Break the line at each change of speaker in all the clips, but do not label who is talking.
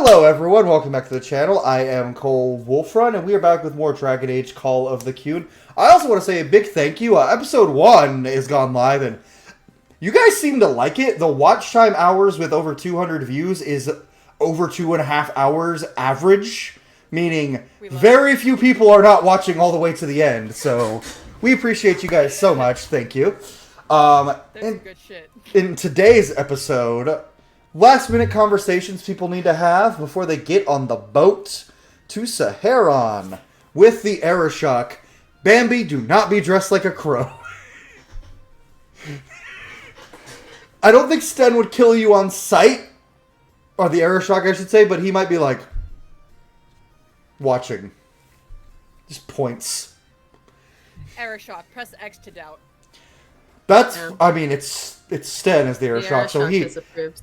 Hello everyone, welcome back to the channel. I am Cole Wolfrun, and we are back with more Dragon Age Call of the Cune. I also want to say a big thank you. Episode 1 is gone live, and you guys seem to like it. The watch time hours with over 200 views is over 2.5 hours average, meaning very few people are not watching all the way to the end, so we appreciate you guys so much. Thank you.
Good shit.
In today's episode, last minute conversations people need to have before they get on the boat to Saharon with the Aeroshock. Bambi, do not be dressed like a crow. I don't think Sten would kill you on sight, or the Aeroshock I should say, but he might be like watching. Just points.
Aeroshock, press X to doubt.
That's, I mean, it's Sten as the Aeroshock, so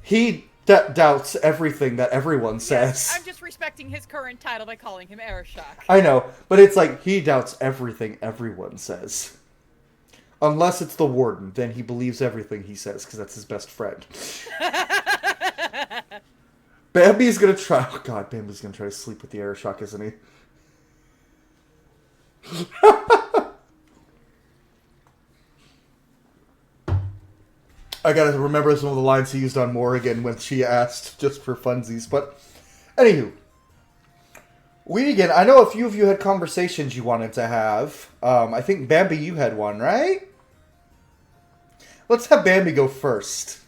he doubts everything that everyone says.
Yes, I'm just respecting his current title by calling him Aeroshock.
I know, but it's like, he doubts everything everyone says. Unless it's the Warden, then he believes everything he says, because that's his best friend. Bambi's gonna try, oh god, Bambi's gonna try to sleep with the Aeroshock, isn't he? I gotta remember some of the lines he used on Morrigan when she asked, just for funsies. But, anywho. We begin. I know a few of you had conversations you wanted to have. I think, Bambi, you had one, right? Let's have Bambi go first.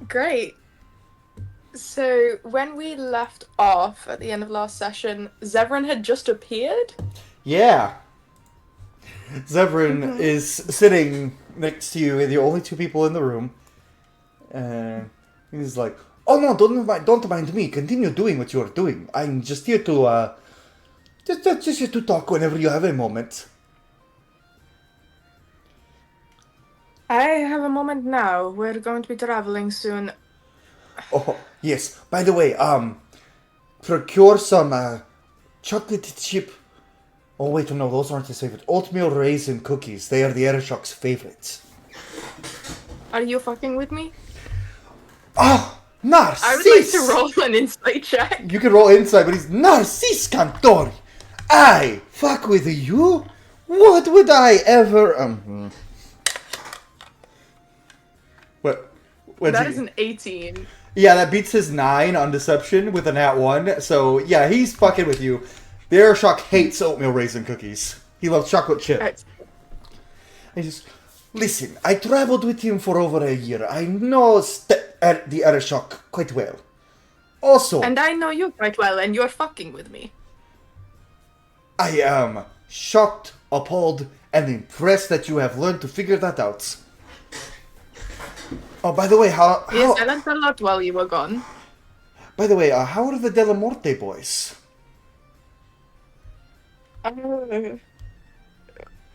Great. So, when we left off at the end of last session, Zevran had just appeared?
Yeah. Zevran is sitting next to you, the only two people in the room. And he's like, oh no, don't mind me. Continue doing what you're doing. I'm just here to, just here to talk whenever you have a moment.
I have a moment now. We're going to be traveling soon.
Oh, yes. By the way, procure some, chocolate chip. Oh, wait, no, those aren't his favorite. Oatmeal raisin cookies. They are the Aeroshock's favorites.
Are you fucking with me?
Oh, Narcis!
I would like to roll an insight check.
You can roll insight, but he's Narcis Cantori. I fuck with you? What would I ever... What?
That is an 18.
Yeah, that beats his 9 on Deception with a nat 1. So, yeah, he's fucking with you. The Aeroshock hates oatmeal raisin cookies. He loves chocolate chip. He just, listen, I traveled with him for over a year. I know the Aeroshock quite well. Also...
And I know you quite well, and you're fucking with me.
I am shocked, appalled, and impressed that you have learned to figure that out. Oh, by the way,
Yes, I learned a lot while you were gone.
By the way, how are the Della Morte boys?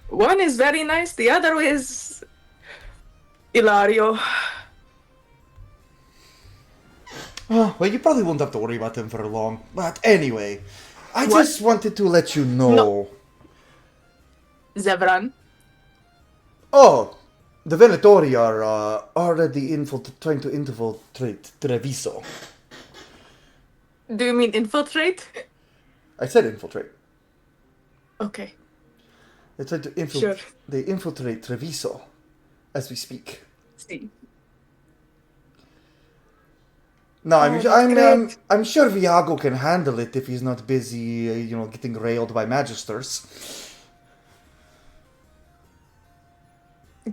One is very nice, the other is... Ilario.
Oh, well, you probably won't have to worry about them for long. But anyway, I just wanted to let you know... No.
Zevran.
Oh, the Venatori are already trying to infiltrate Treviso.
Do you mean infiltrate?
I said infiltrate.
Okay.
They try to infiltrate. Sure. They infiltrate Treviso as we speak.
See.
No, I'm sure Viago can handle it if he's not busy, getting railed by magisters.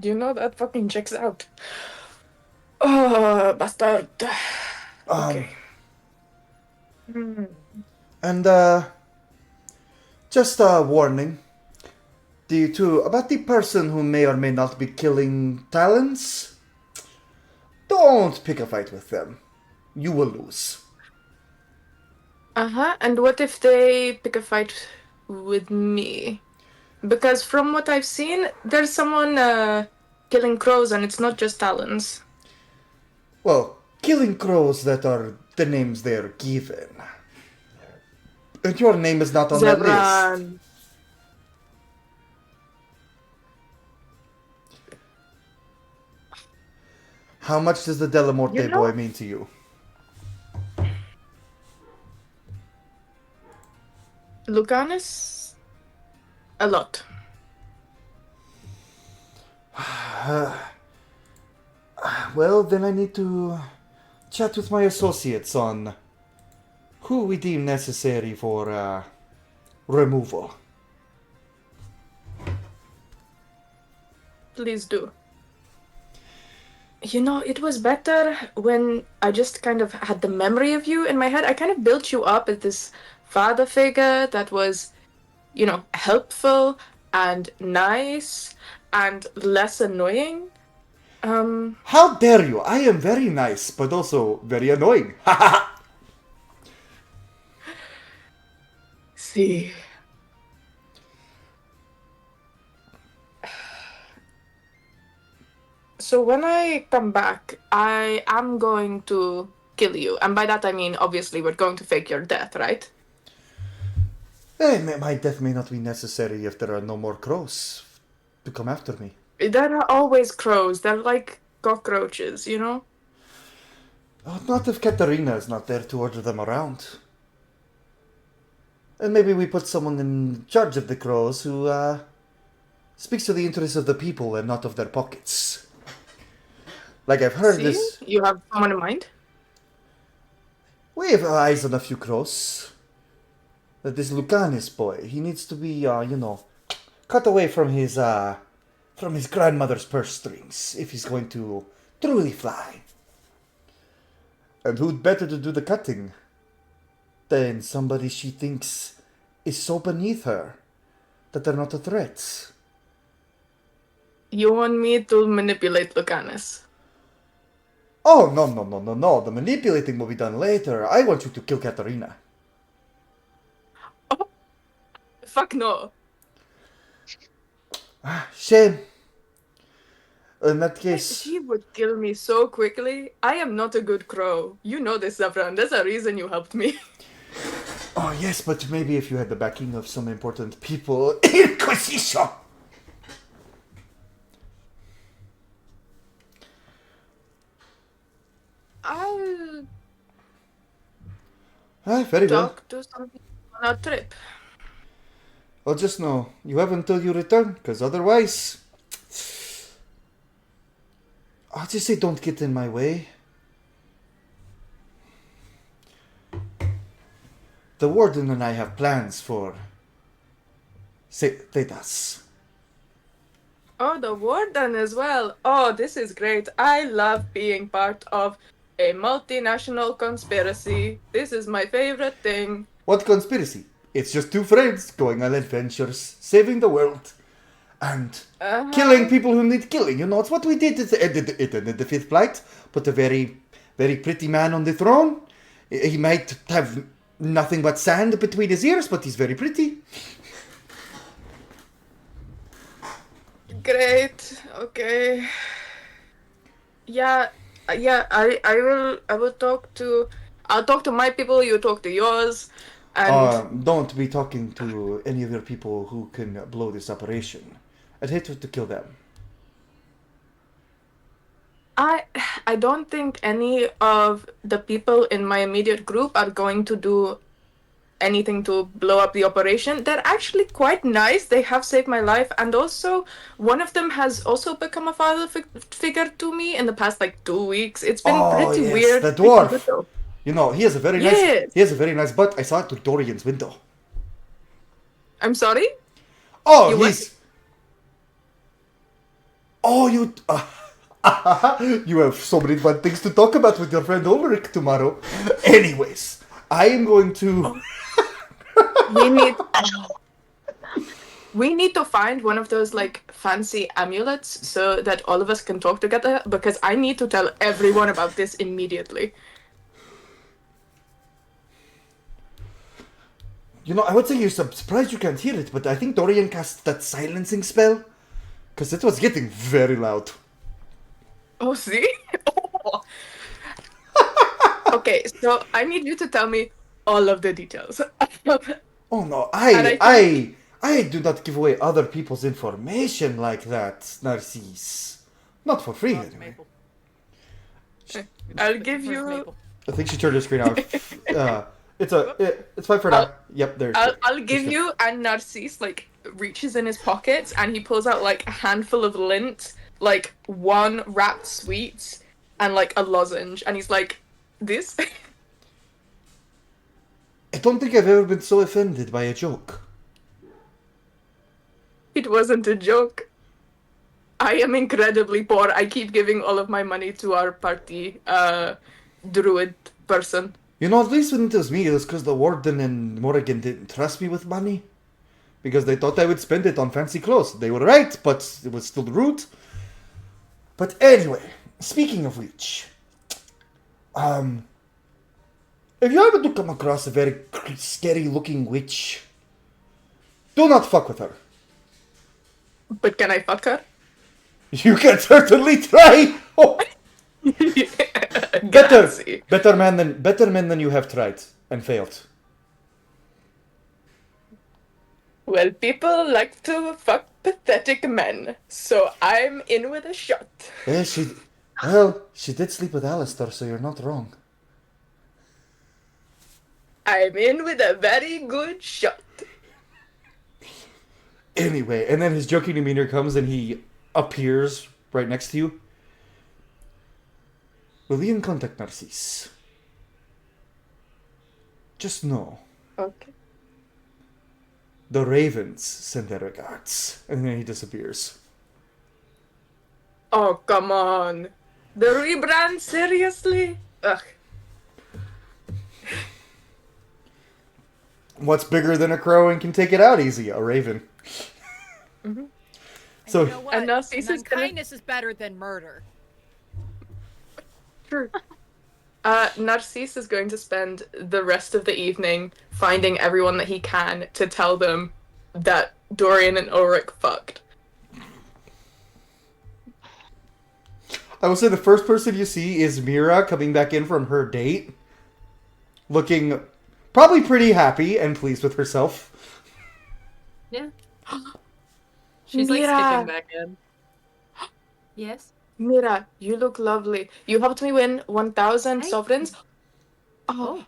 You know that fucking checks out. Oh, bastard. Okay.
And, just a warning. About the person who may or may not be killing Talons, don't pick a fight with them. You will lose.
And what if they pick a fight with me? Because from what I've seen, there's someone killing crows and it's not just Talons.
Well, killing crows that are the names they are given. And your name is not on that list. How much does the Delamorte
You know-
boy mean to you?
Lucanus? A lot.
Well, then I need to chat with my associates on who we deem necessary for removal.
Please do. You know, it was better when I just kind of had the memory of you in my head. I kind of built you up as this father figure that was, you know, helpful and nice and less annoying.
How dare you? I am very nice, but also very annoying.
See. So when I come back, I am going to kill you. And by that I mean, obviously, we're going to fake your death, right?
My death may not be necessary if there are no more crows to come after me.
There are always crows. They're like cockroaches, you know?
Not if Katarina is not there to order them around. And maybe we put someone in charge of the crows who speaks to the interests of the people and not of their pockets. Like I've heard
See?
this.
You have someone in mind?
We have eyes on a few crows. That this Lucanus boy, he needs to be, cut away from his grandmother's purse strings if he's going to truly fly. And who'd better to do the cutting than somebody she thinks is so beneath her that they're not a threat?
You want me to manipulate Lucanus?
Oh, no. The manipulating will be done later. I want you to kill Katarina.
Oh, fuck no.
Shame. In that case...
She would kill me so quickly. I am not a good crow. You know this, Zafran. There's a reason you helped me.
Oh, yes, but maybe if you had the backing of some important people... Inquisition!
I'll
Very well.
talk to some people on our trip.
Well, just know, you have until you return, because otherwise... I'll just say don't get in my way. The Warden and I have plans for... Thetas.
Oh, the warden as well. Oh, this is great. I love being part of a multinational conspiracy. This is my favorite thing.
What conspiracy? It's just two friends going on adventures, saving the world, and killing people who need killing. You know, it's what we did at the Fifth Flight. Put a very, very pretty man on the throne. He might have nothing but sand between his ears, but he's very pretty.
Great. Okay. Yeah. I will talk to. I'll talk to my people. You talk to yours. And
Don't be talking to any of your people who can blow this operation. I'd hate to kill them.
I don't think any of the people in my immediate group are going to do anything to blow up the operation. They're actually quite nice. They have saved my life, and also one of them has also become a father figure to me in the past 2 weeks. It's been pretty
yes,
weird.
the
pretty
dwarf.
good, though.
You know, he has a very
Yes.
nice butt. I saw it through Dorian's window.
I'm sorry?
Oh,
You
he's... Oh, you... you have so many fun things to talk about with your friend Ulrich tomorrow. Anyways, I am going to...
We need to find one of those fancy amulets so that all of us can talk together, because I need to tell everyone about this immediately.
You know, I would say you're surprised you can't hear it, but I think Dorian cast that silencing spell. Because it was getting very loud.
Oh, see? Oh. Okay, so I need you to tell me all of the details.
Oh no,
And
I do not give away other people's information like that, Narcisse. Not for free,
Lost
anyway.
Maple.
I'll give
Where's
you.
Maple?
I think she turned her screen off. It's fine for now. Yep, there.
I'll give you. And Narcisse like reaches in his pockets and he pulls out like a handful of lint, like one wrapped sweets, and like a lozenge, and he's like, "This."
I don't think I've ever been so offended by a joke.
It wasn't a joke. I am incredibly poor. I keep giving all of my money to our party, druid person.
You know, at least when it was me, it was because the warden and Morrigan didn't trust me with money. Because they thought I would spend it on fancy clothes. They were right, but it was still rude. But anyway, speaking of which, if you happen to come across a very scary-looking witch, do not fuck with her.
But can I fuck her?
You can certainly try. Oh,
Grazie.
better men than you have tried and failed.
Well, people like to fuck pathetic men, so I'm in with a shot.
Yeah, she did sleep with Alistair, so you're not wrong.
I'm in with a very good shot.
Anyway, and then his joking demeanor comes and he appears right next to you. We'll be in contact, Narcisse. Just know,
Okay.
the ravens send their regards. And then he disappears.
Oh, come on. The rebrand, seriously? Ugh.
What's bigger than a crow and can take it out easy? A raven.
Mm-hmm.
So,
You know what?
And Narcisse is gonna-
Kindness is better than murder.
True. Narcisse is going to spend the rest of the evening finding everyone that he can to tell them that Dorian and Ulrich fucked.
I will say the first person you see is Mira coming back in from her date. Looking probably pretty happy and pleased with herself.
Yeah. She's like
Mira.
skipping back in. Yes.
Mira, you look lovely. You helped me win 1,000
Thank
sovereigns. Oh.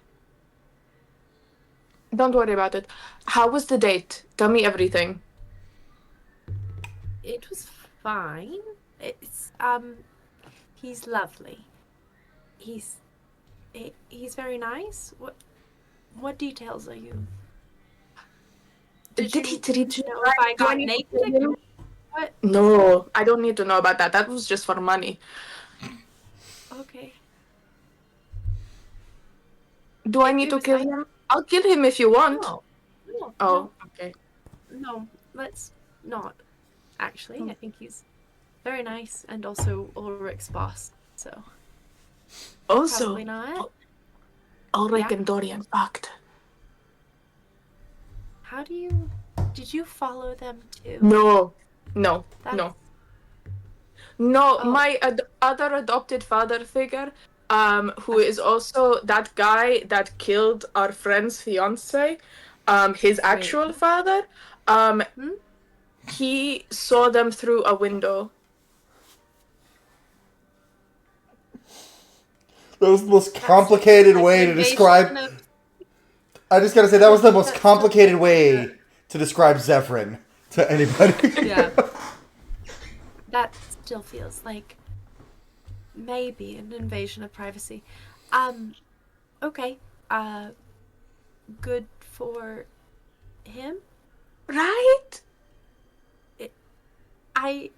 Don't worry about it. How was the date? Tell me everything.
It was fine. It's he's lovely. He's very nice. What details are you?
Did he treat you
know if I
Do I
got
need to
naked
tell
again?
him?
What?
No, I don't need to know about that. That was just for money.
Okay.
Do I
It
need to
was
kill
nice.
him? I'll kill him if you want.
No. No.
Oh, okay.
No. Let's not. Actually,
Oh.
I think he's very nice and also Ulrich's boss. So
Also,
probably not.
Ulrich
Yeah.
and Dorian fucked.
How do you? Did you follow them too?
No.
That's-
No,
Oh.
my other adopted father figure, who is also that guy that killed our friend's fiance, his actual father, he saw them through a window.
That was the most complicated way to describe... I just gotta say, that was the most complicated way to describe Zephyrin to anybody.
Yeah. That still feels like maybe an invasion of privacy. Okay. Good for him?
Right?
Right.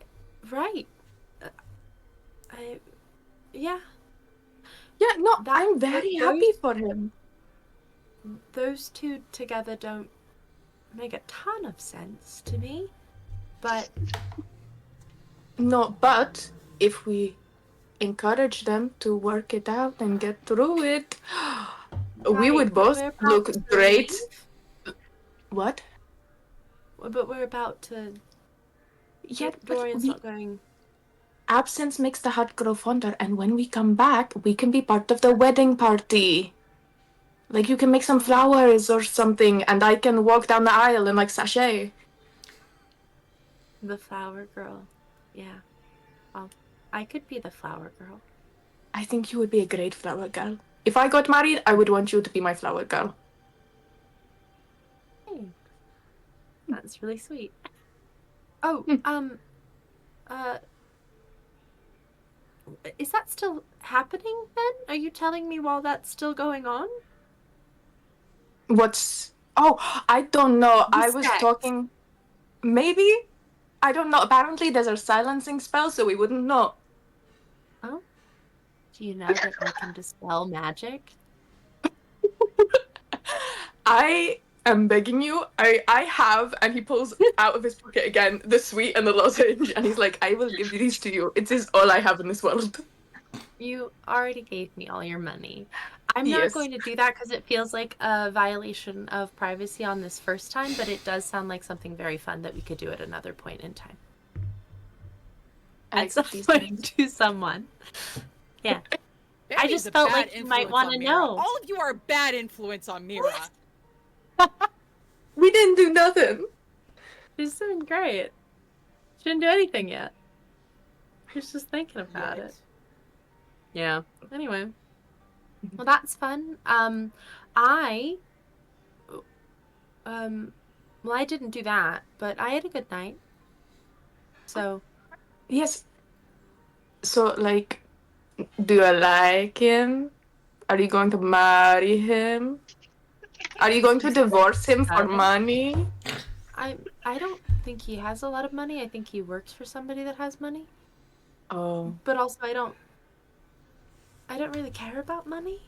Yeah.
Yeah, no,
That-
I'm very
those-
happy for him.
Those two together don't make a ton of sense to me. But
No, but if we encourage them to work it out and get through it, we
right,
would
but
both
we're about
look
to
great.
leave.
What?
But we're about to.
Yeah, but
Dorian's
we-
not going.
absence makes the heart grow fonder, and when we come back, we can be part of the wedding party. Like, you can make some flowers or something, and I can walk down the aisle in, like, sachet.
The flower girl. Yeah. I could be the flower girl.
I think you would be a great flower girl. If I got married, I would want you to be my flower girl.
Thanks. That's really sweet. Oh, uh, is that still happening then? Are you telling me while that's still going on?
What's... Oh, I don't know. I was
sex.
talking... Maybe? I don't know. Apparently there's a silencing spell, so we wouldn't know.
Oh? Do you know that I can dispel magic?
I am begging you. I have, and he pulls out of his pocket again the sweet and the lozenge, and he's like, I will give these to you. It is all I have in this world.
You already gave me all your money. I'm not
Yes.
going to do that because it feels like a violation of privacy on this first time, but it does sound like something very fun that we could do at another point in time. At some point to someone. Yeah. I just felt like you might want to know.
All of you are a bad influence on Mira.
We didn't do nothing.
She's doing great. She didn't do anything yet. She's just thinking about it. Yeah. Anyway. Well, that's fun. Well, I didn't do that, but I had a good night. So.
Yes. So, like, do you like him? Are you going to marry him? Are you going to divorce him for money?
I don't think he has a lot of money. I think he works for somebody that has money.
Oh.
But also I don't really care about money.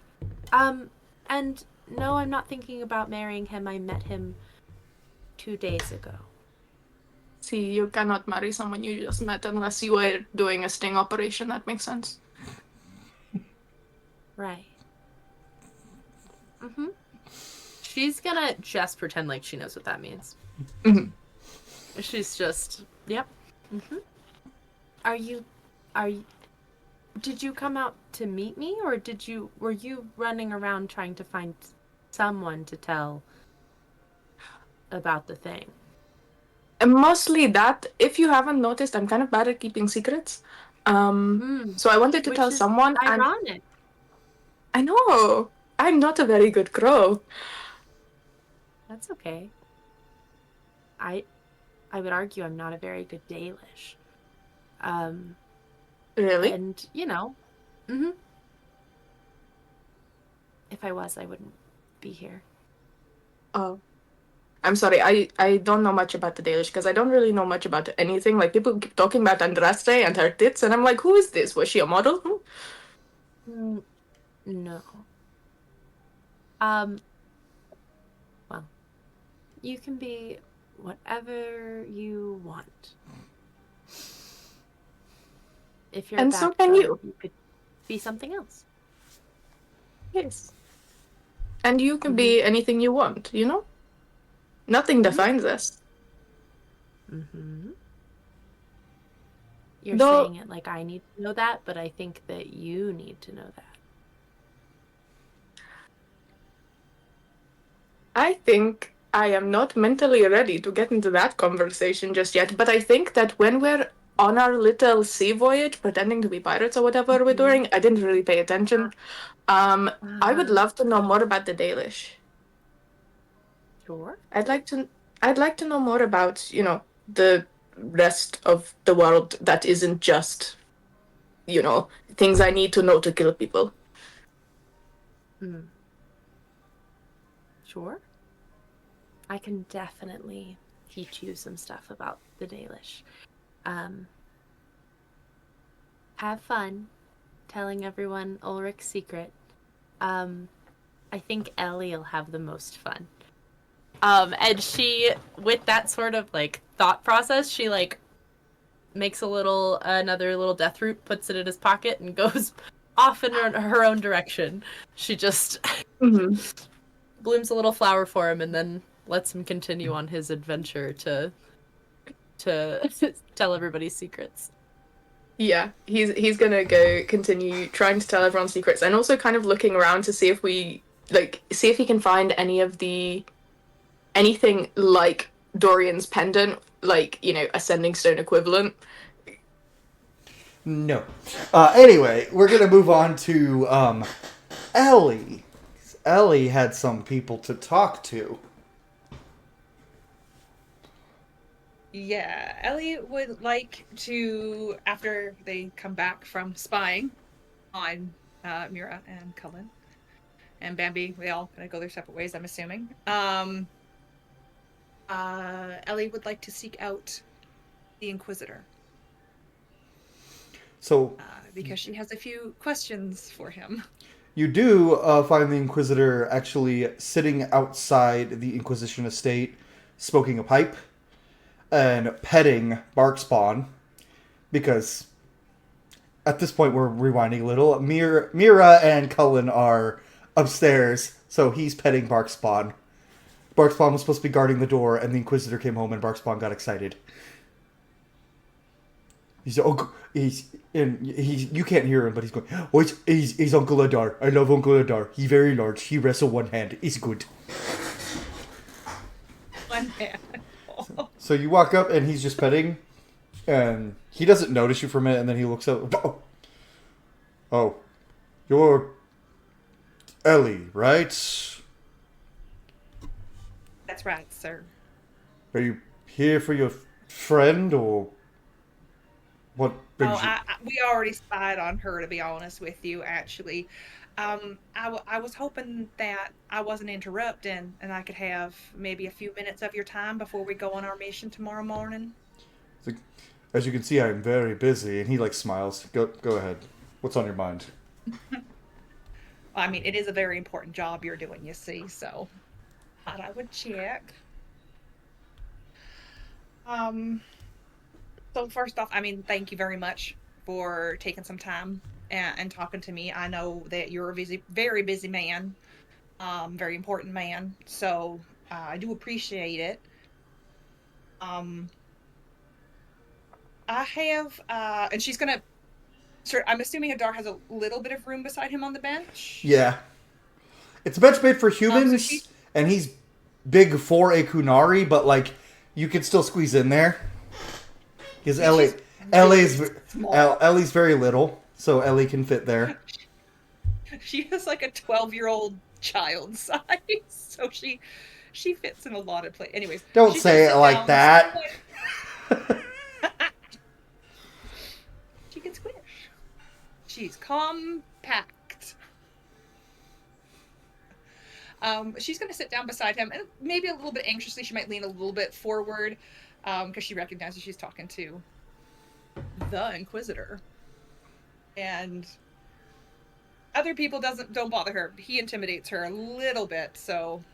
And no, I'm not thinking about marrying him. I met him 2 days ago.
See, you cannot marry someone you just met unless you were doing a sting operation. That makes sense.
Right. Mm-hmm. She's gonna just pretend like she knows what that means.
Mm-hmm.
She's just, yep. Mm-hmm. Did you come out to meet me, or were you running around trying to find someone to tell about the thing?
And mostly that. If you haven't noticed, I'm kind of bad at keeping secrets. So I wanted to tell someone.
Ironic.
I know. I'm not a very good crow.
That's okay. I would argue I'm not a very good Dalish.
Really?
And, you know, mm-hmm. If I was, I wouldn't be here.
Oh. I'm sorry, I don't know much about the Dalish, because I don't really know much about anything. Like, people keep talking about Andraste and her tits, and I'm like, who is this? Was she a model?
No. Well, you can be whatever you want. If you're
And
a
so
bad
can
girl,
you.
You could be something else.
Yes. And you can be anything you want, you know? Nothing defines us.
Mm-hmm. You're saying it like I need to know that, but I think that you need to know that.
I think I am not mentally ready to get into that conversation just yet, but I think that when we're on our little sea voyage, pretending to be pirates or whatever we're doing, I didn't really pay attention. I would love to know more about the Dalish.
Sure.
I'd like to know more about, you know, the rest of the world that isn't just, you know, things I need to know to kill people.
Sure. I can definitely teach you some stuff about the Dalish. Have fun telling everyone Ulrich's secret. I think Ellie'll have the most fun. And she, with that sort of like thought process, she like makes another little death root, puts it in his pocket, and goes off in her own direction. She just blooms a little flower for him, and then lets him continue on his adventure to tell everybody secrets.
Yeah, he's gonna go continue trying to tell everyone secrets, and also kind of looking around to see if he can find anything like Dorian's pendant, like, you know, a sending stone equivalent.
No. Anyway, we're gonna move on to Ellie. Ellie had some people to talk to.
Yeah, Ellie would like to, after they come back from spying on Mira and Cullen and Bambi, they all kind of go their separate ways, I'm assuming. Ellie would like to seek out the Inquisitor.
So
Because she has a few questions for him.
you do find the Inquisitor actually sitting outside the Inquisition estate, smoking a pipe and petting Barkspawn, because at this point we're rewinding a little. Mira and Cullen are upstairs, so he's petting Barkspawn. Barkspawn was supposed to be guarding the door, and the Inquisitor came home, and Barkspawn got excited. He's you can't hear him, but he's going, oh, he's Uncle Adar. I love Uncle Adar. He's very large. He wrestle one hand. He's good.
One hand.
So you walk up, and he's just petting, and he doesn't notice you for a minute, and then he looks up. Oh, you're Ellie, right?
That's right, sir.
Are you here for your friend, or what brings you?
We already spied on her, to be honest with you, actually. I was hoping that I wasn't interrupting and I could have maybe a few minutes of your time before we go on our mission tomorrow morning.
As you can see, I'm very busy, and he smiles. Go ahead. What's on your mind?
I mean, it is a very important job you're doing, you see, so thought I would check. So first off, I mean, thank you very much for taking some time and talking to me. I know that you're a very busy man, very important man, so I do appreciate it. I have, and she's gonna, I'm assuming Adar has a little bit of room beside him on the bench?
Yeah. It's a bench made for humans, and he's big for a Kunari, but, you can still squeeze in there. Because Ellie's very little, so Ellie can fit there.
She is like a 12-year-old child size, so she fits in a lot of places. Anyways,
don't say it like that. She can squish.
She's compact. She's going to sit down beside him, and maybe a little bit anxiously, she might lean a little bit forward, because she recognizes she's talking to the Inquisitor. And other people don't bother her. He intimidates her a little bit, so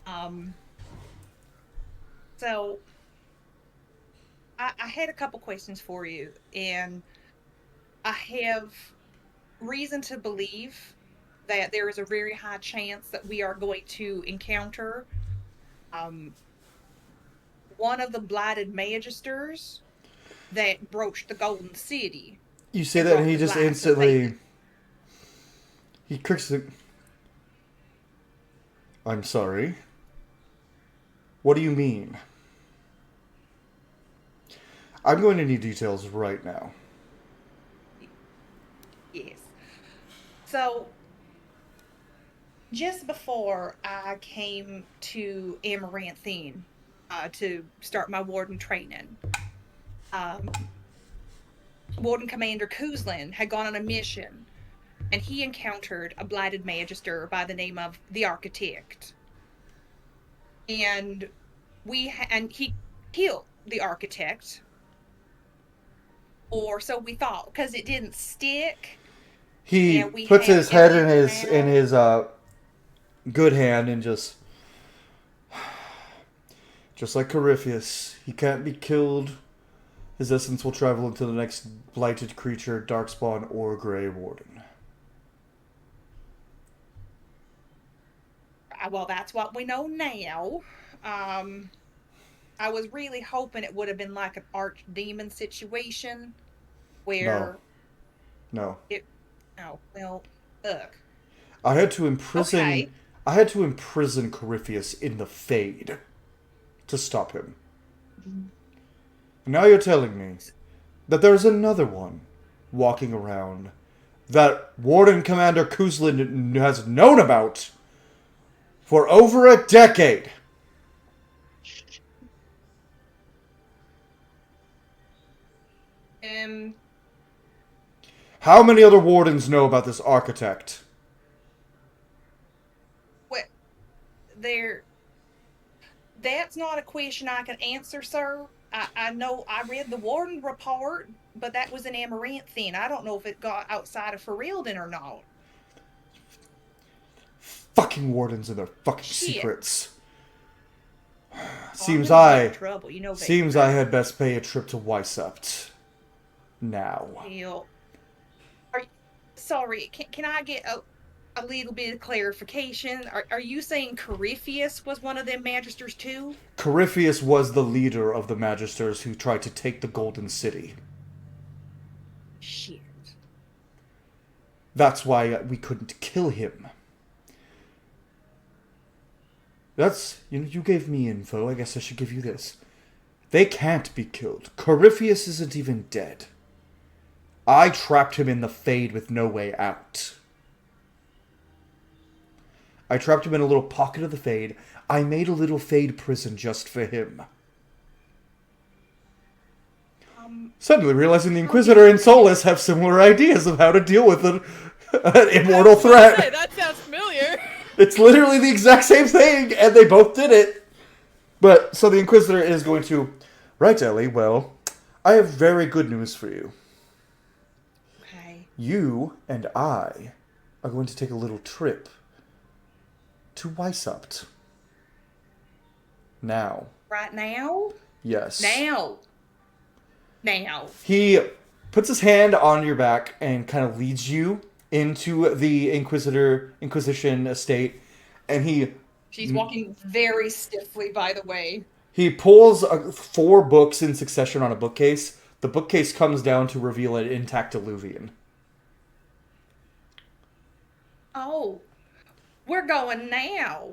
I had a couple questions for you, and I have reason to believe that there is a very high chance that we are going to encounter one of the blighted magisters that broached the Golden City.
You say that, and he just instantly... He cricks it. I'm sorry. What do you mean? I'm going to need details right now.
Yes. So, just before I came to Amaranthine to start my warden training, Warden Commander Kuzlin had gone on a mission, and he encountered a blighted magister by the name of the Architect. And he killed the Architect, or so we thought, because it didn't stick.
He puts his head in his good hand and just like Corypheus, he can't be killed. His essence will travel into the next blighted creature, Darkspawn, or Grey Warden.
Well, that's what we know now. I was really hoping it would have been like an archdemon situation where...
No.
Oh, well, ugh.
I had to imprison...
Okay.
I had to imprison Corypheus in the Fade to stop him. And now you're telling me that there's another one walking around that Warden Commander Kuzlin has known about for over a decade. How many other wardens know about this architect?
What? That's not a question I can answer, sir. I know I read the warden report, but that was an Amaranthian. I don't know if it got outside of Ferelden or not.
Fucking wardens and their fucking
Shit.
Secrets.
I'm gonna get in trouble. You know that.
Seems I had best pay a trip to Weissupt. Now.
Well, sorry, can I get a little bit of clarification? Are you saying Corypheus was one of them Magisters too?
Corypheus was the leader of the Magisters who tried to take the Golden City.
Shit.
That's why we couldn't kill him. You gave me info, I guess I should give you this. They can't be killed. Corypheus isn't even dead. I trapped him in the Fade with no way out. I trapped him in a little pocket of the Fade. I made a little Fade prison just for him. Suddenly realizing the Inquisitor and Solus have similar ideas of how to deal with an immortal threat.
Say, that sounds familiar.
It's literally the exact same thing, and they both did it. But, so the Inquisitor is going to... Right, Ellie, well, I have very good news for you.
Okay.
You and I are going to take a little trip to Weissupt. Now.
Right now?
Yes.
Now.
He puts his hand on your back and kind of leads you into the Inquisition estate, and
She's walking very stiffly, by the way.
He pulls 4 books in succession on a bookcase. The bookcase comes down to reveal an intact Illuvian.
Oh, we're going now.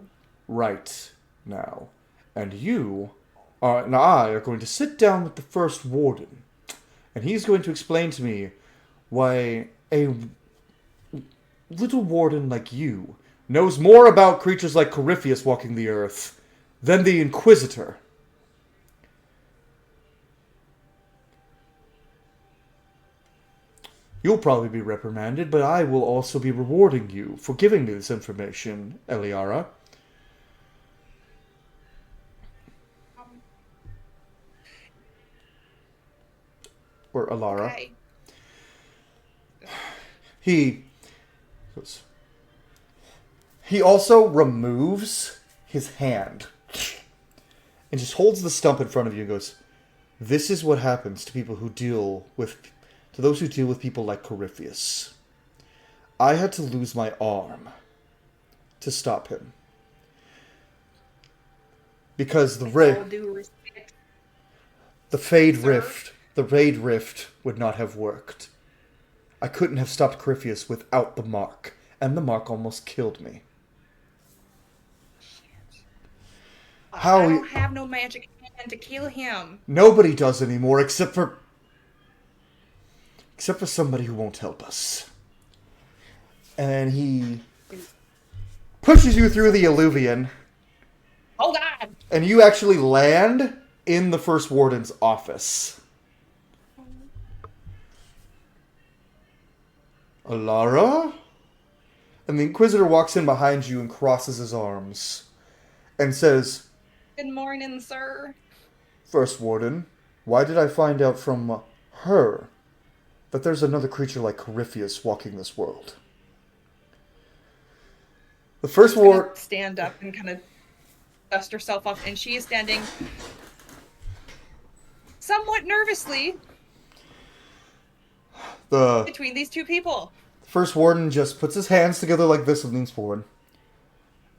Right now. And you and I are going to sit down with the First Warden, and he's going to explain to me why a little warden like you knows more about creatures like Corypheus walking the earth than the Inquisitor. You'll probably be reprimanded, but I will also be rewarding you for giving me this information, Eliara. Or Alara.
Okay.
He also removes his hand and just holds the stump in front of you and goes, "This is what happens to people who deal with, to those who deal with people like Corypheus. I had to lose my arm to stop him. Because the
With all due respect,
Fade
sir.
Rift, the Raid Rift would not have worked. I couldn't have stopped Corypheus without the mark, and the mark almost killed me. How
I
he-
don't have no magic hand to kill him.
Nobody does anymore except for somebody who won't help us." And he pushes you through the Illuvian,
Hold on.
and you actually land in the First Warden's office. Alara? And the Inquisitor walks in behind you and crosses his arms and says,
Good morning, sir.
"First Warden, why did I find out from her that there's another creature like Corypheus walking this world?" The First
Gonna
Warden...
stand up and kind of dust herself off, and she is standing somewhat nervously
The
between these two people.
First Warden just puts his hands together like this and leans forward.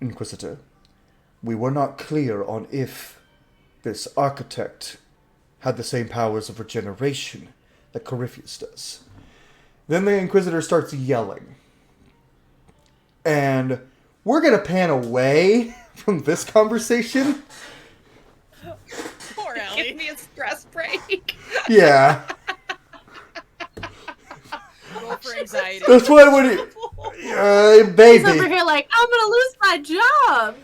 "Inquisitor, we were not clear on if this architect had the same powers of regeneration that Corypheus does." Then the Inquisitor starts yelling. And we're going to pan away from this conversation.
Poor
Give
Ellie.
me a stress break.
Yeah.
for anxiety.
That's why when he...
He's over
baby.
here like, I'm gonna lose my job.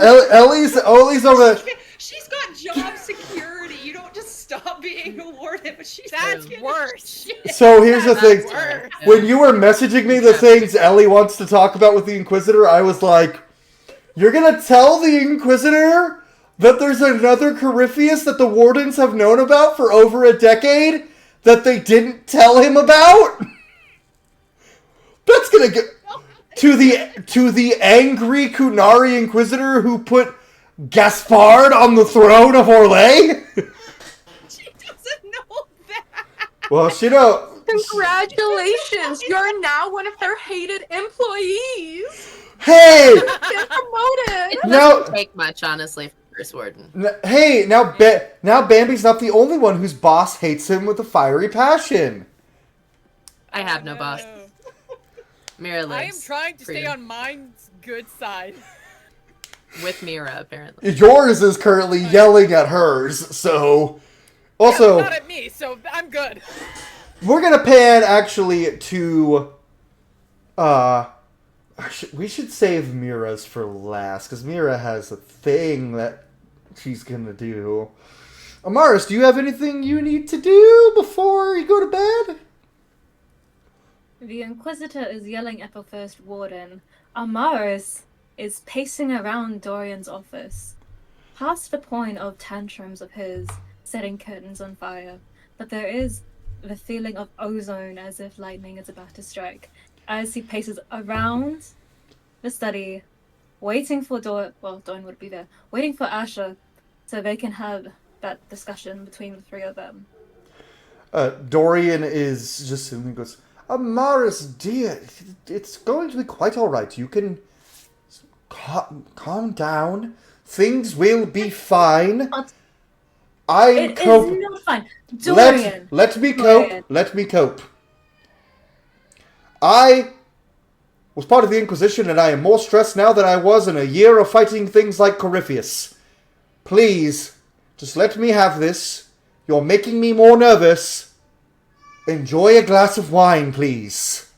Ellie's over there.
She's got job security. You don't just stop being a warden, but she's
That's
getting
worse.
shit.
So here's the thing.
That's worse.
When you were messaging me the things Ellie wants to talk about with the Inquisitor, I was like, you're gonna tell the Inquisitor that there's another Corypheus that the Wardens have known about for over a decade that they didn't tell him about? That's gonna get... To the angry Kunari Inquisitor who put Gaspard on the throne of Orlais?
She doesn't know that.
Well, she don't...
Congratulations! You're now one of their hated employees.
Hey!
Get promoted.
It
Now-
doesn't take much, honestly, for First Warden.
Hey, now Bambi's not the only one whose boss hates him with a fiery passion.
I have no boss. Mira lives.
I am trying to stay
freedom.
on mine's good side.
With Mira, apparently.
Yours is currently yelling at hers, so... Also,
Not at me, so I'm good.
we're gonna pan actually to... we should save Mira's for last, because Mira has a thing that she's gonna do. Amaris, do you have anything you need to do before you go to bed?
The Inquisitor is yelling at the First Warden. Amaris is pacing around Dorian's office, past the point of tantrums of his, setting curtains on fire. But there is the feeling of ozone as if lightning is about to strike, as he paces around the study, waiting for Dorian would be there, waiting for Asher, so they can have that discussion between the three of them.
Dorian is just sitting and goes, Amaris, dear, it's going to be quite alright. You can calm down. Things will be fine. I'm
It is not fine. Dorian!
Let me
Dorian.
cope. Let me cope. I was part of the Inquisition, and I am more stressed now than I was in a year of fighting things like Corypheus. Please, just let me have this. You're making me more nervous. Enjoy a glass of wine, please.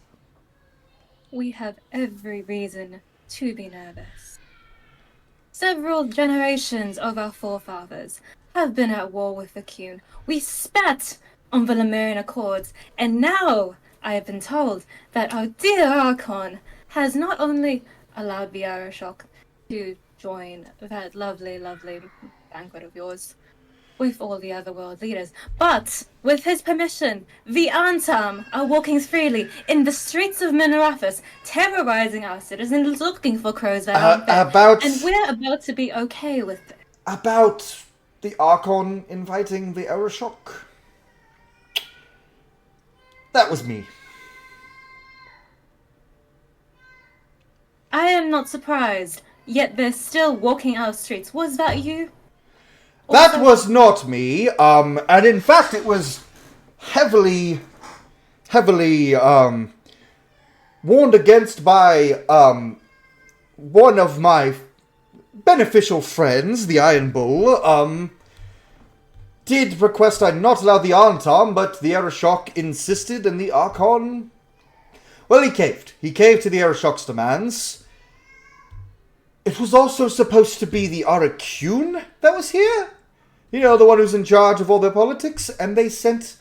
We have every reason to be nervous. Several generations of our forefathers have been at war with the Qun. We spat on the Lemurian Accords, and now I have been told that our dear Archon has not only allowed the Arashok to join that lovely, lovely banquet of yours with all the other world leaders, but with his permission, the Antam are walking freely in the streets of Minarathus, terrorizing our citizens, looking for crows that aren't there. And we're about to be okay with it.
About the Archon inviting the Arashok. That was me.
I am not surprised, yet they're still walking our streets. Was that you?
That
Also-
was not me, and in fact it was heavily, warned against by, one of my beneficial friends, the Iron Bull, did request I not allow the Antam, but the Arashok insisted, and the Archon... Well, he caved. He caved to the Arashok's demands. It was also supposed to be the Arakun that was here. You know, the one who's in charge of all their politics, and they sent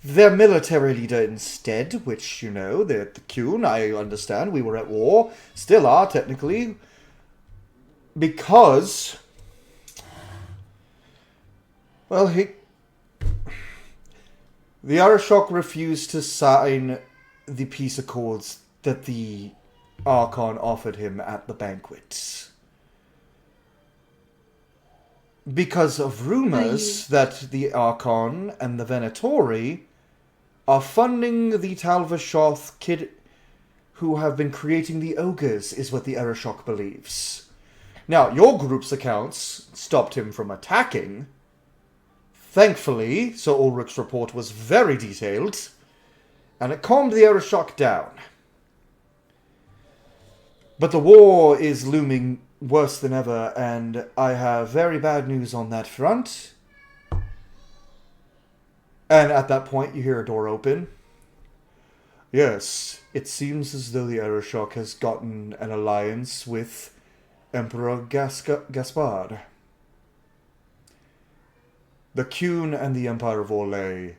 their military leader instead, which, you know, they're the Qun, I understand, we were at war, still are, technically, because, well, the Arashok refused to sign the peace accords that the Archon offered him at the banquet. Because of rumors that the Archon and the Venatori are funding the Talvashoth kid who have been creating the ogres, is what the Arashok believes. Now, your group's accounts stopped him from attacking. Thankfully, Sir Ulrich's report was very detailed, and it calmed the Arashok down. But the war is looming worse than ever, and I have very bad news on that front. And at that point, you hear a door open. Yes, it seems as though the Aeroshok has gotten an alliance with Emperor Gaspard. The Qun and the Empire of Orlais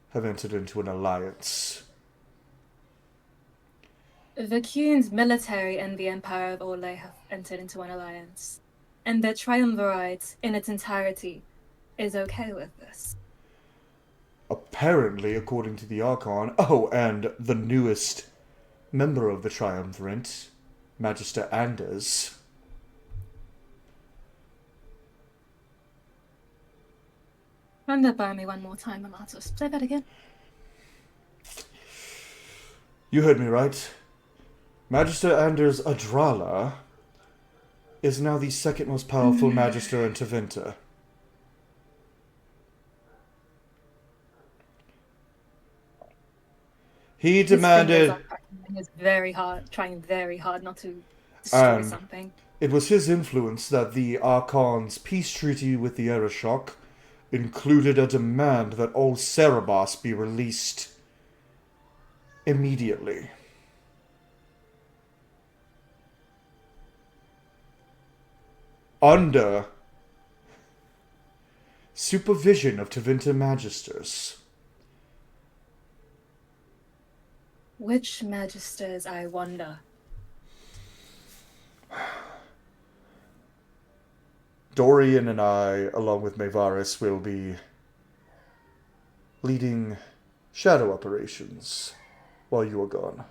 have entered into an alliance.
The Qun's military and the Empire of Orlais have entered into an alliance, and the Triumvirate in its entirety is okay with this.
Apparently, according to the Archon, oh, and the newest member of the Triumvirate, Magister Anders.
Run that by me one more time, Amatus. Say that again.
You heard me right. Magister Anders Adrala is now the second most powerful Magister in Tevinter. He demanded...
Is very hard, trying very hard not to destroy something.
It was his influence that the Archon's peace treaty with the Aeroshok included a demand that all Cerebos be released immediately. Under supervision of Tevinter Magisters.
Which Magisters, I wonder?
Dorian and I, along with Maevaris, will be leading shadow operations while you are gone.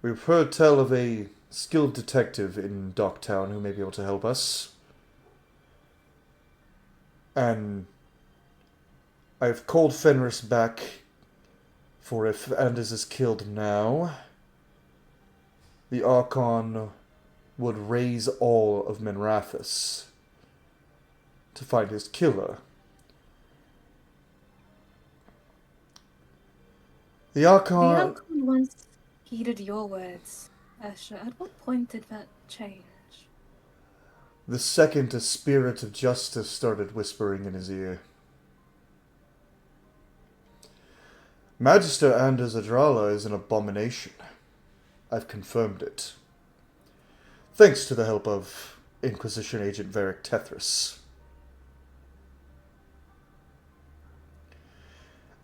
We've heard tell of a skilled detective in Docktown who may be able to help us. And I've called Fenris back for if Anders is killed now, the Archon would raise all of Minrathous to find his killer. The Archon
once heeded your words, Asher. At what point did that change?
The second a spirit of justice started whispering in his ear. Magister Anders Adrala is an abomination. I've confirmed it. Thanks to the help of Inquisition Agent Varric Tethris.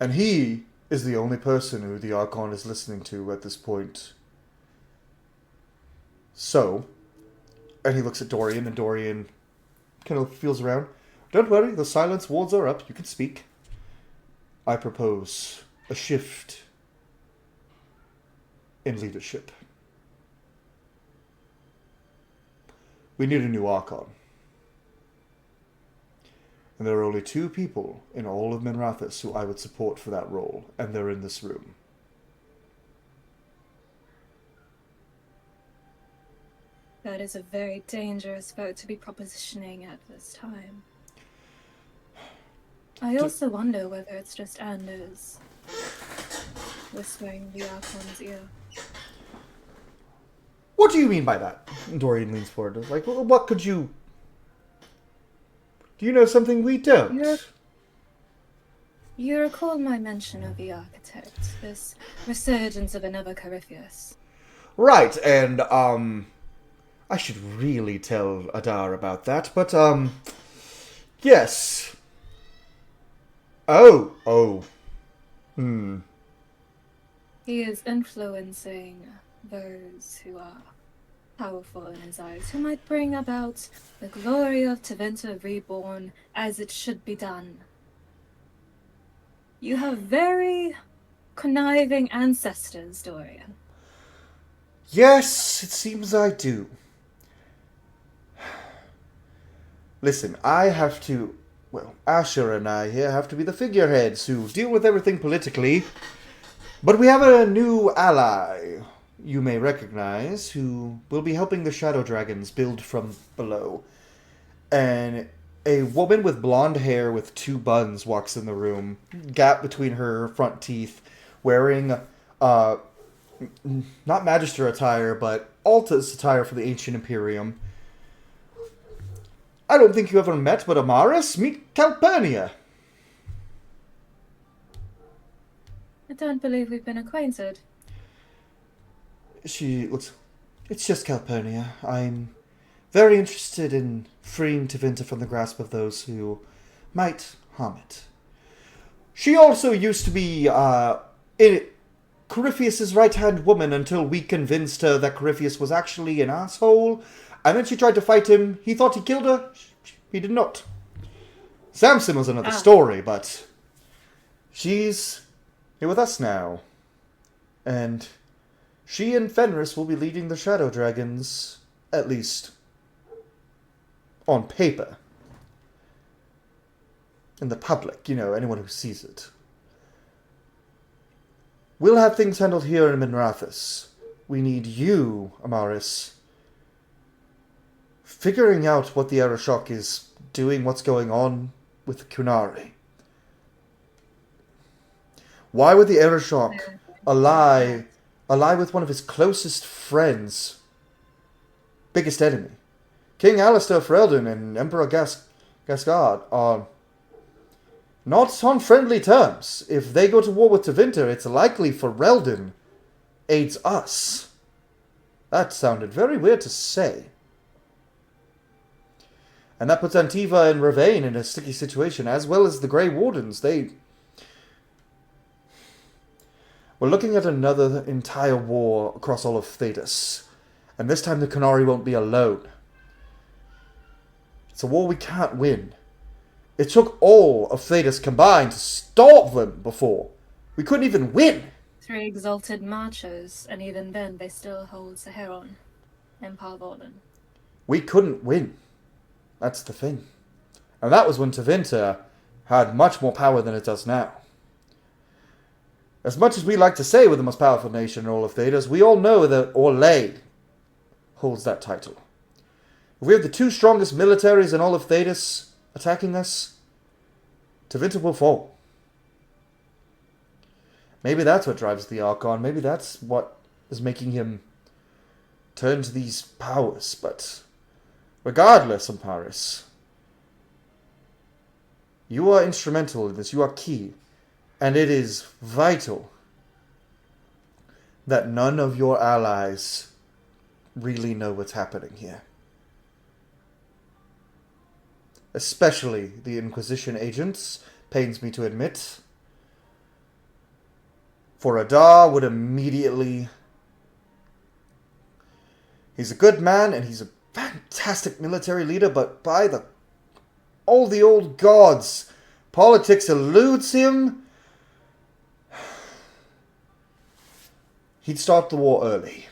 And he is the only person who the Archon is listening to at this point. So, and he looks at Dorian, and Dorian kind of feels around. Don't worry, the silence wards are up. You can speak. I propose a shift in leadership. We need a new Archon. And there are only 2 people in all of Minrathous who I would support for that role, and they're in this room.
That is a very dangerous vote to be propositioning at this time. I also wonder whether it's just Anders whispering the Archon's ear.
What do you mean by that? Dorian leans forward. Like, what could you... Do you know something we don't?
You recall my mention of the architect, this resurgence of another Corypheus.
Right, and, I should really tell Adar about that, but, yes. Oh.
He is influencing those who are powerful in his eyes, who might bring about the glory of Tevinter reborn as it should be done. You have very conniving ancestors, Dorian.
Yes, it seems I do. Listen, I have to... Well, Asher and I here have to be the figureheads who deal with everything politically. But we have a new ally you may recognize who will be helping the Shadow Dragons build from below. And a woman with blonde hair with 2 buns walks in the room, gap between her front teeth, wearing, not Magister attire, but Alta's attire for the Ancient Imperium. I don't think you ever met, but Amaris, meet Calpurnia.
don't believe we've been acquainted.
She looks... It's just Calpurnia. I'm very interested in freeing Tevinter from the grasp of those who might harm it. She also used to be Corypheus's right-hand woman until we convinced her that Corypheus was actually an asshole. And then she tried to fight him. He thought he killed her. He did not. Samson was another story, but she's here with us now. And she and Fenris will be leading the Shadow Dragons, at least on paper. In the public, anyone who sees it. We'll have things handled here in Minrathous. We need you, Amaris, figuring out what the Arashok is doing, what's going on with the Kunari. Why would the Arashok ally with one of his closest friends, biggest enemy? King Alistair Ferelden and Emperor Gasgard are not on friendly terms. If they go to war with Tevinter, it's likely Ferelden aids us. That sounded very weird to say. And that puts Antiva and Ravain in a sticky situation, as well as the Grey Wardens. We're looking at another entire war across all of Thedas. And this time the Kunari won't be alone. It's a war we can't win. It took all of Thedas combined to stop them before. We couldn't even win.
3 exalted marchers, and even then they still hold Saharon and Parvorden.
We couldn't win. That's the thing. And that was when Tevinter had much more power than it does now. As much as we like to say we're the most powerful nation in all of Thedas, we all know that Orlais holds that title. If we have the 2 strongest militaries in all of Thedas attacking us, Tevinter will fall. Maybe that's what drives the Archon. Maybe that's what is making him turn to these powers. But regardless, Amparis, you are instrumental in this. You are key. And it is vital that none of your allies really know what's happening here. Especially the Inquisition agents, pains me to admit. For Adar would immediately... He's a good man and he's a fantastic military leader, but by all the old gods, politics eludes him. He'd start the war early.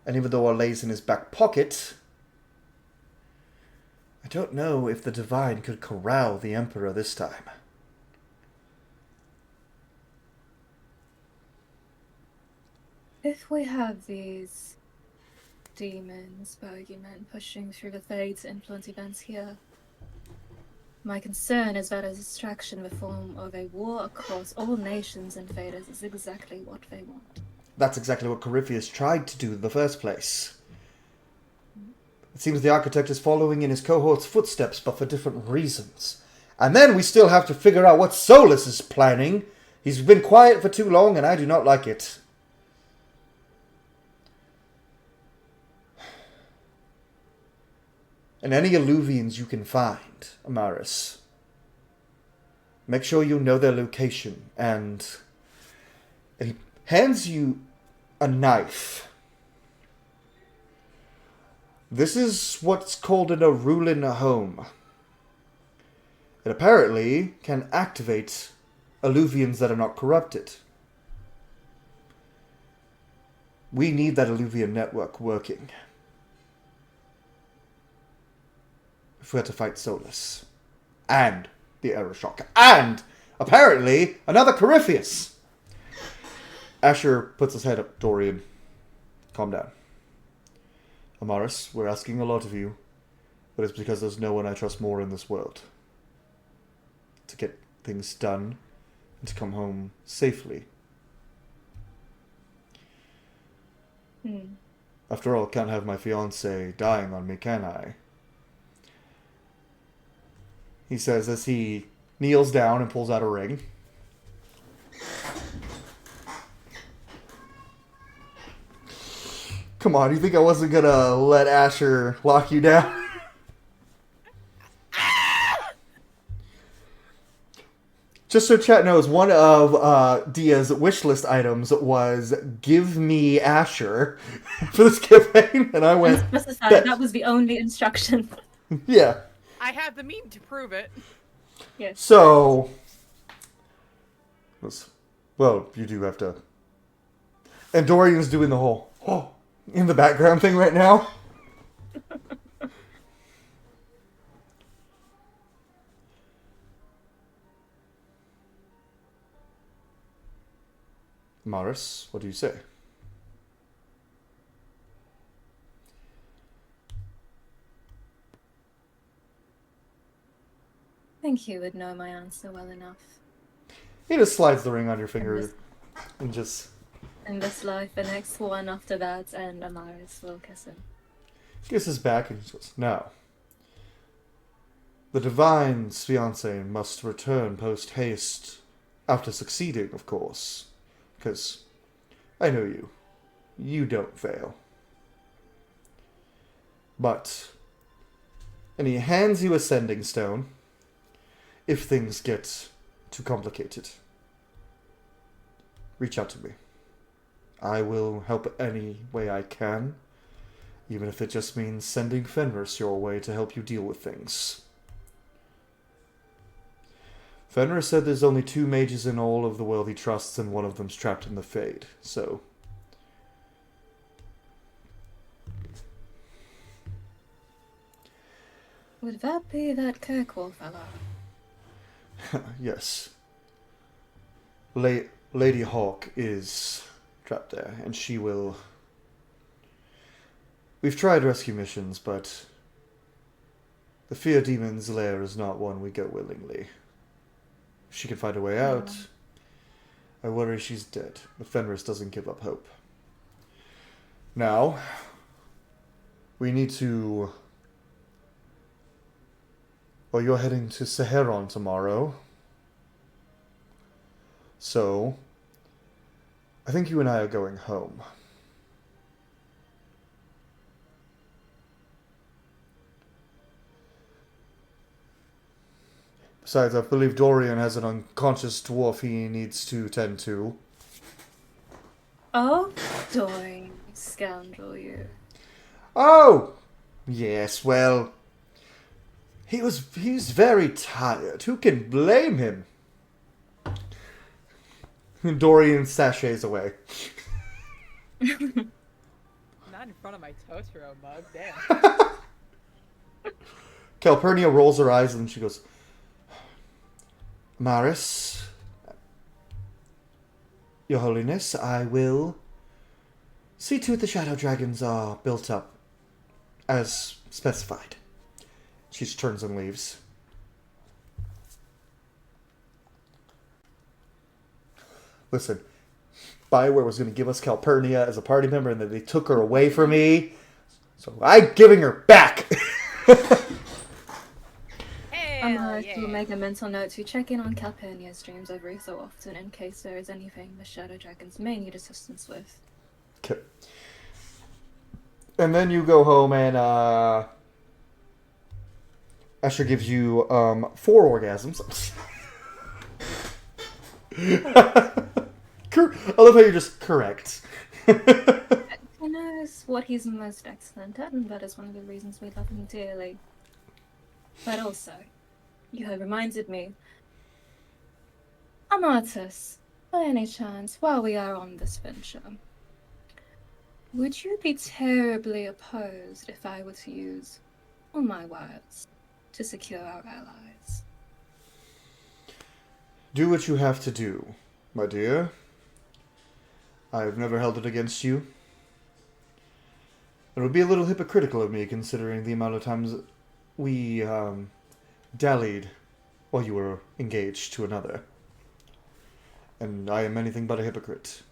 And even though Orlais's in his back pocket, I don't know if the Divine could corral the Emperor this time.
If we have these demons, bogeymen, pushing through the Fade to influence events here, my concern is that a distraction in the form of a war across all nations in Thedas is exactly what they want.
That's exactly what Corypheus tried to do in the first place. It seems the architect is following in his cohort's footsteps, but for different reasons. And then we still have to figure out what Solus is planning. He's been quiet for too long, and I do not like it. And any Alluvians you can find, Amaris, make sure you know their location. And he hands you a knife. This is what's called an Arulin home. It apparently can activate Alluvians that are not corrupted. We need that Alluvian network working if we have to fight Solus. And the Arashok. And, apparently, another Corypheus. Asher puts his head up. Dorian, calm down. Amaris, we're asking a lot of you, but it's because there's no one I trust more in this world. To get things done, and to come home safely. After all, can't have my fiancé dying on me, can I? He says as he kneels down and pulls out a ring. Come on, you think I wasn't gonna let Asher lock you down? Just so chat knows, one of Dia's wish list items was "Give me Asher" for this campaign, and I went,
Unspecified,
"Bet."
that was the only instruction.
Yeah.
I have the meme to prove it.
Yes.
So, well, you do have to. And Dorian's doing the whole in the background thing right now. Maris, what do you say?
I think you would know my answer well enough.
He just slides the ring on your finger and just
In this life, the next one after that, and Amaris will kiss him.
gives his back and goes, "Now, the Divine's fiancé must return post-haste, after succeeding, of course, because I know you. You don't fail. But, and he hands you a sending stone, if things get too complicated. Reach out to me. I will help any way I can, even if it just means sending Fenris your way to help you deal with things. Fenris said there's only 2 mages in all of the world he trusts, and one of them's trapped in the Fade, so...
Would that be that Kirkwall fellow?
Yes. Lady Hawk is trapped there, and she will... We've tried rescue missions, but the Fear Demon's lair is not one we go willingly. If she can find a way out, I worry she's dead, but Fenris doesn't give up hope. Now, we need to... Well, you're heading to Seheron tomorrow. So, I think you and I are going home. Besides, I believe Dorian has an unconscious dwarf he needs to tend to.
Oh, Dorian, you scoundrel, you.
Oh! Yes, well... He's very tired. Who can blame him? Dorian sachets away.
Not in front of my Totoro mug, damn.
Calpurnia rolls her eyes and she goes, Maris, Your Holiness, I will see to it the Shadow Dragons are built up as specified. She just turns and leaves. Listen, Bioware was going to give us Calpurnia as a party member, and then they took her away from me. So I'm giving her back.
Amaris will make a mental note to check in on Calpurnia's dreams every so often in case there is anything the Shadow Dragons may need assistance with.
Okay. And then you go home and, Asher gives you, 4 orgasms. I love how you're just correct.
He knows what he's most excellent at, and that is one of the reasons we love him dearly. But also, you have reminded me, Amatus, by any chance, while we are on this venture, would you be terribly opposed if I were to use all my words to secure our allies?
Do what you have to do, my dear. I've never held it against you. It would be a little hypocritical of me, considering the amount of times we, dallied while you were engaged to another. And I am anything but a hypocrite.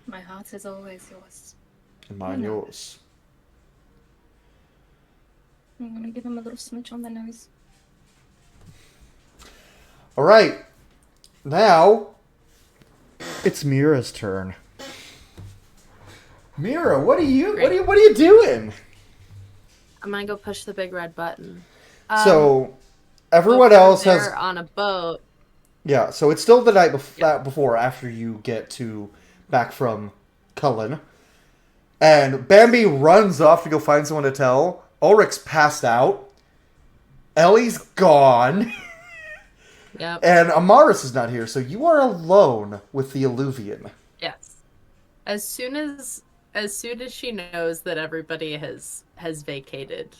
My heart is always yours.
And mine yours.
I'm gonna give him a little smooch on the nose.
Alright. Now, It's Mira's turn. Mira, what are you doing?
I'm gonna go push the big red button.
So everyone
Before
else has
they're on a boat.
yeah. So it's still the night before after you get to back from Cullen, and Bambi runs off to go find someone to tell. Ulrich's passed out. Ellie's gone.
Yep.
And Amaris is not here, so you are alone with the Alluvian.
Yes. As soon as she knows that everybody has vacated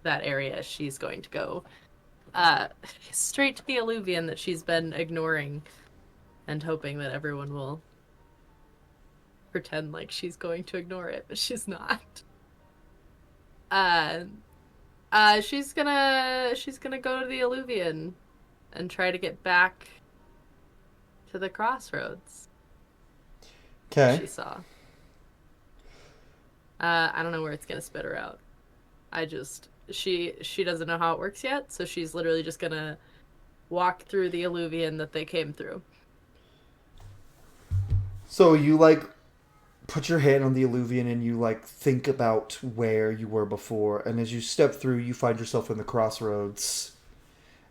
that area, she's going to go straight to the Alluvian that she's been ignoring and hoping that everyone will pretend like she's going to ignore it, but she's not. She's gonna go to the Alluvian and try to get back to the crossroads.
Okay.
She saw. I don't know where it's gonna spit her out. She doesn't know how it works yet, so she's literally just gonna walk through the Alluvian that they came through.
So you put your hand on the Alluvian and you think about where you were before, and as you step through, you find yourself in the crossroads.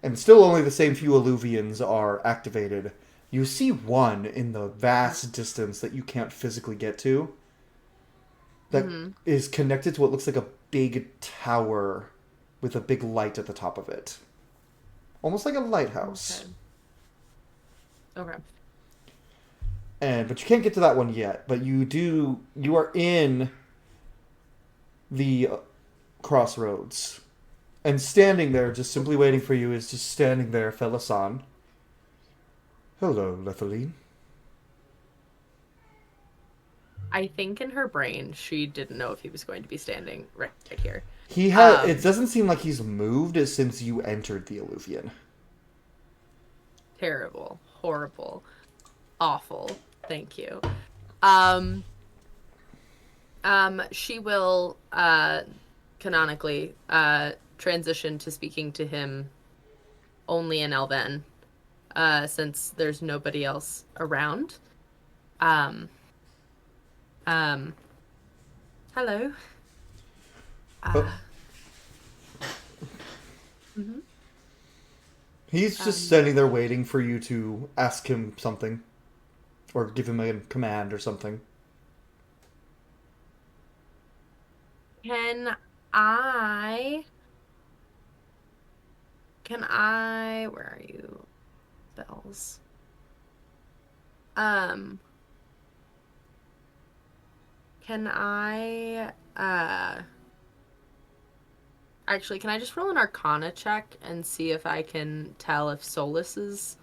And still only the same few Alluvians are activated. You see one in the vast distance that you can't physically get to. That is connected to what looks like a big tower with a big light at the top of it. Almost like a lighthouse.
Okay.
But you can't get to that one yet. But you are in the crossroads. And standing there, just simply waiting for you, is just standing there, Felasan. Hello, Lethaline.
I think in her brain, she didn't know if he was going to be standing right here.
He had. It doesn't seem like he's moved since you entered the Alluvian.
Terrible. Horrible. Awful. Thank you. She will, canonically, transition to speaking to him only in Elven, since there's nobody else around. Hello.
He's just standing there waiting for you to ask him something. Or give him a command or something.
Can I... Where are you? Bells. Can I, actually, can I just roll an Arcana check and see if I can tell if Solus is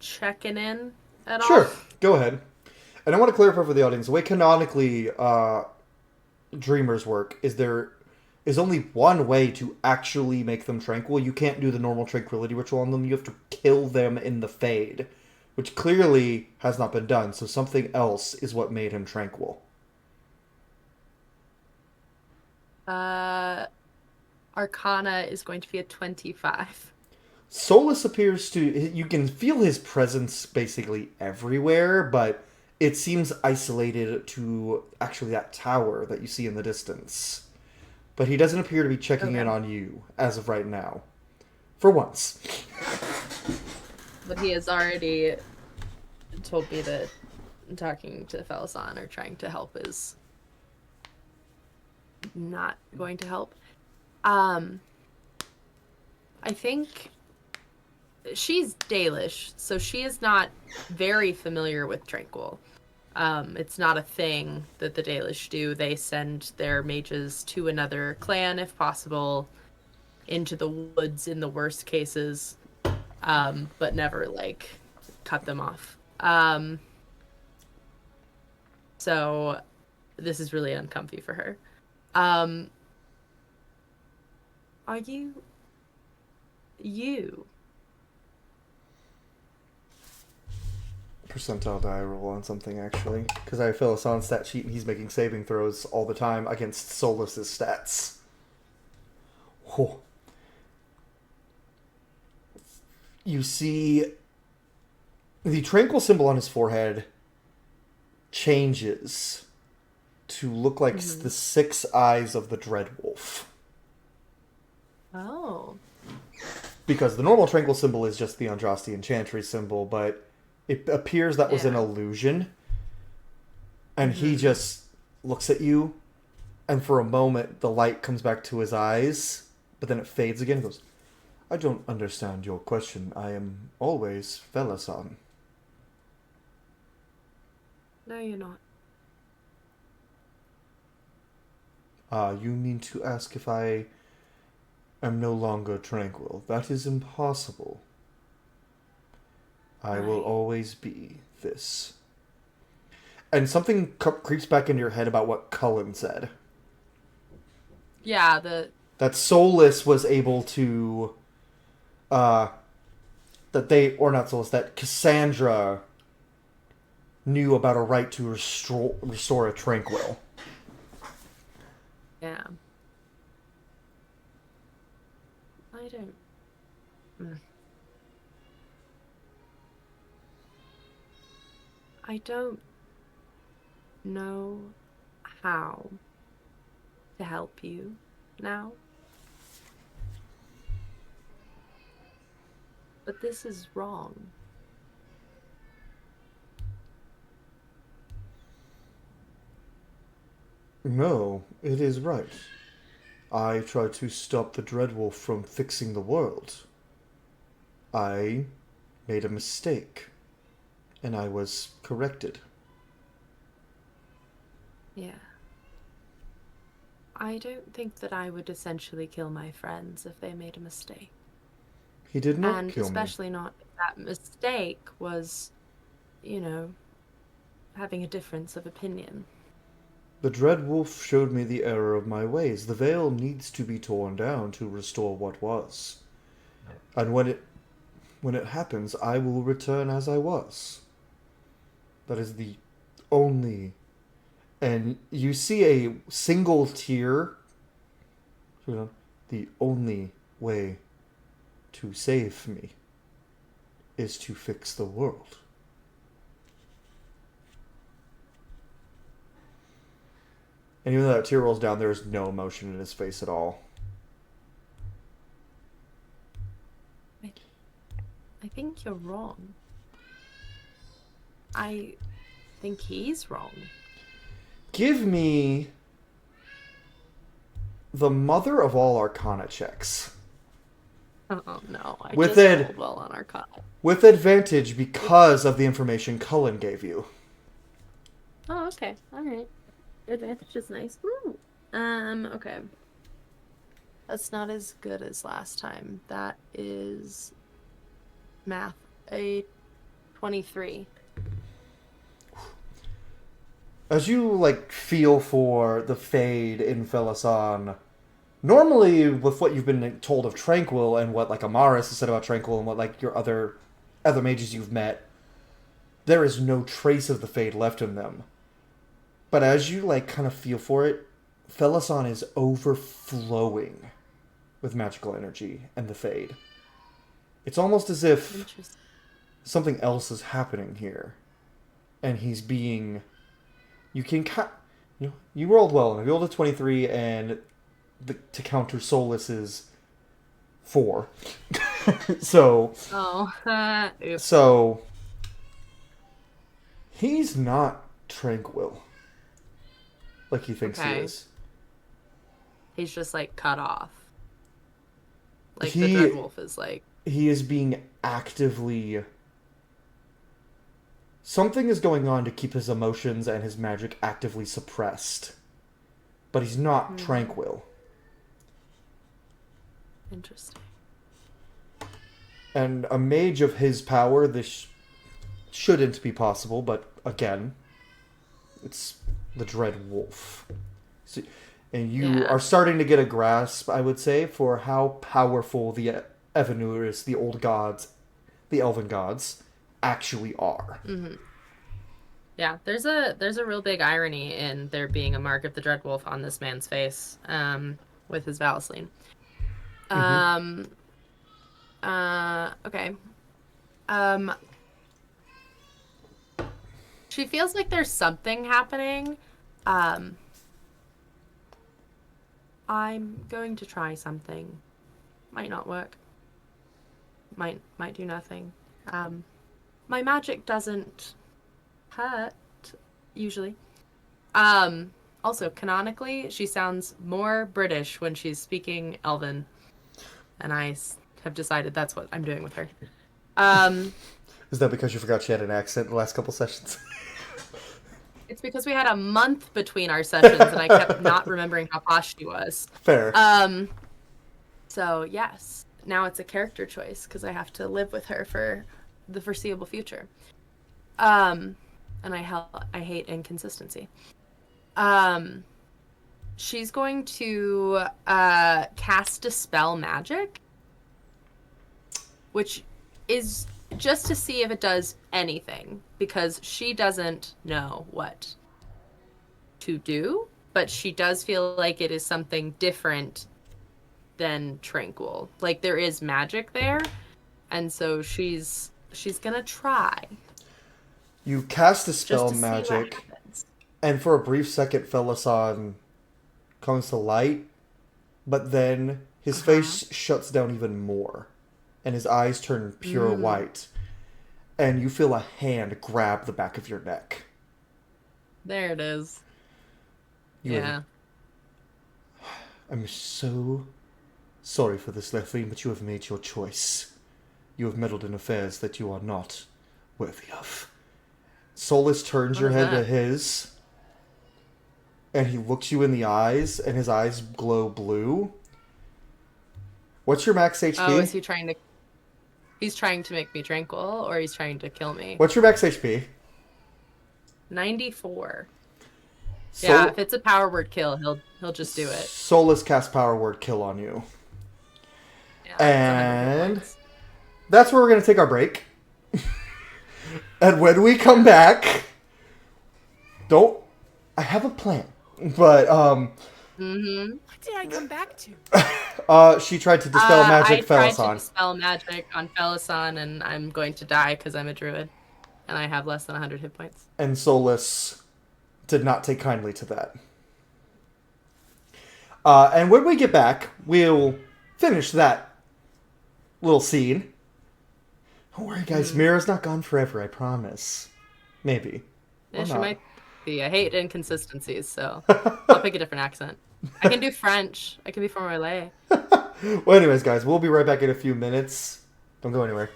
checking in at all?
Sure, go ahead. And I want to clarify for the audience, the way canonically dreamers work is there is only one way to actually make them tranquil. You can't do the normal tranquility ritual on them. You have to kill them in the Fade, which clearly has not been done. So something else is what made him tranquil.
Arcana is going to be a 25.
Solus appears to... You can feel his presence basically everywhere, but it seems isolated to actually that tower that you see in the distance. But he doesn't appear to be checking in on you as of right now. For once.
But he has already told me that talking to Felasan or trying to help is not going to help. I think she's Dalish, so she is not very familiar with Tranquil. It's not a thing that the Dalish do. They send their mages to another clan, if possible, into the woods in the worst cases, but never, cut them off. So this is really uncomfy for her. Are you?
Percentile die roll on something, actually. Because I fill us on stat sheet and he's making saving throws all the time against Solus's stats. Whew. You see the tranquil symbol on his forehead changes to look like the 6 eyes of the Dreadwolf.
Oh.
Because the normal tranquil symbol is just the Andraste Enchantress symbol, but it appears that was an illusion. And he just looks at you, and for a moment the light comes back to his eyes, but then it fades again. He goes, I don't understand your question. I am always Felasan.
No, you're not.
You mean to ask if I am no longer tranquil? That is impossible. I will always be this. And something creeps back into your head about what Cullen said.
Yeah,
that Solus was able to, that Cassandra knew about a right to restore a tranquil.
Yeah. I don't... I don't know how to help you now. But this is wrong.
No, it is right. I tried to stop the Dreadwolf from fixing the world. I made a mistake, and I was corrected.
Yeah. I don't think that I would essentially kill my friends if they made a mistake.
He did not
and
kill me.
especially not if that mistake was, you know, having a difference of opinion.
The Dreadwolf showed me the error of my ways. The veil needs to be torn down to restore what was. And when it happens, I will return as I was. That is the only... And you see a single tear. The only way to save me is to fix the world. And even though that tear rolls down, there is no emotion in his face at all.
I think you're wrong. I think he's wrong.
Give me the mother of all Arcana checks.
Oh no, I
With
just
it-
rolled well on Arcana.
With advantage because of the information Cullen gave you.
Oh, okay. Alright. Advantage is nice. Ooh. Okay. That's not as good as last time. That is math. A 23.
As you, feel for the fade in Felasan, normally with what you've been told of Tranquil and what, Amaris has said about Tranquil and what, your other mages you've met, there is no trace of the fade left in them. But as you, kind of feel for it, Felasan is overflowing with magical energy and the fade. It's almost as if
Interesting.
something else is happening here. And he's being... You rolled well. You rolled a 23, and to counter Solus is 4. So...
Oh, oops.
So... He's not tranquil. Like he thinks he
Okay.
is.
He's just, cut off. The
He-
Dreadwolf is,
He is being actively... Something is going on to keep his emotions and his magic actively suppressed. But he's not tranquil.
Interesting.
And a mage of his power, this shouldn't be possible, but again, it's the Dread Wolf. So, and you
Yeah.
are starting to get a grasp, I would say, for how powerful the Evanuris, the old gods, the elven gods, actually are.
Yeah, there's a real big irony in there being a mark of the Dreadwolf on this man's face, with his Vaseline. Okay. She feels like there's something happening. I'm going to try something. Might not work. Might do nothing. My magic doesn't hurt usually. Also, canonically, she sounds more British when she's speaking Elven, and I have decided that's what I'm doing with her.
Is that because you forgot she had an accent the last couple sessions?
It's because we had a month between our sessions, and I kept not remembering how posh she was.
Fair.
So yes, now it's a character choice because I have to live with her for the foreseeable future. And I hate inconsistency. She's going to cast Dispel Magic, which is just to see if it does anything, because she doesn't know what to do, but she does feel like it is something different than Tranquil. Like, there is magic there, and so she's gonna try.
You cast Dispel
Just to see what
Magic,
happens.
and for a brief second, Felasan comes to light, but then his face shuts down even more, and his eyes turn pure white, and you feel a hand grab the back of your neck.
There it is.
You
Yeah.
I'm so sorry for this, Lethline, but you have made your choice. You have meddled in affairs that you are not worthy of. Solus turns your head to his, and he looks you in the eyes, and his eyes glow blue. What's your max HP?
Oh, is he trying to... He's trying to make me tranquil, or he's trying to kill me?
What's your max HP?
94. Yeah, if it's a power word kill, he'll just do it.
Solus casts Power Word Kill on you.
Yeah,
And that's where we're going to take our break. And when we come back, I have a plan. But,
What did I come back to?
she tried to dispel magic
I tried to
Felasan.
dispel magic on Felasan, and I'm going to die because I'm a druid. And I have less than 100 hit points.
And Solus did not take kindly to that. And when we get back, we'll finish that little scene. Don't worry, guys. Mira's not gone forever, I promise. Maybe.
Yeah,
Or
she
not.
might be. I hate inconsistencies, so I'll pick a different accent. I can do French. I can be from Relay.
Well, anyways, guys, we'll be right back in a few minutes. Don't go anywhere.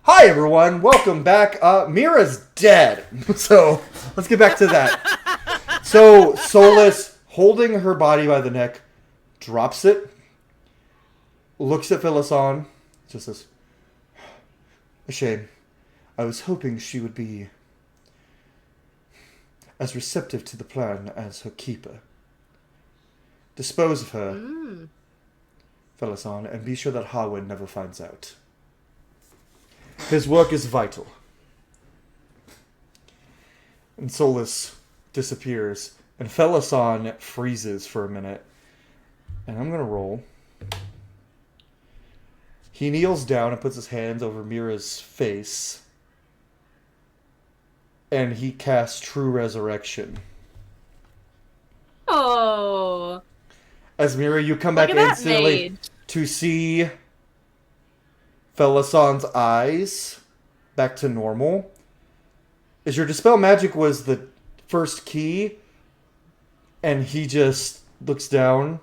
Hi, everyone. Welcome back. Mira's dead. So, let's get back to that. So, Solus, holding her body by the neck, drops it, looks at Felasan, just says, "A shame. I was hoping she would be as receptive to the plan as her keeper. Dispose of her, Felasan, and be sure that Harwin never finds out. His work is vital." And Solus disappears, and Felasan freezes for a minute. And I'm gonna roll. He kneels down and puts his hands over Mira's face. And he casts True Resurrection.
Oh.
As Mira, you come
Look
back
at that
instantly
mage.
to see Felasan's eyes back to normal. As your Dispel Magic was the first key, and he just looks down,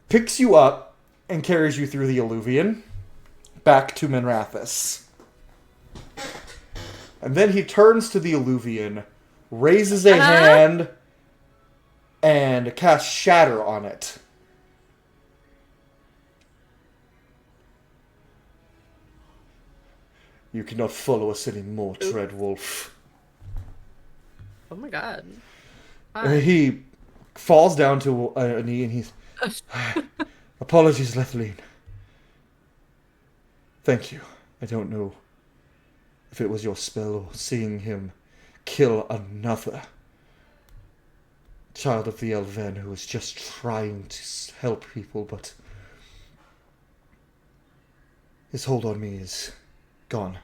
picks you up, and carries you through the Alluvian back to Menrathis. And then he turns to the Alluvian, raises a hand, and casts Shatter on it. You cannot follow us anymore, Treadwolf.
Oh my god.
And he falls down to a knee and he's... Apologies, Lethline. Thank you. I don't know if it was your spell or seeing him kill another child of the Elven who was just trying to help people, but his hold on me is gone.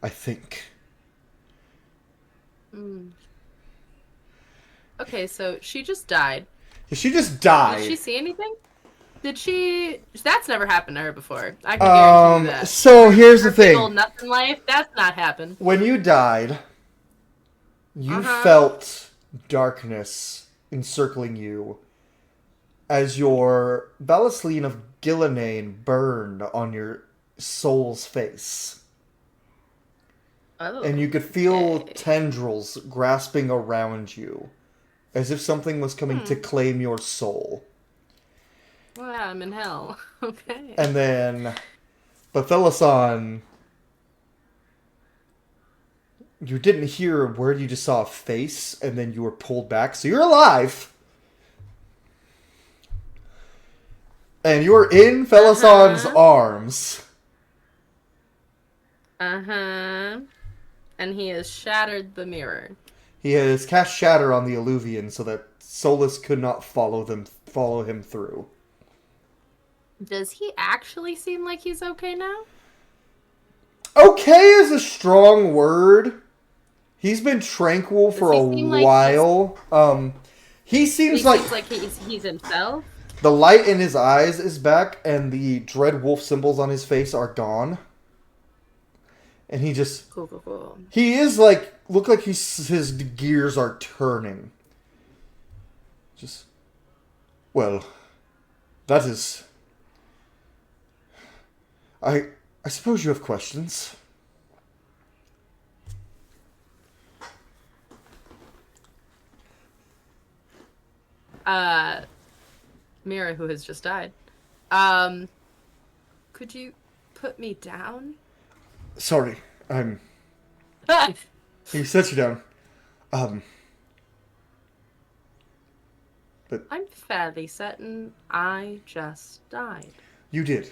I think.
Mm. Okay, so she just died.
She just
Did
died.
she see anything? Did she? That's never happened to her before. I can guarantee you that.
So here's the
Her big old
thing.
nothing life. That's not happened.
When you died, you
Uh-huh.
felt darkness encircling you as your Valisline of Ghilan'nain burned on your soul's face.
Oh.
And you could feel
okay.
tendrils grasping around you, as if something was coming to claim your soul.
Well, I'm in hell. Okay.
And then, Bathelasan, you didn't hear a word, you just saw a face, and then you were pulled back, so you're alive! And you're in Felasan's arms.
Uh-huh. And he has shattered the mirror.
He has cast Shatter on the Illuvian so that Solus could not follow him through.
Does he actually seem like he's okay now?
Okay is a strong word. He's been tranquil for a while. He seems like
he's himself.
The light in his eyes is back, and the dread wolf symbols on his face are gone. And he just...
Cool.
He is like... Look like his gears are turning. Just... Well... That is... I suppose you have questions.
Mira, who has just died. Could you put me down?
Sorry, He set you down. But
I'm fairly certain I just died.
you did.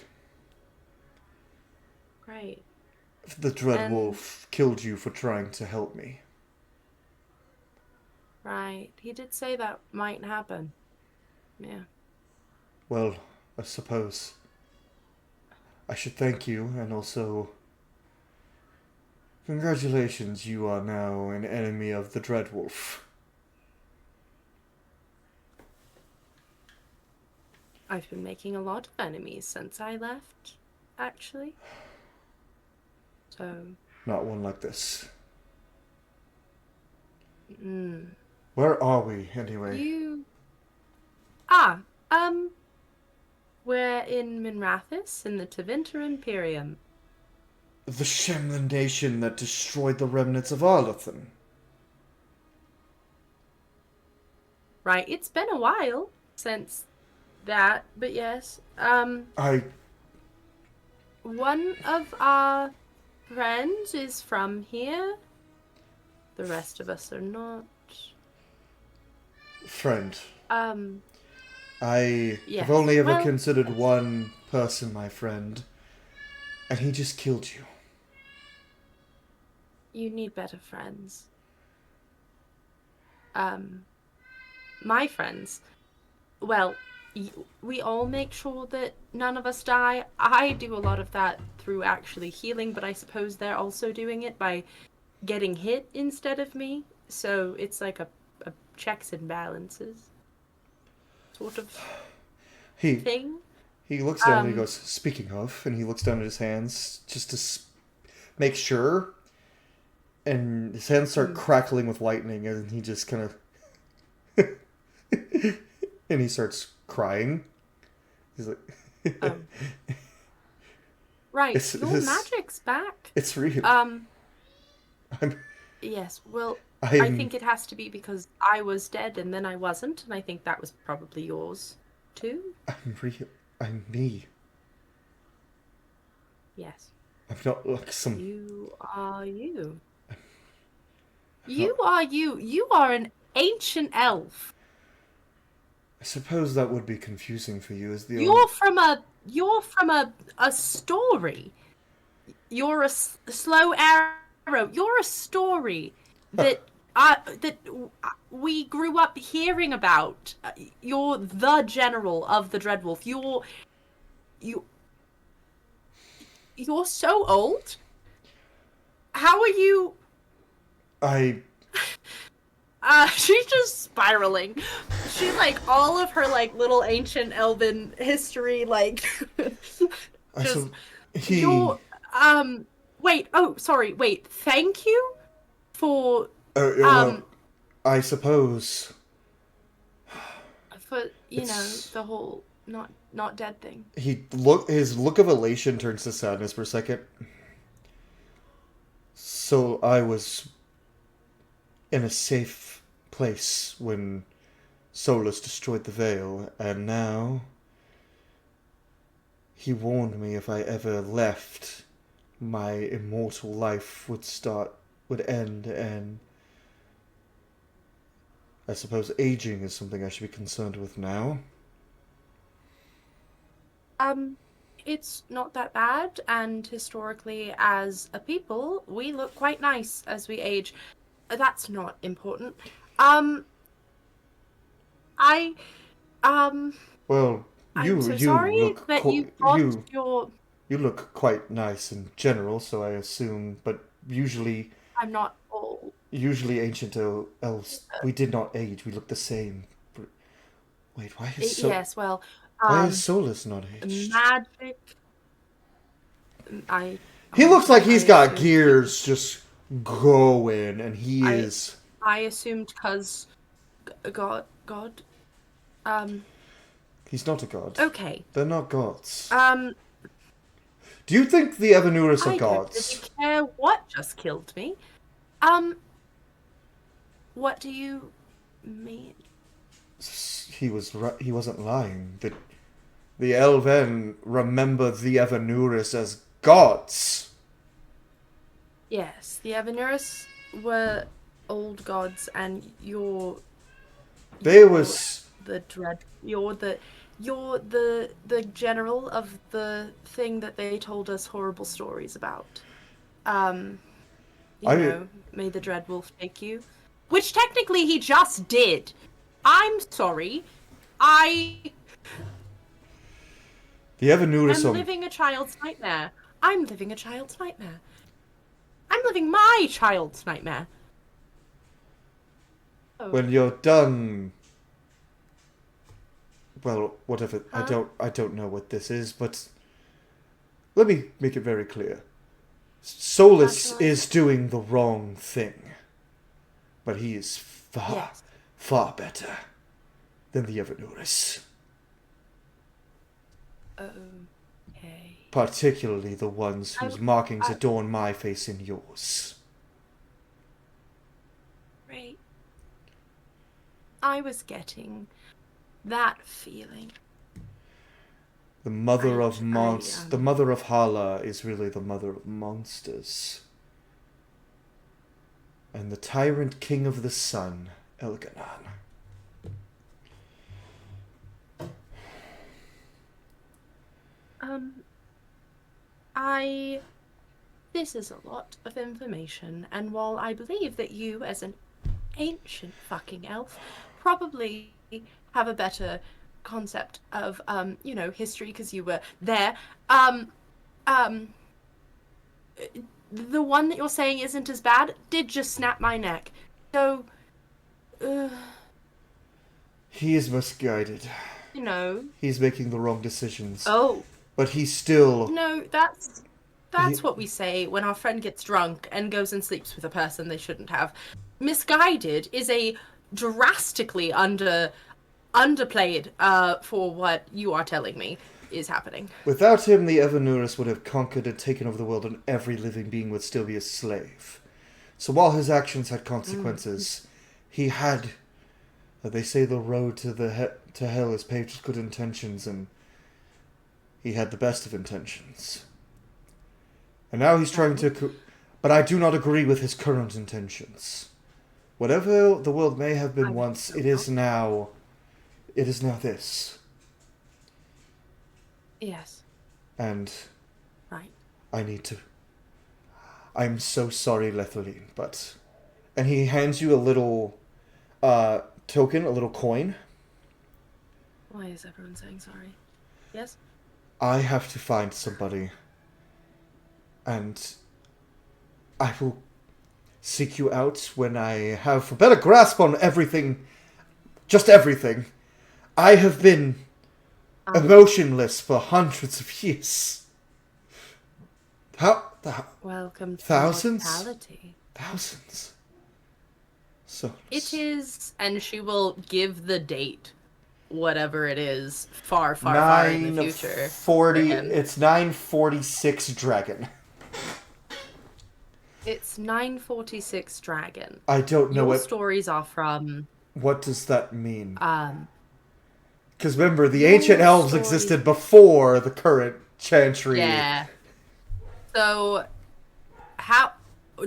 Great.
The Dread Wolf killed you for trying to help me.
Right. He did say that might happen. Yeah.
Well, I suppose I should thank you, and also... Congratulations, you are now an enemy of the Dread Wolf.
I've been making a lot of enemies since I left, actually. So...
Not one like this.
Mm.
Where are we, anyway?
We're in Minrathis, in the Tevinter Imperium.
The Shemlin nation that destroyed the remnants of Arlathan.
Right, it's been a while since that, but yes. One of our friends is from here. The rest of us are not.
Friend. I
Yes.
have only ever considered one person my friend, and he just killed you.
You need better friends. My friends. Well, we all make sure that none of us die. I do a lot of that through actually healing, but I suppose they're also doing it by getting hit instead of me. So it's like a checks and balances sort of thing.
He looks down and he goes, speaking of, and he looks down at his hands just to make sure. And his hands start crackling with lightning, and he just kind of... and he starts crying. He's like...
Right, your magic's back.
It's real.
Yes, well, I think it has to be because I was dead and then I wasn't, and I think that was probably yours, too.
I'm real. I'm me.
Yes.
I'm not like some...
You are you. You are you. You are an ancient elf.
I suppose that would be confusing for you as the
You're from a story. You're a slow arrow. You're a story that we grew up hearing about. You're the general of the Dreadwolf. You're so old. How are you? She's just spiraling. She's like all of her like little ancient elven history, like just
So he.
you're wait, oh sorry, wait, thank you for
Well, I suppose.
for you know
It's-
the whole not dead thing.
His look of elation turns to sadness for a second. So I was in a safe place when Solus destroyed the veil, and now he warned me if I ever left, my immortal life would end, and I suppose aging is something I should be concerned with now.
It's not that bad, and historically, as a people, we look quite nice as we age. That's not important. I,
Well,
I'm so sorry
look
that you thought
you look quite nice in general, so I assume, but usually
I'm not old.
ancient elves, we did not age, we look the same. Wait,
Yes, well,
why is Solus not aged?
magic.
He looks like he's
I
got
assumed-
gears just going, and he is.
I assumed because God.
He's not a god.
Okay.
They're not gods.
Um,
Do you think the Evanurus are
I don't
gods?
really care what just killed me. What do you mean?
He wasn't lying. The Elven remember the Evanurus as gods.
Yes, the Evanurus were old gods, and you're the dread. You're the general of the thing that they told us horrible stories about. May the Dread Wolf take you. Which technically he just did. I'm sorry.
The Evanurus
I'm living a child's nightmare. I'm living a child's nightmare. I'm living my child's nightmare. Oh.
When you're done. Well, whatever.
Huh?
I don't know what this is, but let me make it very clear. Solus
Rationalize.
is doing the wrong thing, but he is
Yes.
far better than the Evanurus.
Okay.
Particularly the ones whose markings adorn my face and yours.
Right. I was getting that feeling.
The mother of the mother of Hala is really the mother of monsters. And the tyrant king of the sun, Elgar'nan.
This is a lot of information, and while I believe that you, as an ancient fucking elf, probably have a better concept of, history because you were there, the one that you're saying isn't as bad did just snap my neck. So,
He is misguided. He's making the wrong decisions.
Oh.
But he's still...
No, that's what we say when our friend gets drunk and goes and sleeps with a person they shouldn't have. Misguided is a drastically underplayed for what you are telling me is happening.
Without him, the Evanurus would have conquered and taken over the world, and every living being would still be a slave. So while his actions had consequences, he had... They say the road to hell is paved with good intentions, and he had the best of intentions. And now he's trying to... But I do not agree with his current intentions. Whatever the world may have been once, it is now this.
Yes.
And...
Right.
I need to... I'm so sorry, Lethaline, but... And he hands you a little token, a little coin.
Why is everyone saying sorry? Yes?
I have to find somebody. And I will seek you out when I have a better grasp on everything, just everything. I have been emotionless for hundreds of years.
Welcome to
Thousands?
mortality.
Thousands. So
It is, and she will give the date, whatever it is, far in the future.
9:40.
Again.
It's 9:46 dragon.
It's 946 dragon.
I don't know
Your
what.
stories are from
What does that mean?
um
Because remember, the
your
ancient elves
story-
existed before the current chantry.
Yeah. So how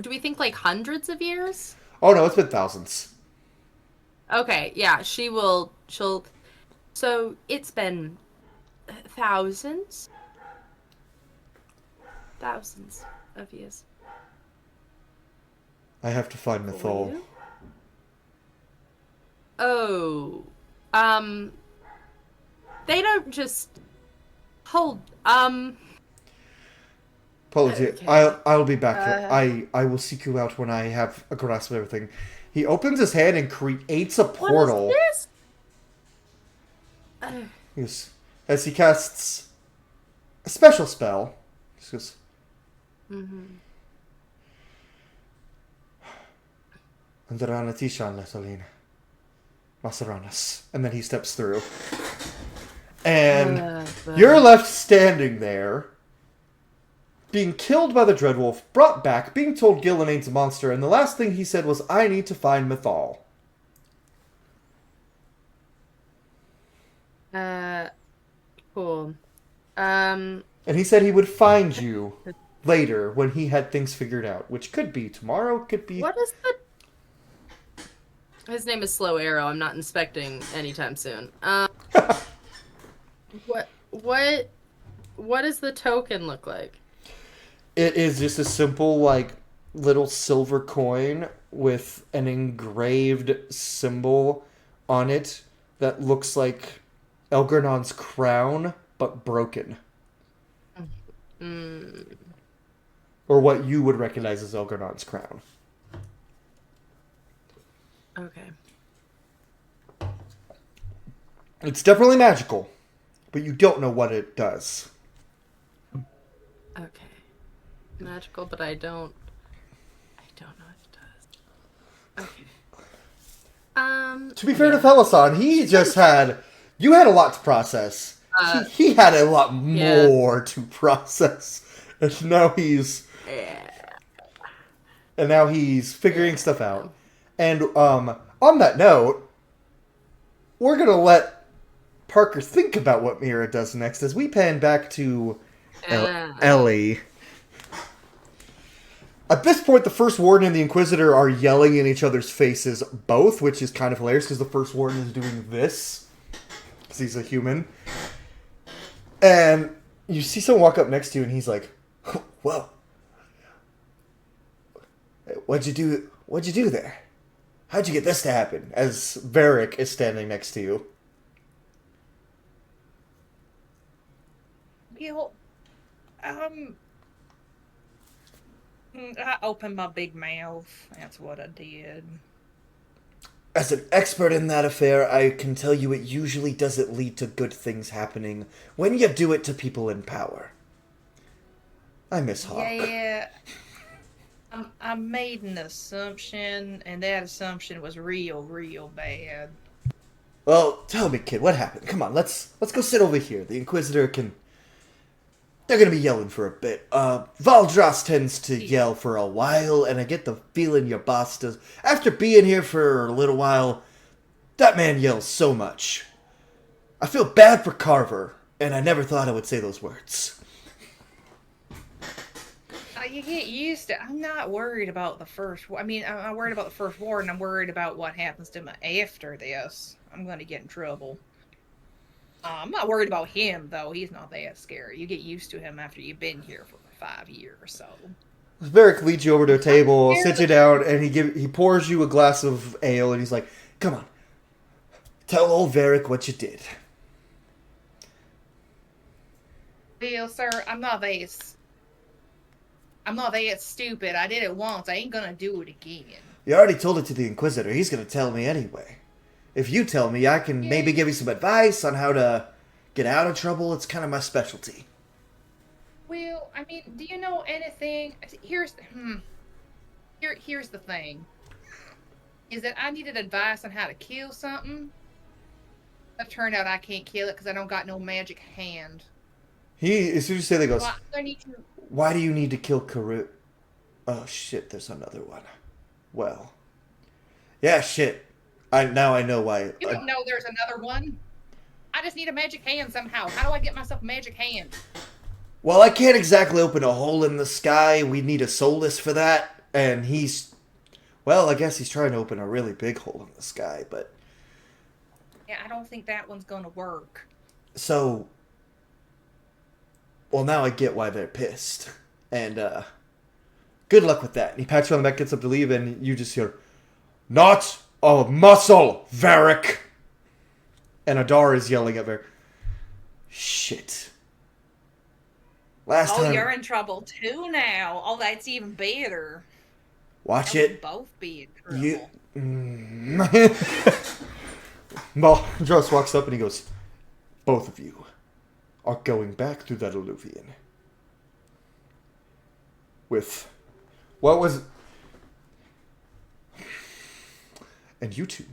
do we think like hundreds of years?
Oh no, it's been thousands.
Okay, yeah, she'll so it's been thousands of years.
I have to find
For
Mythol.
you? Oh. They don't just hold
Apologies.
Okay.
I'll be back. I will seek you out when I have a grasp of everything. He opens his hand and creates a portal.
What is this?
Yes. As he casts a special spell. He goes, Andarana Tishan Letalina. Masaranas. And then he steps through. And you're left standing there, being killed by the Dreadwolf, brought back, being told Ghilan'nain's a monster, and the last thing he said was, I need to find Mythol.
Cool.
And he said he would find you later when he had things figured out, which could be tomorrow, could be...
What is the... His name is Slow Arrow. I'm not inspecting anytime soon. What does the token look like?
It is just a simple, like, little silver coin with an engraved symbol on it that looks like Elgar'nan's crown, but broken. Or what you would recognize as Elgar'nan's crown.
Okay.
It's definitely magical, but you don't know what it does.
Okay. Magical, but I don't know what it does. Okay.
To be fair to Thelasan, he just had... You had a lot to process. He had a lot more to process. And now he's... And now he's figuring stuff out. And on that note, we're going to let Parker think about what Mira does next as we pan back to Ellie. At this point, the First Warden and the Inquisitor are yelling in each other's faces both, which is kind of hilarious because the First Warden is doing this. Because he's a human. And you see someone walk up next to you and he's like, whoa. What'd you do there? How'd you get this to happen? As Varric is standing next to you.
I opened my big mouth. That's what I did.
As an expert in that affair, I can tell you it usually doesn't lead to good things happening when you do it to people in power. I miss Hawk.
Yeah. I made an assumption, and that assumption was real bad.
Well, tell me, kid, what happened? Come on, let's go sit over here. The Inquisitor can... They're gonna be yelling for a bit. Valdras tends to yell for a while, and I get the feeling your boss does. After being here for a little while, that man yells so much. I feel bad for Carver, and I never thought I would say those words.
You get used to it. I'm not worried about the first... I'm not worried about the First Warden. I'm worried about what happens to me after this. I'm gonna get in trouble. I'm not worried about him, though. He's not that scary. You get used to him after you've been here for 5 years or so.
Varric leads you over to a table, sits you down, and he pours you a glass of ale, and he's like, come on, tell old Varric what you did.
Well, sir, I'm not that... I'm not that stupid. I did it once. I ain't gonna do it again.
You already told it to the Inquisitor. He's gonna tell me anyway. If you tell me, I can maybe give you some advice on how to get out of trouble. It's kind of my specialty.
Well, I mean, do you know anything? Here's the thing. Is that I needed advice on how to kill something. It turned out I can't kill it because I don't got no magic hand.
As soon as you say that, he goes,
Well, I need to...
why do you need to kill Karut? Oh shit, there's another one. Well. Yeah, shit. Now I know why.
You don't know there's another one. I just need a magic hand somehow. How do I get myself a magic hand?
Well, I can't exactly open a hole in the sky. We need a soulless for that. And well, I guess he's trying to open a really big hole in the sky, but...
Yeah, I don't think that one's gonna work.
So... Well, now I get why they're pissed. And, good luck with that. And he pats you on the back, gets up to leave, and you just hear, "Not a muscle, Varric!" And Adar is yelling at Varric. Shit. Last time...
You're in trouble too now. Oh, that's even better.
Watch
We'll
it.
both be in trouble.
Well, Joss walks up and he goes, "Both of you are going back through that alluvion. With... What was... And you two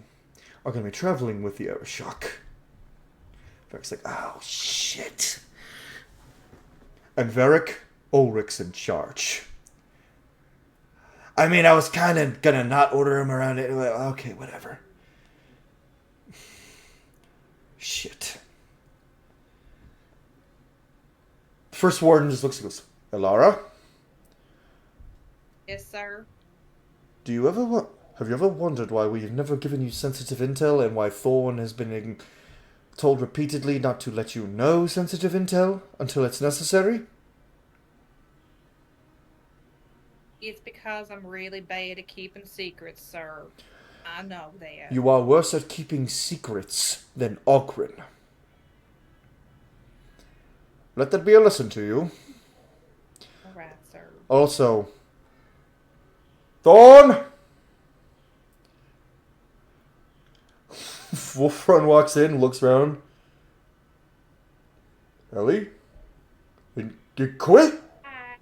are going to be traveling with the Aeroshock." Varric's like, "Oh, shit." And Varric, Ulrich's in charge. I mean, I was kind of gonna not order him around it. Okay, whatever. Shit. First warden just looks and goes, "Elara,
Yes, sir.
have you ever wondered why we've never given you sensitive intel and why Thorn has been told repeatedly not to let you know sensitive intel until it's necessary?"
It's because I'm really bad at keeping secrets, sir. I know that.
You are worse at keeping secrets than Ogren. Let that be a lesson to you.
All right, sir.
Also, Thorn! Wolfrun walks in, looks around. "Ellie? You quit?
Hi.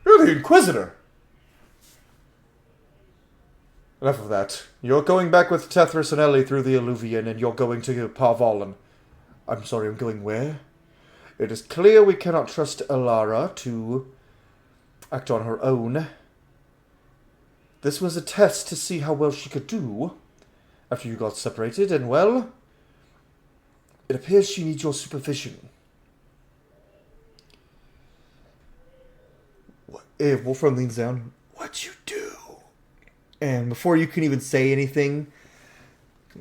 You're the Inquisitor!" Enough of that. You're going back with Tethras and Ellie through the Alluvion, and you're going to Parvalan. I'm sorry, I'm going where? It is clear we cannot trust Elara to act on her own. This was a test to see how well she could do after you got separated, and well, it appears she needs your supervision. Wolfram leans down. "What'd you do?" And before you can even say anything,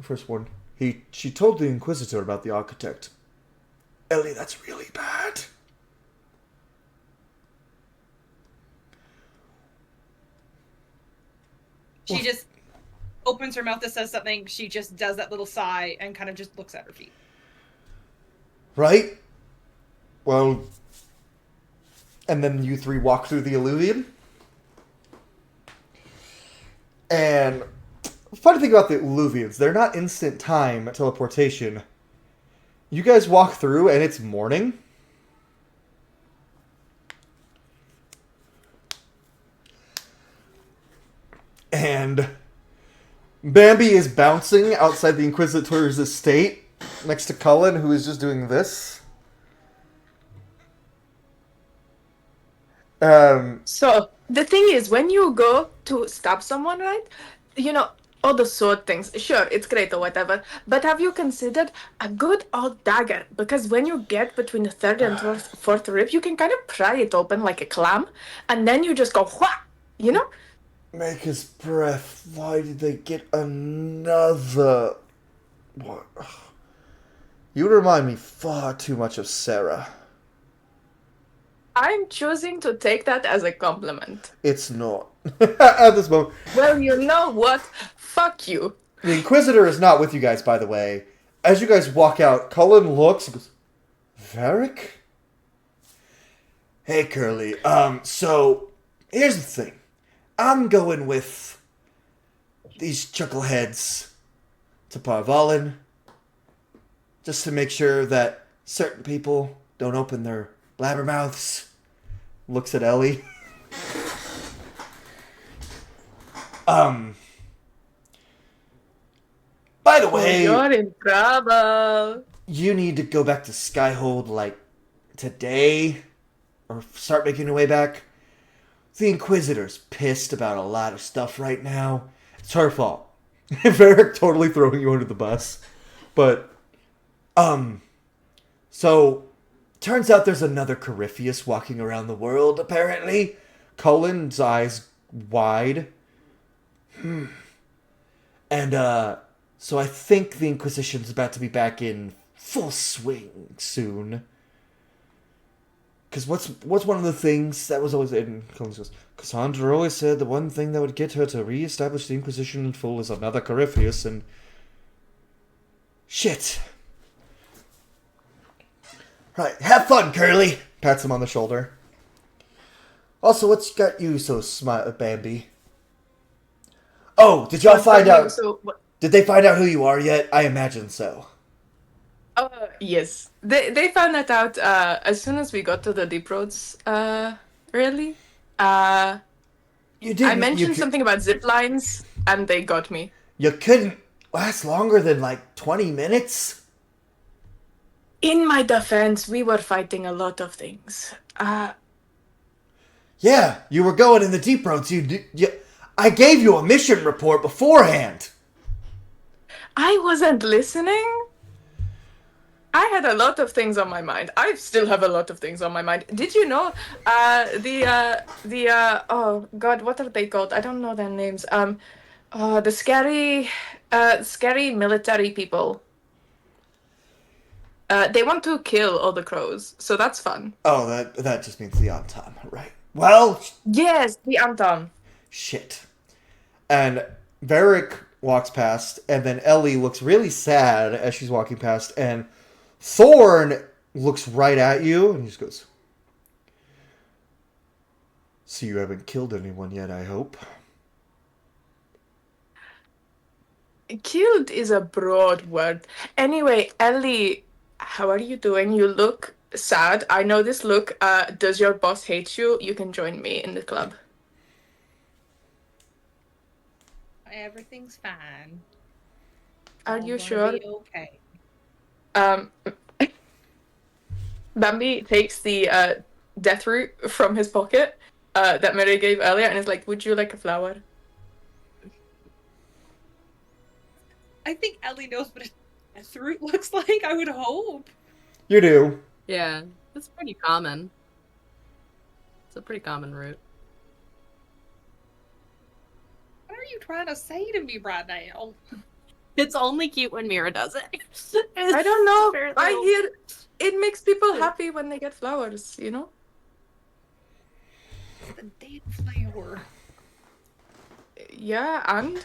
first one, she told the Inquisitor about the Architect. "Ellie, that's really bad."
She just opens her mouth to say something. She just does that little sigh and kind of just looks at her feet.
Right? Well, and then you three walk through the Alluvion. And funny thing about the Alluvions, they're not instant time teleportation. You guys walk through and it's morning. And Bambi is bouncing outside the Inquisitor's estate next to Cullen, who is just doing this.
So the thing is, when you go to stab someone, right? You know, all the sword things. Sure, it's great or whatever. But have you considered a good old dagger? Because when you get between the third and fourth rib, you can kind of pry it open like a clam, and then you just go wha, you know?
Make his breath. Why did they get another? What? You remind me far too much of Sarah.
I'm choosing to take that as a compliment.
It's not. At this moment.
Well, you know what? Fuck you.
The Inquisitor is not with you guys, by the way. As you guys walk out, Cullen looks and goes, "Varric? Hey, Curly. So, here's the thing. I'm going with these chuckleheads to Parvalin, just to make sure that certain people don't open their blabbermouths. Looks at Ellie. By the way,
You're in trouble.
you need to go back to Skyhold, like, today, or start making your way back. The Inquisitor's pissed about a lot of stuff right now. It's her fault. Varric totally throwing you under the bus. But, so, turns out there's another Corypheus walking around the world, apparently. Cullen's eyes wide. And, so I think the Inquisition's about to be back in full swing soon. Because what's one of the things that was always in Cullen's goes, Cassandra always said the one thing that would get her to re-establish the Inquisition in full is another Corypheus, and shit. Right, have fun, Curly! Pats him on the shoulder. Also, what's got you so smart, Bambi? Oh, did y'all find out... Did they find out who you are yet? I imagine so.
Yes. They found that out as soon as we got to the deep roads, really.
You didn't...
I mentioned something about zip lines, and they got me.
You couldn't last longer than, like, 20 minutes?
In my defense, we were fighting a lot of things.
Yeah, you were going in the deep roads. I gave you a mission report beforehand.
I wasn't listening. I had a lot of things on my mind. I still have a lot of things on my mind. Did you know oh god, what are they called? I don't know their names. The scary military people. They want to kill all the crows, so that's fun.
Oh, that just means the Anton, right? Well,
yes, the Anton.
Shit. And Varric walks past, and then Ellie looks really sad as she's walking past, and Thorn looks right at you, and he just goes, "So you haven't killed anyone yet, I hope."
Killed is a broad word. Anyway, Ellie, how are you doing? You look sad. I know this look. Does your boss hate you? You can join me in the club.
Everything's fine.
Are
All
you
gonna
sure?
be okay.
Bambi takes the death root from his pocket that Mary gave earlier and is like, would you like a flower?
I think Ellie knows what a death root looks like, I would hope.
You do.
Yeah, it's pretty common. It's a pretty common route.
What are you trying to say to me right now?
It's only cute when Mira does it.
I don't know.
Fair
I
little-
hear it makes people happy when they get flowers, you know?
The damn flower.
Yeah, and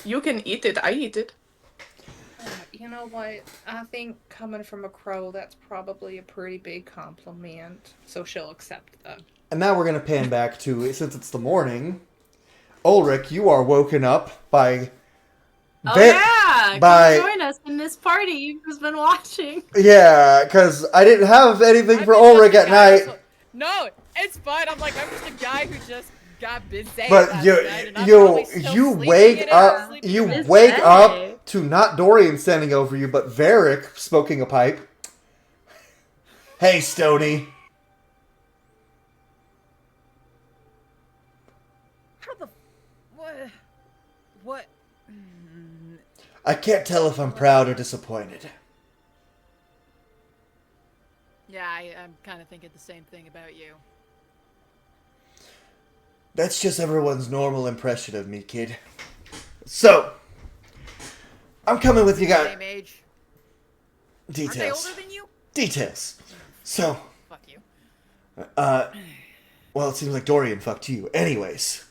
you can eat it. I eat it.
You know what? I think coming from a crow, that's probably a pretty big compliment. So she'll accept that.
And now we're going to pan back to, since it's the morning, Ulrich, you are woken up by...
Oh yeah!
by-
Come join us in this party you've just been watching.
Yeah, because I didn't have anything for
I'm
Ulrich
just
at
a guy
night.
who's- No, it's fine. I'm just a guy who just got busy.
But you wake up to not Dorian standing over you, but Varric smoking a pipe. Hey, Stony.
How the what?
I can't tell if I'm proud or disappointed.
Yeah, I'm kind of thinking the same thing about you.
That's just everyone's normal impression of me, kid. So, I'm coming with you guys.
Same age.
Details.
Aren't they older than you?
Details. So,
Fuck you.
well, it seems like Dorian fucked you. Anyways.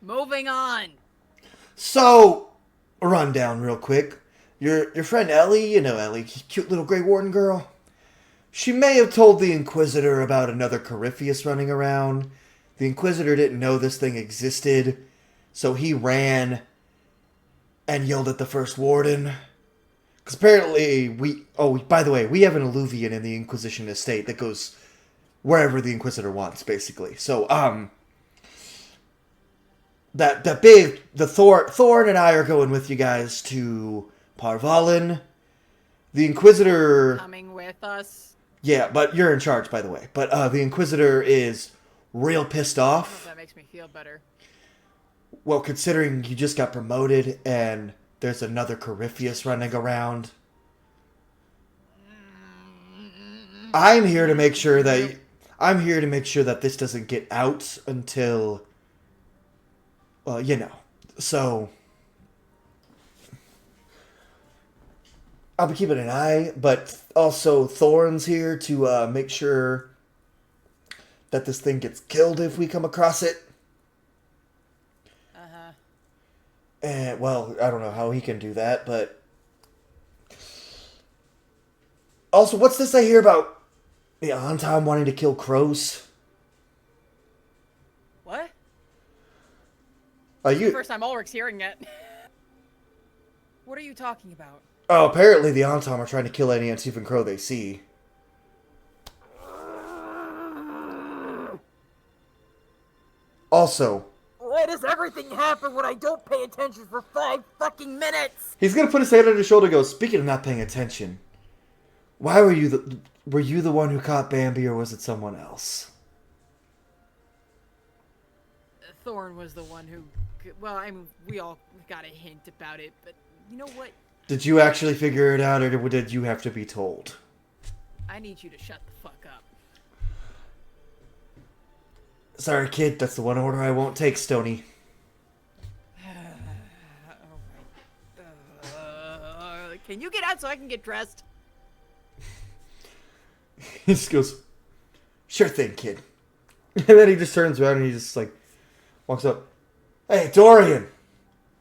Moving on.
So, a rundown real quick. Your friend Ellie, you know Ellie, cute little Grey Warden girl. She may have told the Inquisitor about another Corypheus running around. The Inquisitor didn't know this thing existed, so he ran and yelled at the First Warden. Because apparently by the way, we have an Alluvian in the Inquisition estate that goes wherever the Inquisitor wants, basically. So, Thorn and I are going with you guys to Parvalin. The Inquisitor...
Coming with us.
Yeah, but you're in charge, by the way. But the Inquisitor is real pissed
I hope
off.
that makes me feel better.
Well, considering you just got promoted and there's another Corypheus running around. I'm here to make sure that this doesn't get out until, well, you know. So I'll be keeping an eye, but also Thorn's here to make sure that this thing gets killed if we come across it.
Uh-huh.
And, well, I don't know how he can do that, but... Also, what's this I hear about the Anton wanting to kill crows?
What?
You...
First time Ulrich's hearing it. What are you talking about?
Oh, apparently the Anton are trying to kill any Antifa crow they see. Also...
Why does everything happen when I don't pay attention for 5 fucking minutes?
He's gonna put his hand on his shoulder and go, speaking of not paying attention, why were you the one who caught Bambi, or was it someone else?
Thorn was the one who... Well, I mean, we all got a hint about it, but you know what?
Did you actually figure it out, or did you have to be told?
I need you to shut the fuck up.
Sorry, kid, that's the one order I won't take, Stony.
Can you get out so I can get dressed?
He just goes, sure thing, kid. And then he just turns around and he just, like, walks up. Hey, Dorian!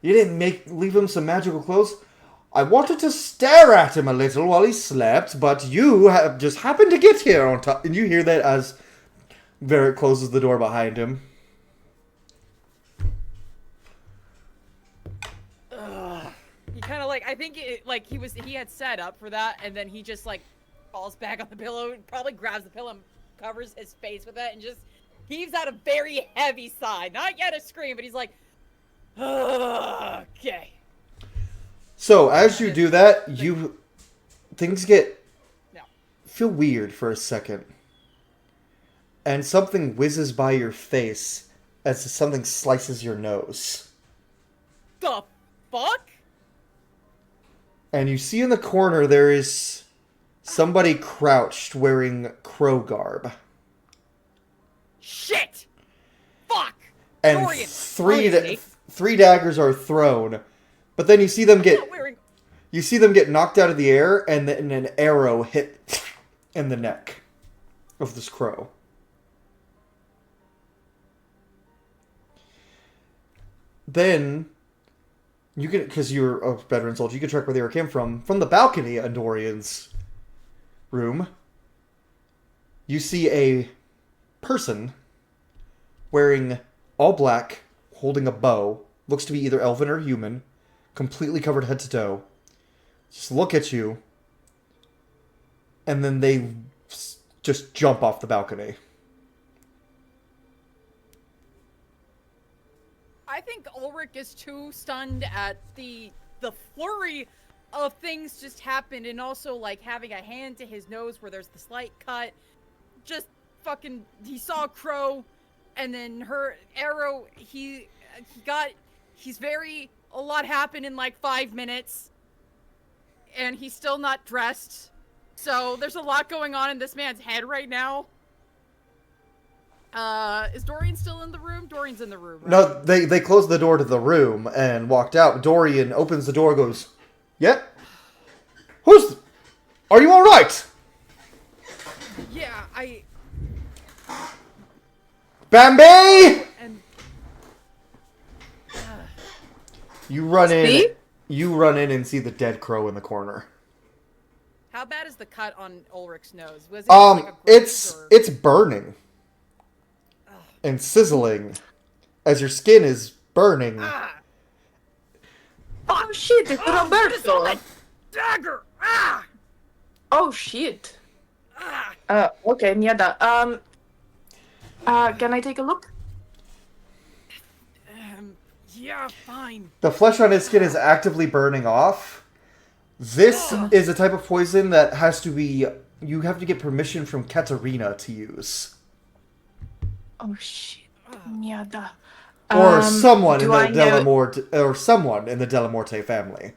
You didn't leave him some magical clothes? I wanted to stare at him a little while he slept, but you have just happened to get here on top. And you hear that as Varric closes the door behind him.
He kind of I think he had set up for that, and then he just falls back on the pillow and probably grabs the pillow and covers his face with it and just heaves out a very heavy sigh. Not yet a scream, but he's like, okay.
So, as you do that, things feel weird for a second. And something whizzes by your face as something slices your nose.
The fuck?
And you see in the corner there is somebody crouched wearing crow garb.
Shit! Fuck!
And
Dorian,
three daggers are thrown. But then you see them get knocked out of the air, and then an arrow hit in the neck of this crow. Then you can, because you're a veteran soldier, you can track where the arrow came from the balcony in Dorian's room. You see a person wearing all black, holding a bow, looks to be either elven or human, completely covered head to toe, just look at you, and then they just jump off the balcony.
I think Ulrich is too stunned at the flurry of things just happened, and also having a hand to his nose where there's the slight cut. Just fucking, he saw a crow, and then her arrow. A lot happened in 5 minutes, and he's still not dressed. So there's a lot going on in this man's head right now. Is Dorian still in the room? Dorian's in the room, right?
No, they closed the door to the room and walked out. Dorian opens the door, goes, "Yep. Are you alright?"
Yeah,
Bambi!
And...
You run in.
See?
You run in and see the dead crow in the corner.
How how bad is the cut on Ulrich's nose? Was it like a graze or...
it's burning and sizzling as your skin is burning.
Ah!
Oh shit, it's Roberto!
Dagger! Ah!
Oh shit.
Ah!
Okay, Mierda. Can I take a look?
Yeah, fine.
The flesh on his skin is actively burning off. This is a type of poison that has to be... You have to get permission from Katarina to use.
Oh shit, Mierda.
Or someone in
do
the
I know-
Delamorte, or someone in the Delamorte family.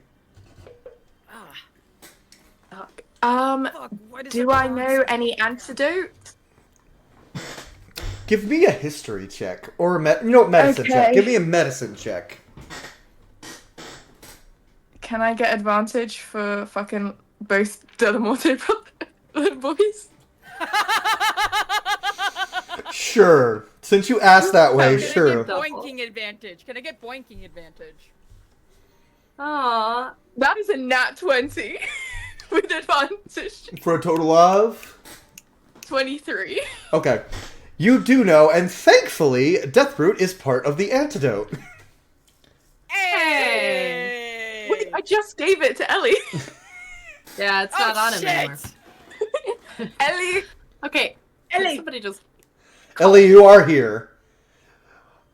Fuck, what is
Do
it
I
called?
know any antidote?
Give me a history check. Or a medicine check.
Okay.
Give me a medicine check.
Can I get advantage for fucking both Delamorte boys?
Sure. Since you asked that way,
Can I
sure.
get boinking advantage? Can I get boinking advantage?
Aww.
That is a nat 20 with advantage.
For a total of...
23.
Okay. You do know, and thankfully, Deathroot is part of the antidote.
Hey!
Wait, I just gave it to Ellie.
Yeah, it's not on him anymore.
Ellie!
Okay.
Ellie!
Somebody just...
Ellie, you are here.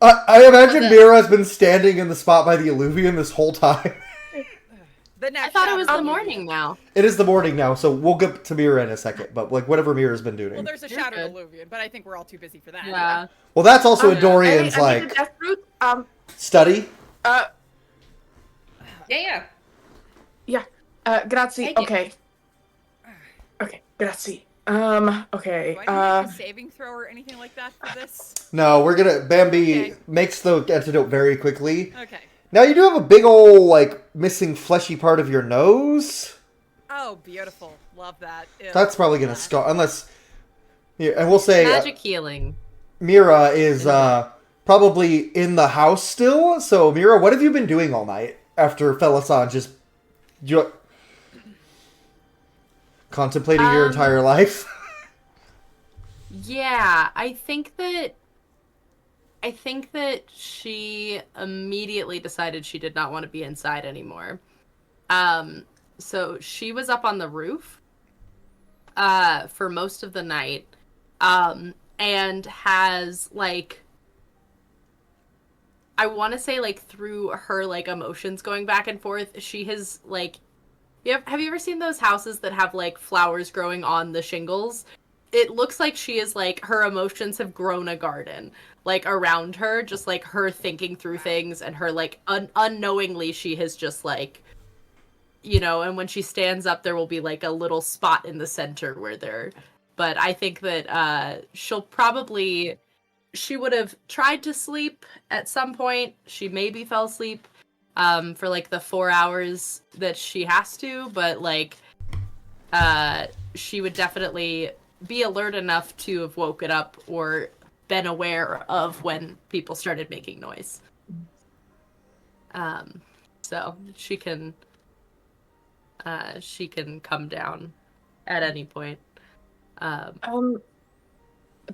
I imagine
Okay.
Mira has been standing in the spot by the alluvium this whole time.
I thought it was the morning now.
It is the morning now, so we'll get to Mira in a second, but like whatever Mira's been doing.
Well, there's a
You're
Shattered
good.
Alluvian, but I think we're all too busy for that.
Yeah.
Well, that's also
Okay.
Dorian's
Ellie, I need a
like
death root.
study.
Yeah.
Grazie.
Thank you.
Okay. Okay, grazie. Okay.
Do I need to make a saving throw or anything like that for this?
No, we're gonna Bambi
Okay.
makes the antidote very quickly.
Okay.
Now you do have a big ol' like missing fleshy part of your nose.
Oh, beautiful. Love that. Ew.
That's probably gonna scar unless. Yeah, and we'll say
Magic healing.
Mira is probably in the house still. So Mira, what have you been doing all night after Felasan just contemplating your entire life?
Yeah, I think that she immediately decided she did not want to be inside anymore. So she was up on the roof for most of the night. And has like I want to say like through her like emotions going back and forth, she has like have you ever seen those houses that have like flowers growing on the shingles? It looks like she is like her emotions have grown a garden like around her, just like her thinking through things and her like unknowingly she has just like and when she stands up there will be like a little spot in the center where they're but I think that she would have tried to sleep at some point. She maybe fell asleep for like the 4 hours that she has to, but like she would definitely be alert enough to have woken up or been aware of when people started making noise. So she can come down at any point.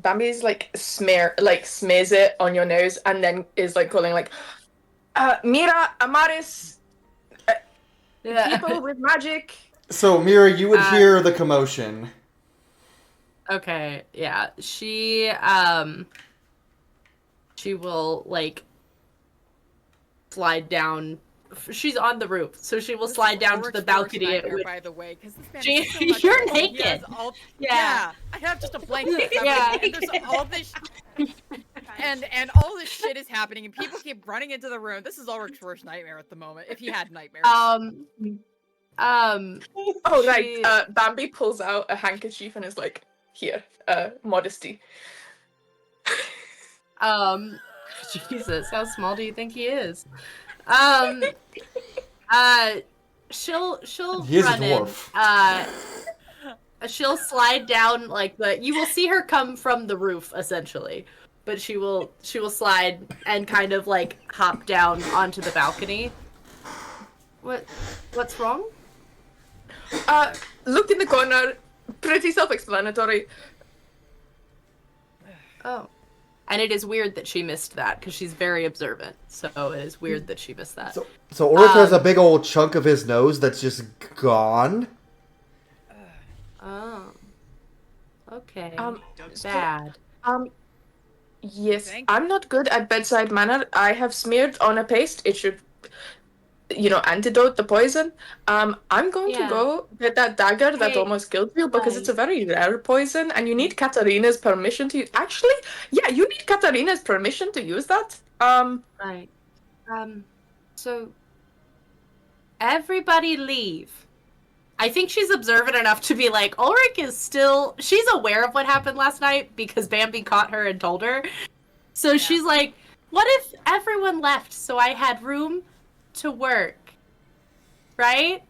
Bambi's like smears it on your nose and then is like calling like, Mira, Amaris, people with magic.
So Mira, you would hear the commotion.
Okay, yeah. She will like slide down. She's on the roof, so she will slide down to the balcony.
Nightmare, by the way, because this man
She-
is so much
you're
fun. He
naked.
has all-
Yeah.
I have just a blanket.
Yeah.
And there's all this, and all this shit is happening, and people keep running into the room. This is Ulrich's worst nightmare at the moment, if he had nightmares.
Oh right,
She-
Bambi pulls out a handkerchief and is like, here, modesty.
Jesus, how small do you think he is? She'll
He is a
run in.
dwarf.
She'll slide down like you will see her come from the roof essentially, but she will slide and kind of like hop down onto the balcony. What's wrong?
look in the corner. Pretty self-explanatory.
Oh. And it is weird that she missed that, because she's very observant. So it is weird that she missed that.
So Ulrich has a big old chunk of his nose that's just gone.
Oh. Okay.
So,
Bad.
yes,
Thank you.
I'm not good at bedside manner. I have smeared on a paste. It should, antidote the poison. I'm going to
Yeah.
go get that dagger that
Hey,
almost killed you because it's a
right.
very rare poison, and you need Katarina's permission to. Actually, yeah, you need Katarina's permission to use that.
Right. So everybody leave. I think she's observant enough to be like, Ulrich is still, she's aware of what happened last night because Bambi caught her and told her. So she's like, what if everyone left so I had room to work? Right?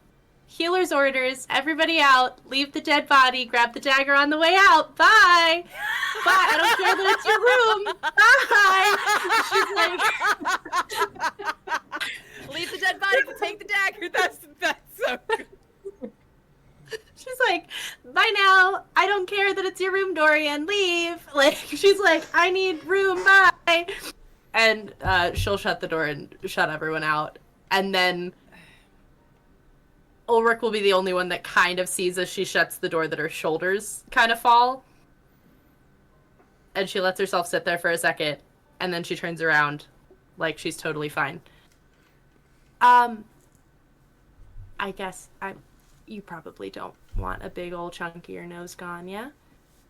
Healer's orders, everybody out, leave the dead body, grab the dagger on the way out. Bye. Bye. I don't care that it's your room. Bye. She's like,
Leave the dead body to take the dagger. That's so good.
she's like, bye now. I don't care that it's your room, Dorian. Leave. Like, she's like, I need room. Bye. And she'll shut the door and shut everyone out. And then Ulrich will be the only one that kind of sees as she shuts the door that her shoulders kind of fall. And she lets herself sit there for a second. And then she turns around like she's totally fine. I guess you probably don't want a big old chunk of your nose gone, yeah?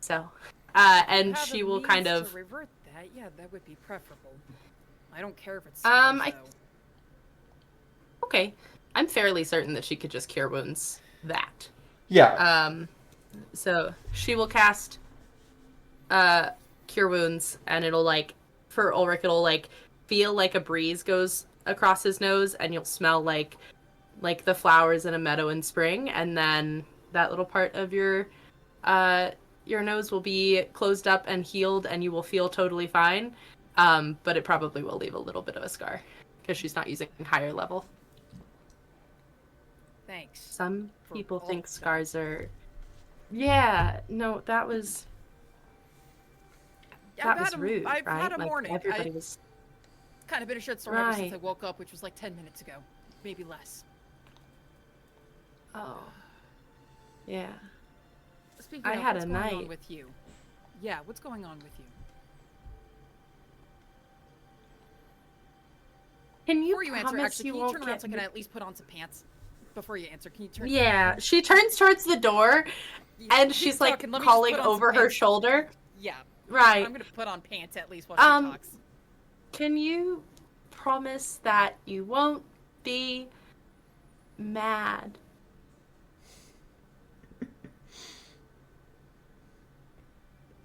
So, and
Have
she
a
will
means
kind
to
of...
revert that. Yeah, that would be preferable. I don't care if it's
I- Okay. I'm fairly certain that she could just cure wounds that.
Yeah.
So she will cast cure wounds, and it'll like, for Ulrich, it'll like feel like a breeze goes across his nose, and you'll smell like the flowers in a meadow in spring, and then that little part of your nose will be closed up and healed, and you will feel totally fine. But it probably will leave a little bit of a scar because she's not using higher level.
Thanks.
Some
For
people
all
think
of that.
scars are... Yeah, no, that was rude,
I've
right?
had a
Like,
morning.
everybody was...
Kind of been a shitstorm ever since
Right.
I woke up, which was like 10 minutes ago. Maybe less.
Oh. Yeah.
Speaking
I
of,
had
what's
a
going on
night.
with you? Yeah, what's going on with you?
Can you
Before you answer,
promise
actually,
you
can you
won't
turn around
get
so I can
me-
at least put on some pants? Before you answer, can you turn?
Yeah, she turns towards the door, and
Keep
she's like
talking, let me just
calling
put on some
over her
pants.
shoulder.
Yeah,
Right.
I'm gonna put on pants at least while she talks.
Can you promise that you won't be mad?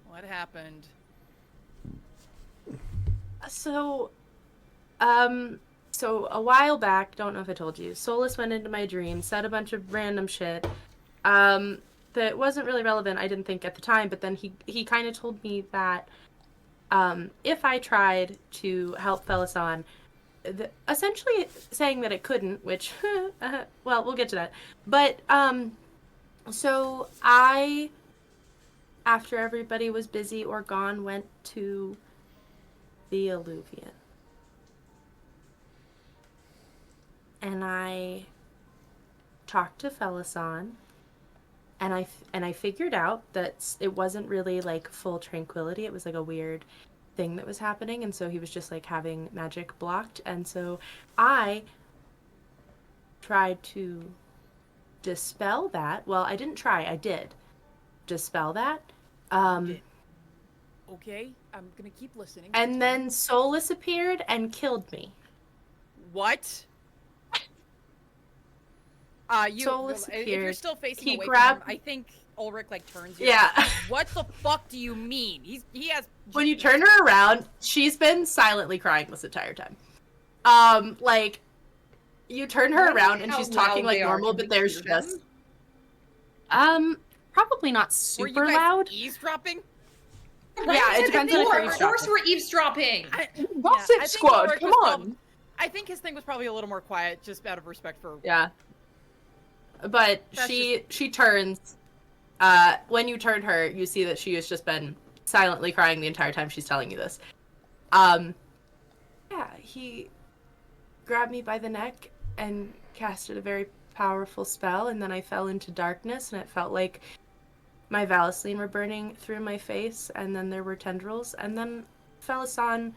What happened?
So a while back, don't know if I told you, Solus went into my dream, said a bunch of random shit, that wasn't really relevant, I didn't think at the time, but then he kind of told me that, if I tried to help Felisan, essentially saying that it couldn't, which, well, we'll get to that, but, so I, after everybody was busy or gone, went to the Alluvian. And I talked to Felisan, and I figured out that it wasn't really like full tranquility. It was like a weird thing that was happening, and so he was just like having magic blocked. And so I tried to dispel that. Well, I didn't try. I did dispel that.
Okay, I'm gonna keep listening.
And then Solus appeared and killed me.
What?
Solus
if you're
appeared.
still facing
He
away
grabbed-
from him, I think Ulrich like turns you.
Yeah.
What the fuck do you mean? He has.
When you turn her around, she's been silently crying this entire time. Like, you turn her around and
How
she's talking
loud
like
they are.
normal,
Can
but
we
there's
hear
just
them?
probably not
Were you
super
guys
loud.
easdropping?
Yeah, it depends on if you're
Of course
eavesdropping.
we're eavesdropping.
Gossip
I think
Squad,
Ulrich
come
was
on.
I think his thing was probably a little more quiet, just out of respect for.
Yeah. But
That's
she turns. When you turn her, you see that she has just been silently crying the entire time she's telling you this. Yeah, he grabbed me by the neck and casted a very powerful spell, and then I fell into darkness, and it felt like my Valicine were burning through my face, and then there were tendrils, and then Felisan,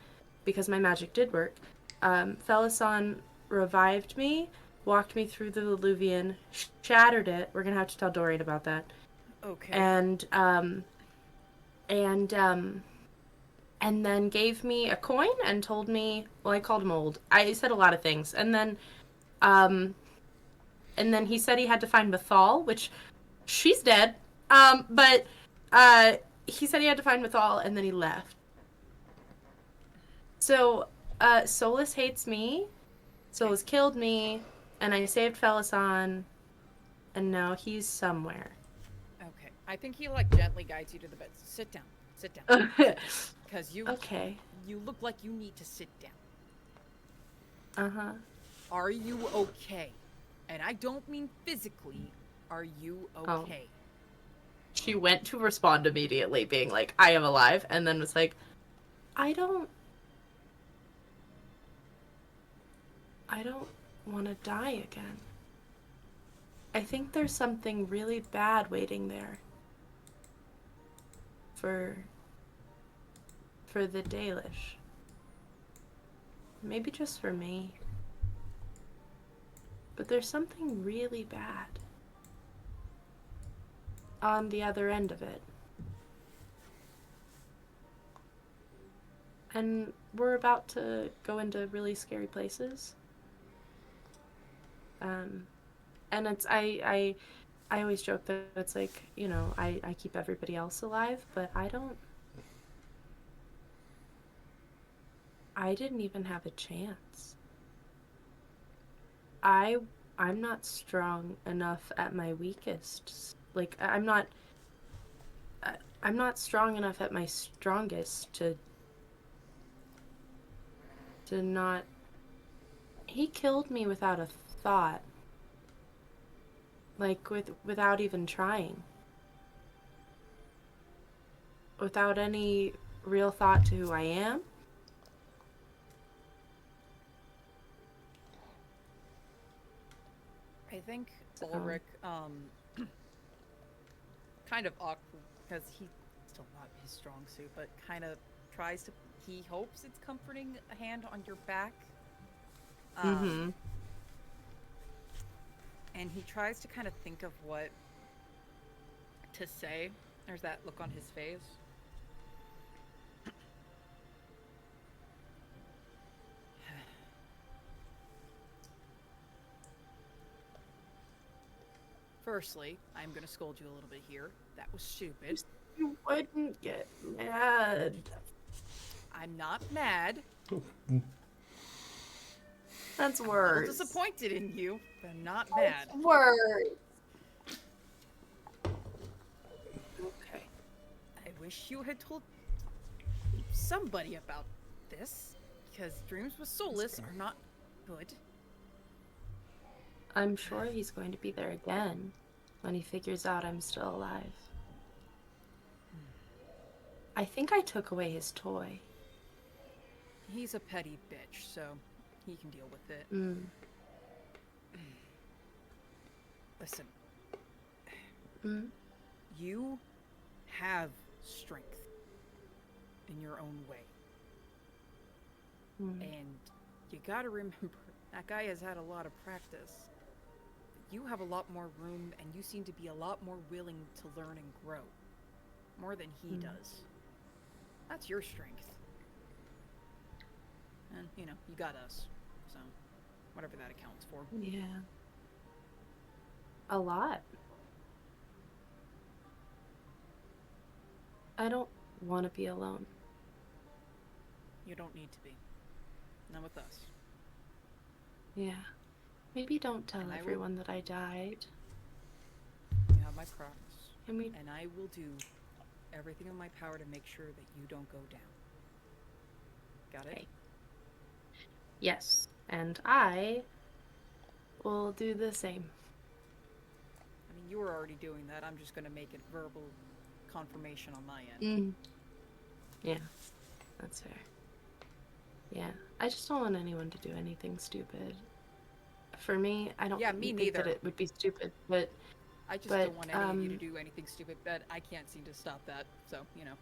because my magic did work, Felisan revived me, walked me through the Leluvian, shattered it. We're gonna have to tell Dorian about that.
Okay.
And then gave me a coin and told me, well, I called him old. I said a lot of things. And then he said he had to find Mathal, which she's dead. But he said he had to find Mathal, and then he left. So, Solus hates me. Solus killed me, and I saved Felisan, and now he's somewhere.
Okay. I think he like gently guides you to the bed. Sit down. Sit down. Because you look like you need to sit down.
Uh-huh.
Are you okay? And I don't mean physically. Are you okay?
She went to respond immediately, being like, I am alive, and then was like, I don't want to die again. I think there's something really bad waiting there. For the Dalish. Maybe just for me. But there's something really bad on the other end of it. And we're about to go into really scary places. And it's I always joke that it's like, you know, I keep everybody else alive, but I didn't even have a chance. I'm not strong enough at my weakest. Like, I'm not strong enough at my strongest to not... He killed me without a thought. Like, without even trying. Without any real thought to who I am.
I think Ulrich, kind of awkward, because he's still not his strong suit, but kind of tries to, he hopes it's comforting a hand on your back.
Mm-hmm.
And he tries to kind of think of what to say. There's that look on his face. Firstly, I'm going to scold you a little bit here. That was stupid.
You wouldn't get mad.
I'm not mad.
That's
I'm
worse.
disappointed in you, but I'm not mad.
That's worse. Okay.
I wish you had told somebody about this, because dreams with Solus are not good.
I'm sure he's going to be there again when he figures out I'm still alive. I think I took away his toy.
He's a petty bitch, so he can deal with it.
Mm.
Listen.
Mm.
You have strength in your own way.
Mm.
And you gotta remember, that guy has had a lot of practice. You have a lot more room, and you seem to be a lot more willing to learn and grow. More than he does. That's your strength. And, you know, you got us. So, whatever that accounts for.
Yeah. A lot. I don't want to be alone.
You don't need to be. Not with us.
Yeah. Maybe don't tell
And I will-
everyone that I died.
You have my promise.
I mean,
And I will do everything in my power to make sure that you don't go down. Got it?
Okay. Yes. And I will do the same.
you were already doing that. I'm just gonna make it verbal confirmation on my end.
Yeah, that's fair. Yeah, I just don't want anyone to do anything stupid. For me, I don't
Yeah, me
think that
neither.
it would be stupid, but
I just
But,
don't want any of you to do anything stupid, but I can't seem to stop that. So, you know,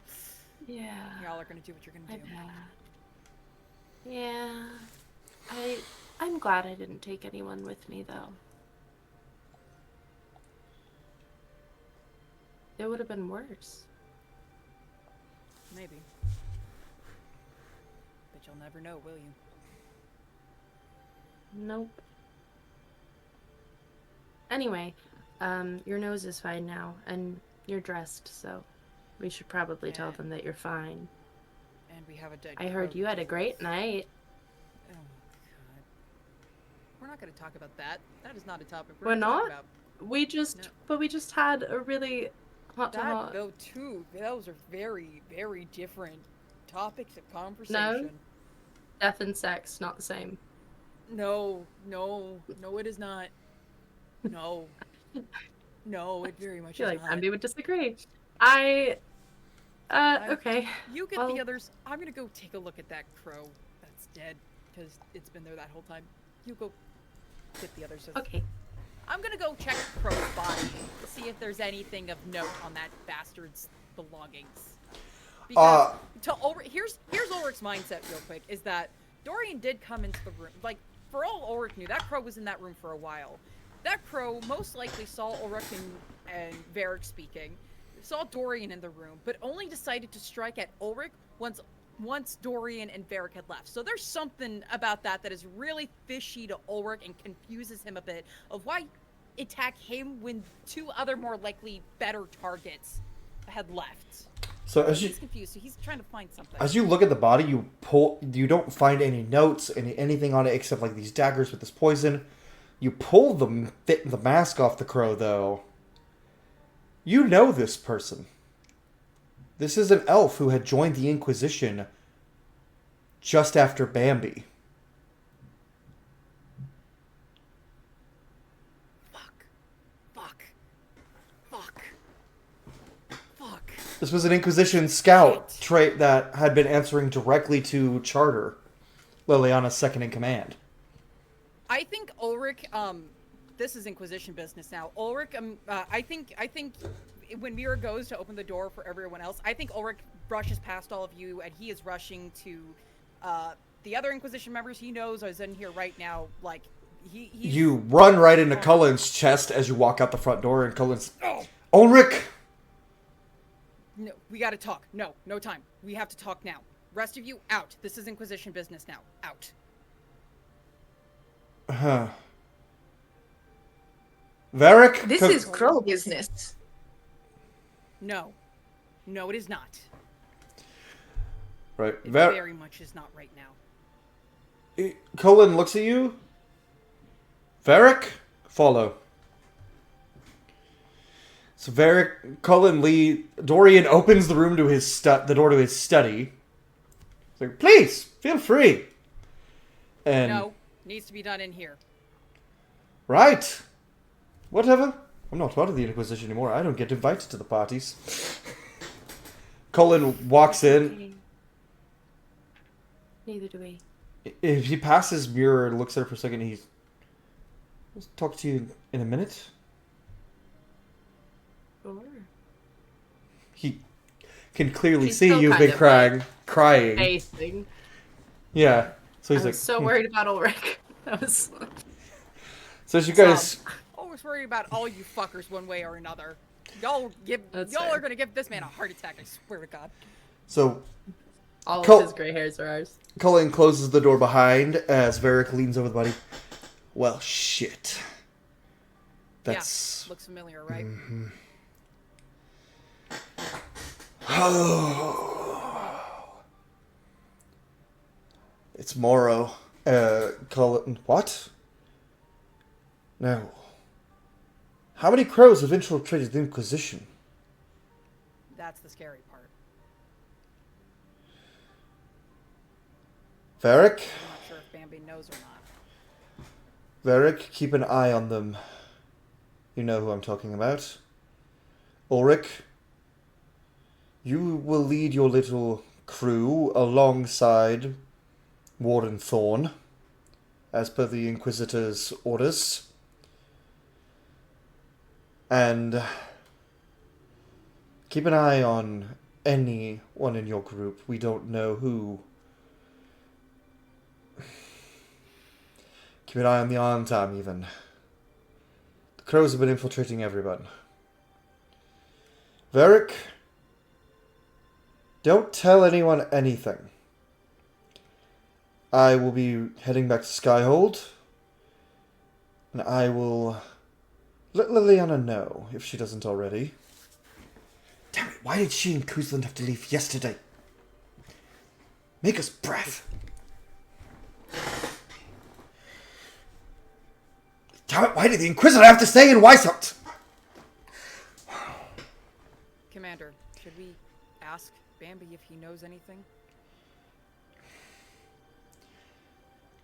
yeah,
y'all are gonna do what you're gonna
my
do.
bad. Yeah, I'm glad I didn't take anyone with me though. It would have been worse.
Maybe. But you'll never know, will you?
Nope. Anyway, your nose is fine now, and you're dressed, so we should probably tell them that you're fine.
And we have a dead
I heard
crow
you had
to
a great night.
Oh, God. We're not gonna talk about that. That is not a topic
We're
gonna
not?
talk about.
But we just had a really hot to
That,
hot.
though, too, those are very, very different topics of conversation.
Death and sex, not the same.
No, it is not. No. No, it very much
I feel
is
like
not.
Andy would disagree. Okay.
You get
Well-
the others. I'm gonna go take a look at that crow that's dead, because it's been there that whole time. You go get the others.
Okay.
I'm gonna go check Crow's body to see if there's anything of note on that bastard's belongings. Because here's Ulrich's mindset real quick, is that Dorian did come into the room. Like, for all Ulrich knew, that crow was in that room for a while. That crow most likely saw Ulrich and Varric speaking, saw Dorian in the room, but only decided to strike at Ulrich once Dorian and Varric had left. So there's something about that is really fishy to Ulrich and confuses him a bit of why attack him when two other more likely better targets had left.
So
He's confused, so he's trying to find something.
as you look at the body, you don't find any notes, anything on it except like these daggers with this poison. You pull the mask off the crow, though. You know this person. This is an elf who had joined the Inquisition just after Bambi.
Fuck.
This was an Inquisition scout trait that had been answering directly to Charter, Liliana's second in command.
I think Ulrich, this is Inquisition business now. Ulrich, I think when Mira goes to open the door for everyone else, I think Ulrich brushes past all of you and he is rushing to, the other Inquisition members he knows is in here right now. Like, he's...
You run right into Cullen's chest as you walk out the front door, and Cullen's... Ulrich!
No, we gotta talk. No time. We have to talk now. Rest of you, out. This is Inquisition business now. Out.
Varric?
This is crow business.
No, it is not.
Right.
It very much is not right now.
Cullen looks at you. Varric, follow. So Cullen Lee, Dorian opens the room to the door to his study. He's like, please, feel free. And
No, needs to be done in here.
right. Whatever. I'm not part of the Inquisition anymore. I don't get invited to the parties. Cullen walks in.
Neither do we.
If he passes Mirror and looks at her for a second, he's... I'll talk to you in a minute.
Sure.
He can clearly
She's
see
still
you've
kind
been
of,
crying.
Facing.
Yeah. So he's
I'm
like...
so worried about Ulrich. That was...
So as you guys...
Always worry about all you fuckers one way or another. Y'all
That's
are
fair.
gonna give this man a heart attack, I swear to God.
So
All
Cul-
of his gray hairs are ours.
Cullen closes the door behind as Varric leans over the body. Well, shit. That's...
Yeah, looks familiar, right?
It's Morrow. Cullen... What? No. How many crows have infiltrated the Inquisition?
That's the scary part.
Varric?
I'm not sure if Bambi knows or not.
Varric, keep an eye on them. You know who I'm talking about. Ulrich, you will lead your little crew alongside Warden Thorn, as per the Inquisitor's orders. And keep an eye on anyone in your group. We don't know who. Keep an eye on the on time, even. The crows have been infiltrating everyone. Varric, don't tell anyone anything. I will be heading back to Skyhold, and I will let Liliana know, if she doesn't already. Damn it, why did she and Kuzland have to leave yesterday? Make us breath. Damn it, why did the Inquisitor have to stay in Weishaupt?
Commander, should we ask Bambi if he knows anything?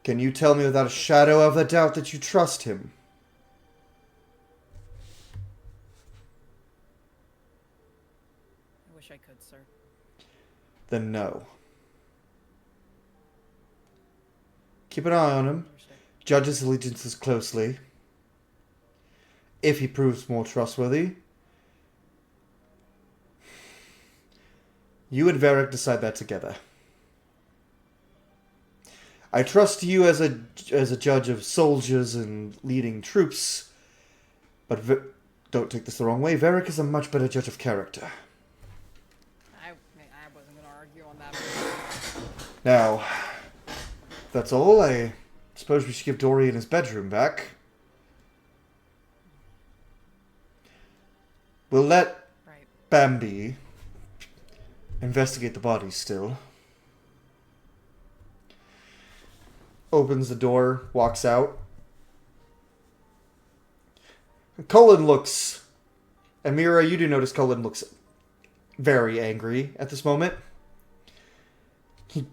Can you tell me without a shadow of a doubt that you trust him?
I wish I could, sir.
Then no. Keep an eye on him. Judge his allegiances closely. If he proves more trustworthy, you and Varric decide that together. I trust you as a judge of soldiers and leading troops, but don't take this the wrong way. Varric is a much better judge of character.
I wasn't gonna argue on that.
Now, that's all. I suppose we should give Dorian his bedroom back. We'll let Bambi investigate the bodies still. Opens the door, walks out. Cullen looks... Amira, you do notice Cullen looks very angry at this moment. He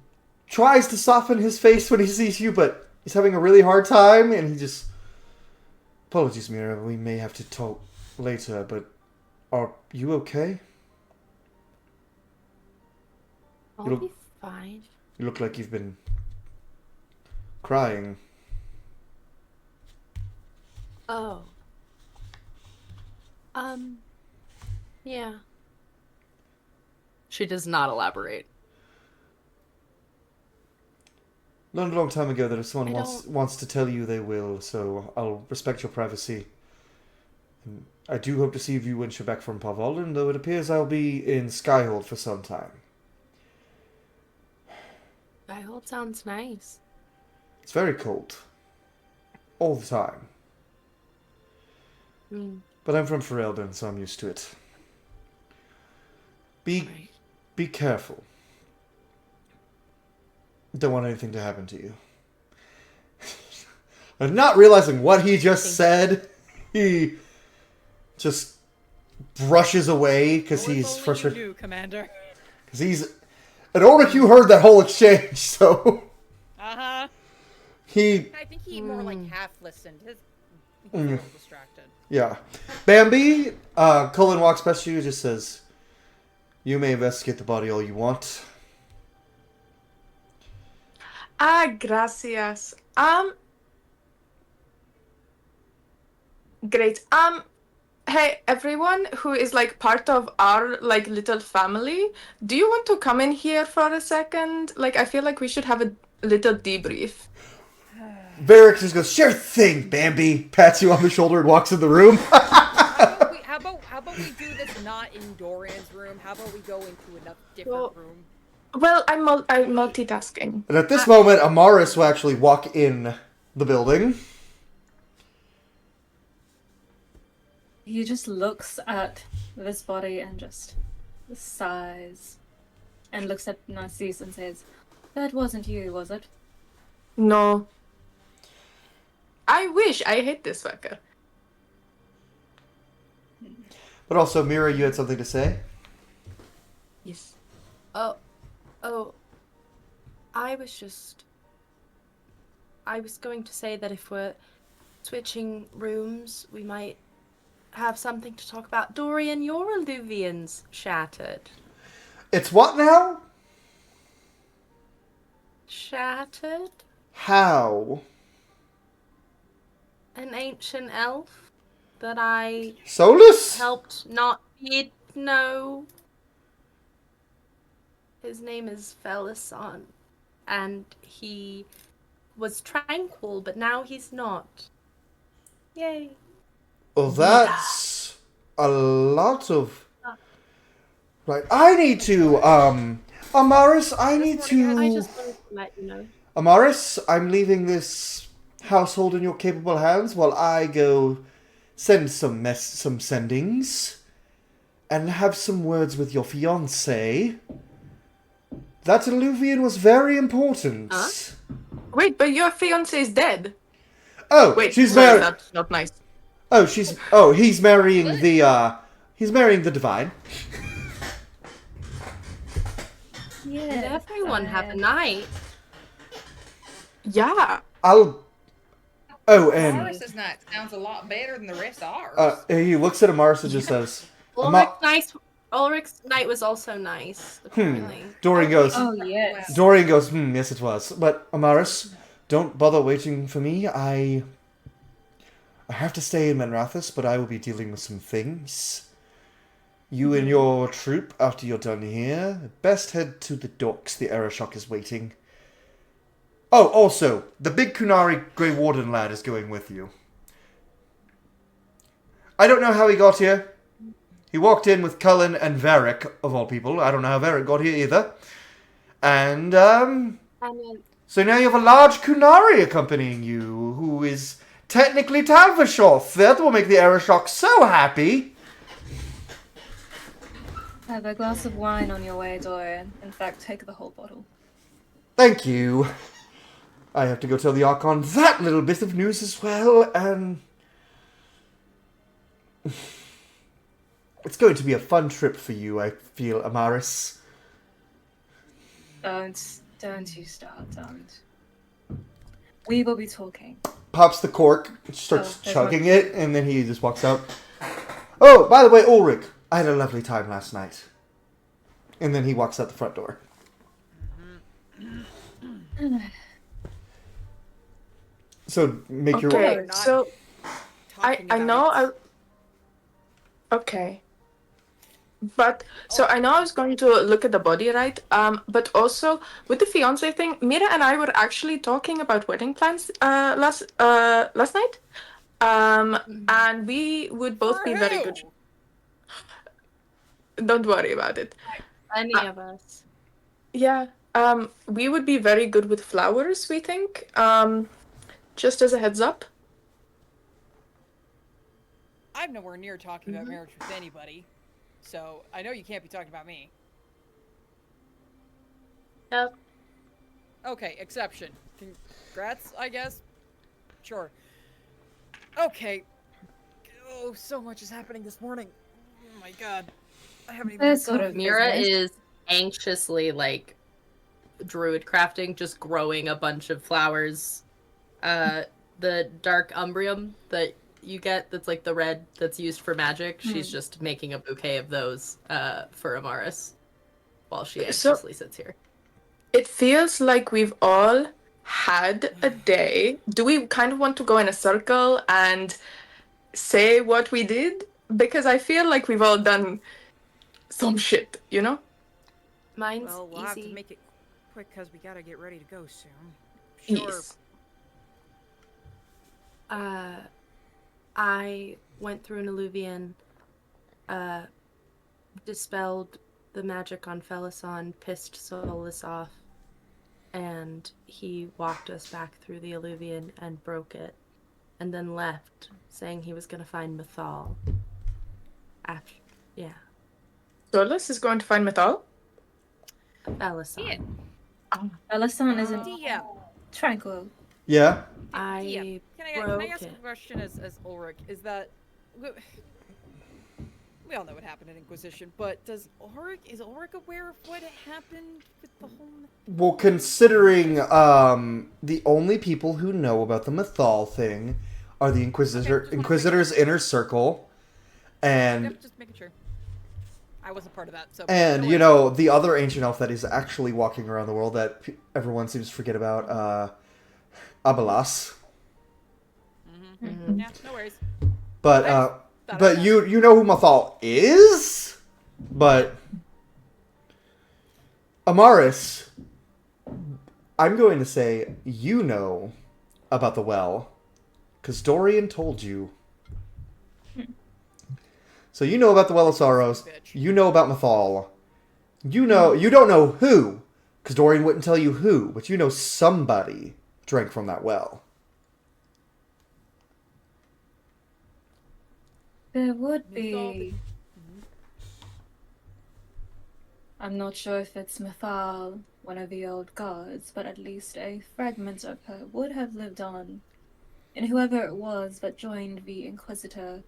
tries to soften his face when he sees you, but he's having a really hard time, and he just... Apologies, Mira, we may have to talk later, but are you okay?
I'll be fine.
You look like you've been crying.
Oh. Yeah. She does not elaborate.
Learned a long time ago that if someone wants to tell you, they will, so I'll respect your privacy. And I do hope to see you when you're back from Pavolin, though it appears I'll be in Skyhold for some time.
Skyhold sounds nice.
It's very cold. All the time. But I'm from Ferelden, so I'm used to it. Be careful. Don't want anything to happen to you. And not realizing what he just said, he just brushes away because he's frustrated.
You knew, Commander.
Because he's... And Ulrich, you heard that whole exchange, so...
Uh-huh.
I
think he more like half listened. He's a little distracted.
Yeah. Bambi, Cullen walks past you and just says, you may investigate the body all you want.
Gracias. Great. Hey, everyone who is like part of our like little family, do you want to come in here for a second? Like, I feel like we should have a little debrief.
Varric just goes, sure thing, Bambi. Pats you on the shoulder and walks in the room.
How about we do this not in Dorian's room? How about we go into a different room?
Well, I'm multitasking.
And at this moment, Amaris will actually walk in the building.
He just looks at this body and just sighs. And looks at Narcisse and says, that wasn't you, was it?
No. I wish. I hate this fucker.
But also, Mira, you had something to say?
Yes.
Oh, I was going to say that if we're switching rooms, we might have something to talk about. Dorian, your alluvian's shattered.
It's what now?
Shattered?
How?
An ancient elf that I
Solus?
helped not feed. No. His name is Felisan. And he was tranquil, but now he's not. Yay.
Well, that's a lot of... Right, I need to, Amaris, I need to...
I just wanted to let you know.
Amaris, I'm leaving this household in your capable hands while I go send some sendings and have some words with your fiancé. That alluvian was very important.
Huh?
Wait, but your fiance is dead.
Oh,
Wait,
she's
sorry,
married.
that's not nice.
Oh, he's marrying he's marrying the divine.
Did everyone have a night?
Yeah.
Oh, and
Morris's night sounds a lot better than the rest of ours.
he looks at Amaris and just says,
Ulrich's night was also nice, apparently.
Dorian goes,
Oh, yes.
yes it was. But Amaris, don't bother waiting for me. I have to stay in Manrathus, but I will be dealing with some things. You and your troop, after you're done here, best head to the docks. The Aeroshok is waiting. Oh, also, the big Kunari Grey Warden lad is going with you. I don't know how he got here. He walked in with Cullen and Varric, of all people. I don't know how Varric got here either. And, so now you have a large Kunari accompanying you, who is technically Talvashoth. That will make the Aeroshok so happy.
Have a glass of wine on your way, Dorian. In fact, take the whole bottle.
Thank you. I have to go tell the Archon that little bit of news as well, and... It's going to be a fun trip for you, I feel, Amaris.
Don't you start, don't. We will be talking.
Pops the cork, starts
Oh,
chugging it, and then he just walks out. Oh, by the way, Ulrich, I had a lovely time last night. And then he walks out the front door. So, make your way.
Okay, so I know okay. But so I know I was going to look at the body, right? But also with the fiance thing, Mira and I were actually talking about wedding plans last night. And we would both be very good. Don't worry about it.
Any of us.
Yeah. We would be very good with flowers, we think. Just as a heads up.
I'm nowhere near talking about marriage with anybody, so I know you can't be talking about me.
Yep.
Okay, exception. Congrats, I guess. Sure. Okay. Oh, so much is happening this morning. Oh my god. I haven't even...
There's sort of
Mira
business.
is anxiously, like, druid crafting, just growing a bunch of flowers. The dark umbrium that you get, that's like the red that's used for magic, she's just making a bouquet of those for Amaris while she anxiously sits here.
It feels like we've all had a day. Do we kind of want to go in a circle and say what we did? Because I feel like we've all done some shit, you know?
Mine's
Well, we'll have to
easy.
make it quick because we gotta get ready to go soon. Sure.
Yes.
I went through an alluvian, dispelled the magic on Felisan, pissed Solus off, and he walked us back through the alluvian and broke it, and then left, saying he was going to find Mythal. Yeah.
Solus is going to find Mythal?
Felisan.
Alasan isn't
DM.
tranquil.
Yeah?
I
Can I
broke
ask a
it.
question as Ulrich? Is that we all know what happened in Inquisition, but is Ulrich aware of what happened with the whole?
Well, considering the only people who know about the Mythal thing are the Inquisitor's inner circle And
Yep, just making sure. I wasn't part of that, so.
and
no
you
worries.
know the other ancient elf that is actually walking around the world that everyone seems to forget about, Abelas.
Yeah, no worries.
But
I just thought
but
I'd
you know who Mathal is? But Amaris, I'm going to say you know about the well, because Dorian told you. So you know about the Well of Sorrows.
Bitch.
You know about Mathal. You know you don't know who, because Dorian wouldn't tell you who, but you know somebody drank from that well.
There would
It's all
be. I'm not sure if it's Mithal, one of the old gods, but at least a fragment of her would have lived on. And whoever it was that joined the Inquisitor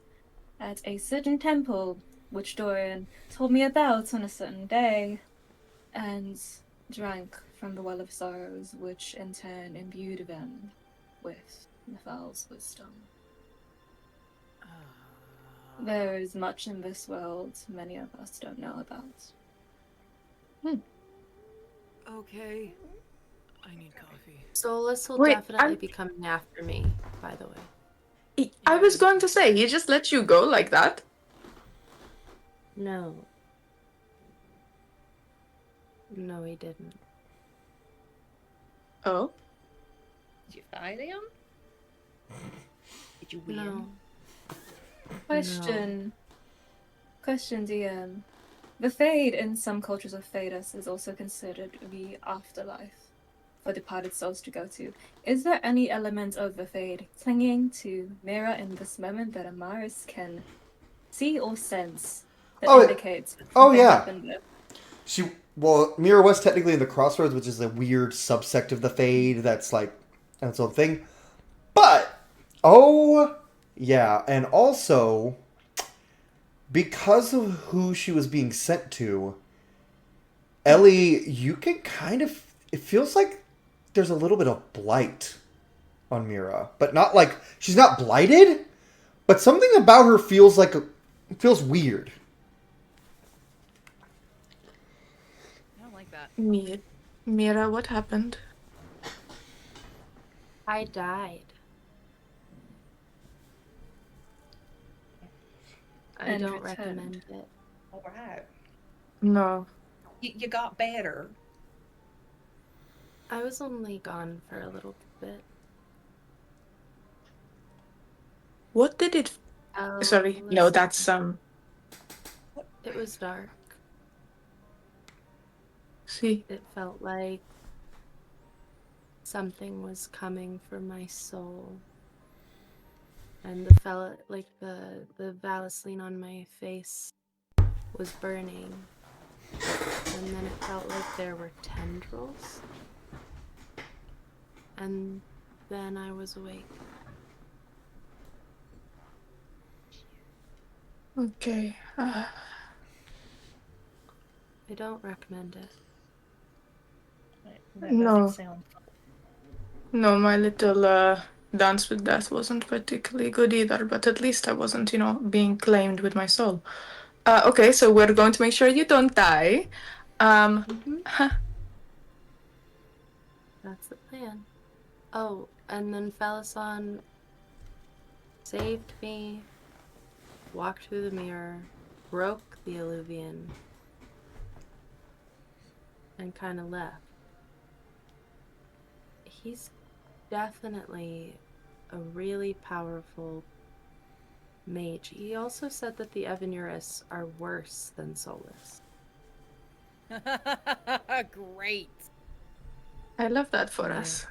at a certain temple, which Dorian told me about on a certain day, and drank from the Well of Sorrows, which in turn imbued them with Mithal's wisdom. There is much in this world many of us don't know about.
Okay. I need coffee.
Solus will
Wait,
definitely
I'm-
be coming after me, by the way.
I was going to say, he just let you go like that?
No. No, he didn't.
Oh?
Did you fight him? Did you win?
No.
Question, DM. The Fade in some cultures of Thedas is also considered the afterlife for departed souls to go to. Is there any element of the Fade clinging to Mira in this moment that Amaris can see or sense that indicates something
yeah.
happened there?
Mira was technically in the Crossroads, which is a weird subsect of the Fade that's like its own thing. But yeah, and also because of who she was being sent to, Ellie, you can kind of, it feels like there's a little bit of blight on Mira, but not like she's not blighted, but something about her feels feels weird.
I don't like that.
Mira, what happened?
I died. I
And
don't
returned.
recommend it.
All right.
No.
You got better.
I was only gone for a little bit.
What did it...
Oh,
Sorry, no,
listen.
that's,
It was dark.
See.
It felt like something was coming for my soul. And the Vaseline on my face was burning. And then it felt like there were tendrils. And then I was awake.
Okay.
I don't recommend it.
That
No.
doesn't sound fun.
No, my little dance with death wasn't particularly good either, but at least I wasn't, being claimed with my soul. Okay, so we're going to make sure you don't die.
That's the plan. Oh, and then Falasan saved me, walked through the mirror, broke the illuvian, and kind of left. He's definitely a really powerful mage. He also said that the Evanuris are worse than Solus.
Great.
I love that for
Yeah.
us.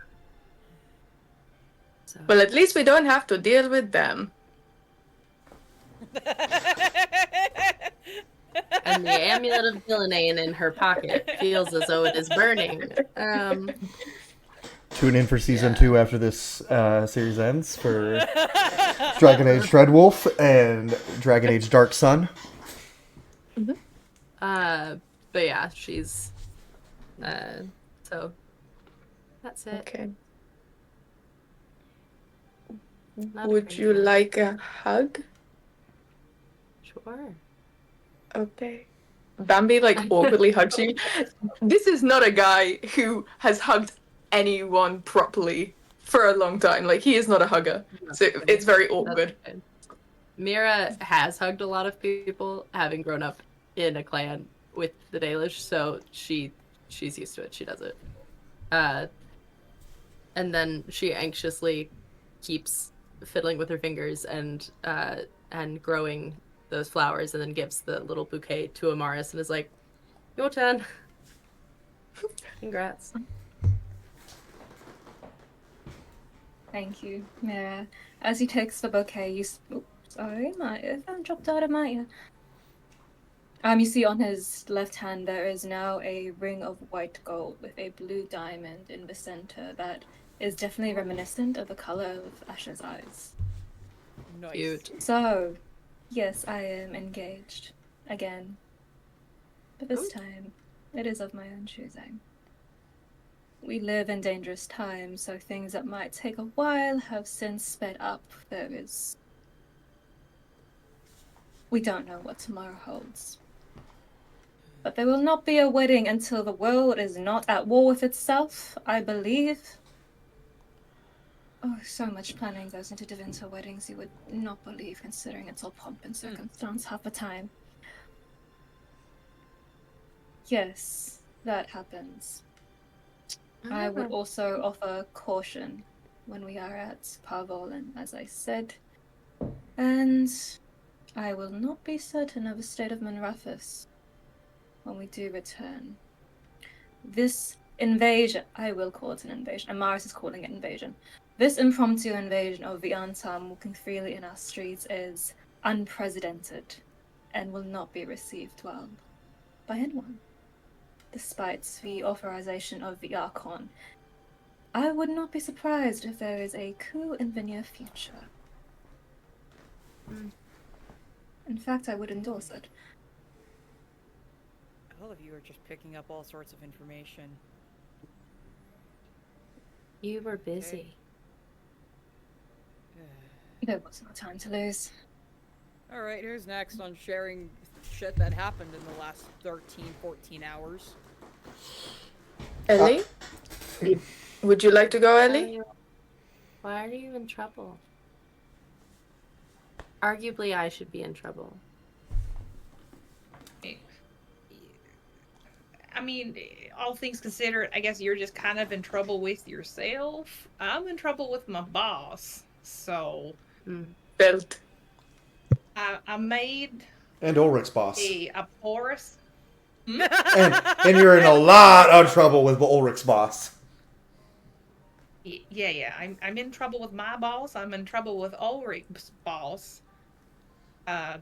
So,
Well, at least we don't have to deal with them.
and the amulet of Ghilan'nain in her pocket feels as though it is burning.
Tune in for season 2 after this series ends for Dragon Age Dreadwolf and Dragon Age Dark Sun.
But yeah, she's so that's it.
Okay.
Not a
Would
crazy
you
one.
like a hug?
Sure.
Okay. Bambi like awkwardly hugs you. This is not a guy who has hugged anyone properly for a long time. Like he is not a hugger. So it's very awkward.
Okay. Mira has hugged a lot of people, having grown up in a clan with the Dalish, so she's used to it. She does it. And then she anxiously keeps fiddling with her fingers and growing those flowers, and then gives the little bouquet to Amaris and is like, "Your turn." Congrats.
Thank you, Mira. As he takes the bouquet, sorry, my phone dropped out of my ear. You see on his left hand there is now a ring of white gold with a blue diamond in the center that is definitely reminiscent of the color of Asha's eyes.
Nice.
Cute.
So, yes, I am engaged again. But this time, it is of my own choosing. We live in dangerous times, so things that might take a while have since sped up. We don't know what tomorrow holds. But there will not be a wedding until the world is not at war with itself, I believe. Oh, so much planning goes into Divinta weddings you would not believe, considering it's all pomp and circumstance half the time. Yes, that happens. I would also offer caution when we are at Parvolan, as I said. And I will not be certain of the state of Manrathus when we do return. This invasion, I will call it an invasion, Amaris is calling it invasion. This impromptu invasion of the Antam walking freely in our streets is unprecedented and will not be received well by anyone. Despite the authorization of the Archon, I would not be surprised if there is a coup in the near future. In fact, I would endorse it.
All of you are just picking up all sorts of information.
You were busy.
There was no time to lose.
Alright, who's next on sharing shit that happened in the last 13, 14 hours?
Ellie? Would you like to go, Ellie?
Why are you in trouble? Arguably, I should be in trouble.
I mean, all things considered, I guess you're just kind of in trouble with yourself. I'm in trouble with my boss. So,
Belt.
I made
And Ulrich's boss.
a porous.
And you're in a lot of trouble with Ulrich's boss.
Yeah. I'm in trouble with my boss. I'm in trouble with Ulrich's boss.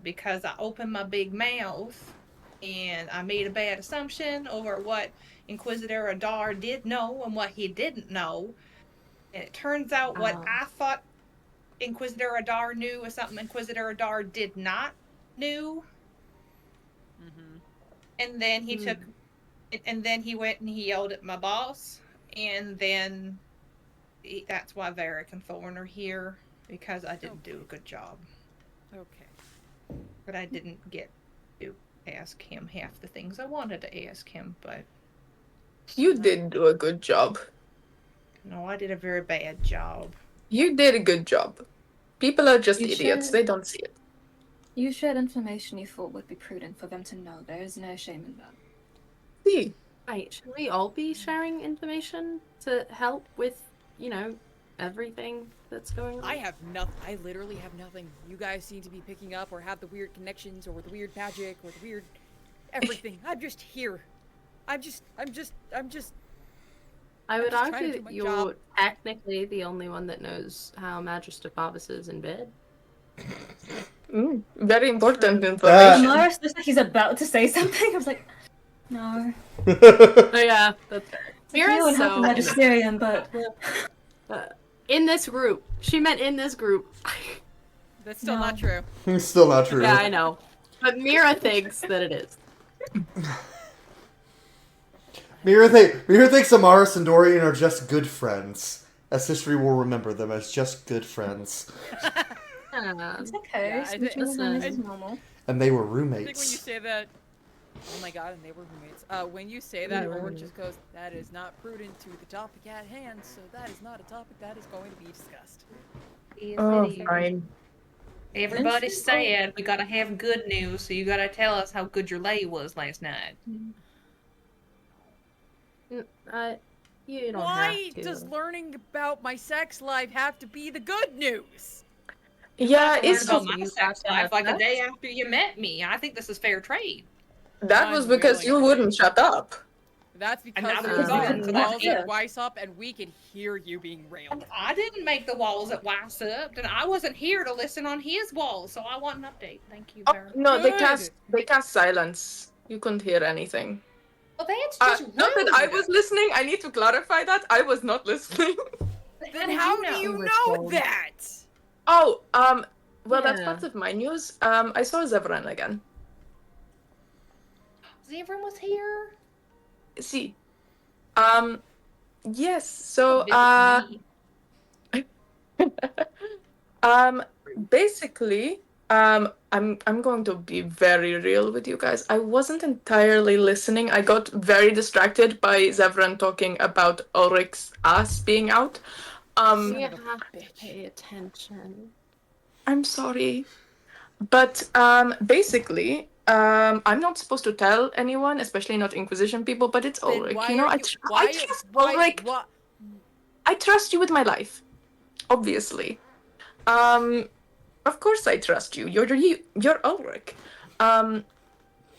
Because I opened my big mouth and I made a bad assumption over what Inquisitor Adar did know and what he didn't know. And it turns out what I thought Inquisitor Adar knew was something Inquisitor Adar did not knew. And then he and then he went and he yelled at my boss. And then that's why Varric and Thorn are here, because I didn't do a good job.
Okay.
But I didn't get to ask him half the things I wanted to ask him, but...
You did do a good job.
No, I did a very bad job.
You did a good job. People are just
You
idiots.
should.
They don't see it.
You shared information you thought would be prudent for them to know. There is no shame in that.
See?
Right, should we all be sharing information to help with, everything that's going on?
I have nothing. I literally have nothing. You guys seem to be picking up or have the weird connections or the weird magic or the weird everything. I'm just here. I'm just
I would
I'm just trying to
argue
do
that
my
you're
job.
technically the only one that knows how Magister Pavus is in bed.
Very important information.
Amaris looks like he's about to say something. I was like, no.
Oh yeah, that's
Anyone
Mira's
have the
so
magisterium, but
in this group. She meant in this group.
That's still
No.
not true.
Still not true.
Yeah, I know. But Mira thinks that it is.
Mira thinks Amaris and Dorian are just good friends, as history will remember them as just good friends.
it's okay.
Yeah, I
Smooching with
listen,
them is normal.
And they were
I think when you
roommates.
say that, oh my god, and they were roommates. When you say that, Ulrich just goes, "That is not prudent to the topic at hand, so that is not a topic that is going to be discussed."
Oh, fine.
Everybody's sad. We gotta have good news, so you gotta tell us how good your lay was last night.
You don't
Why
have to.
does learning about my sex life have to be the good news?
Yeah,
Learn
it's
about my
you
sex
got to
life
have
like a
sex?
day after you met me. I think this is fair trade.
that was because you wouldn't shut up.
That's
And
because
I
there
was
was
gone,
even
so that's
walls
good.
at Weiss up, and we could hear you being railed.
I didn't make the walls at Weiss up, and I wasn't here to listen on his walls, so I want an update. Thank you,
Oh,
sir.
no, they
Good.
cast silence. You couldn't hear anything.
Well, that's just rude.
Not that I was listening. I need to clarify that I was not listening.
Then how do you know that?
Oh, well, that's
Yeah.
part of my news. I saw Zevran again.
Zevran was here.
See, yes. So,
Visit me.
basically, I'm going to be very real with you guys. I wasn't entirely listening. I got very distracted by Zevran talking about Ulrich's ass being out.
You
Son of a
have to
bitch.
pay attention.
I'm sorry. But basically, I'm not supposed to tell anyone, especially not Inquisition people, but it's
Then
Ulrich.
why
You know,
are
I
you?
trust Ulrich.
Why?
I trust you with my life, obviously. Of course I trust you. You're Ulrich.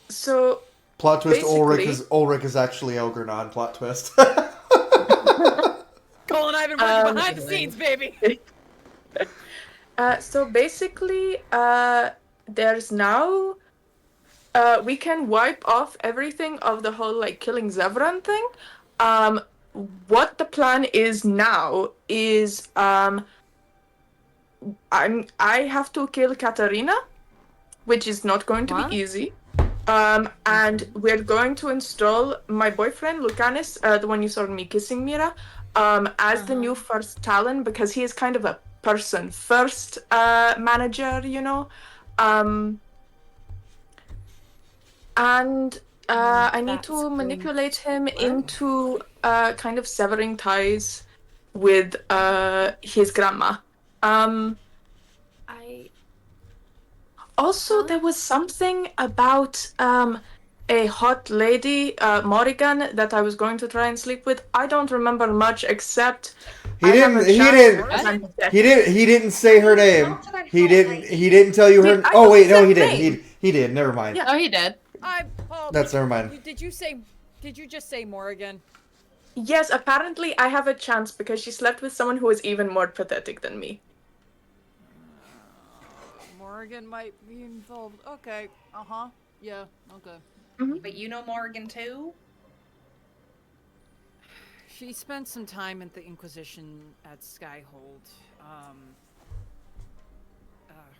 So
Plot twist:
basically-
Ulrich is actually Elgar'nan. Plot twist.
Cole and I have been working behind the
anyway.
scenes, baby.
So basically, there's now. We can wipe off everything of the whole like killing Zevran thing. What the plan is now is I have to kill Katarina, which is not going to
What?
be easy. And we're going to install my boyfriend Lucanis, the one you saw me kissing Mira, as the new first Talon because he is kind of a person first manager, you know. And I need
That's
to
going
manipulate him
to work.
into kind of severing ties with his grandma. Also,
Huh?
there was something about a hot lady, Morrigan, that I was going to try and sleep with. I don't remember much except
He
I have a
didn't. He
chance
didn't.
because I'm dead.
He didn't. He didn't say her name. He didn't. He didn't tell you her.
Wait, I
Oh
thought
wait,
he
no,
said
he did.
name.
He did. Never mind.
Yeah.
Oh, he did.
That's never mind.
Did you say? Did you just say Morrigan?
Yes, apparently I have a chance because she slept with someone who is even more pathetic than me.
Morrigan might be involved. Okay. Yeah. Okay.
But you know Morgan too?
She spent some time at the Inquisition at Skyhold.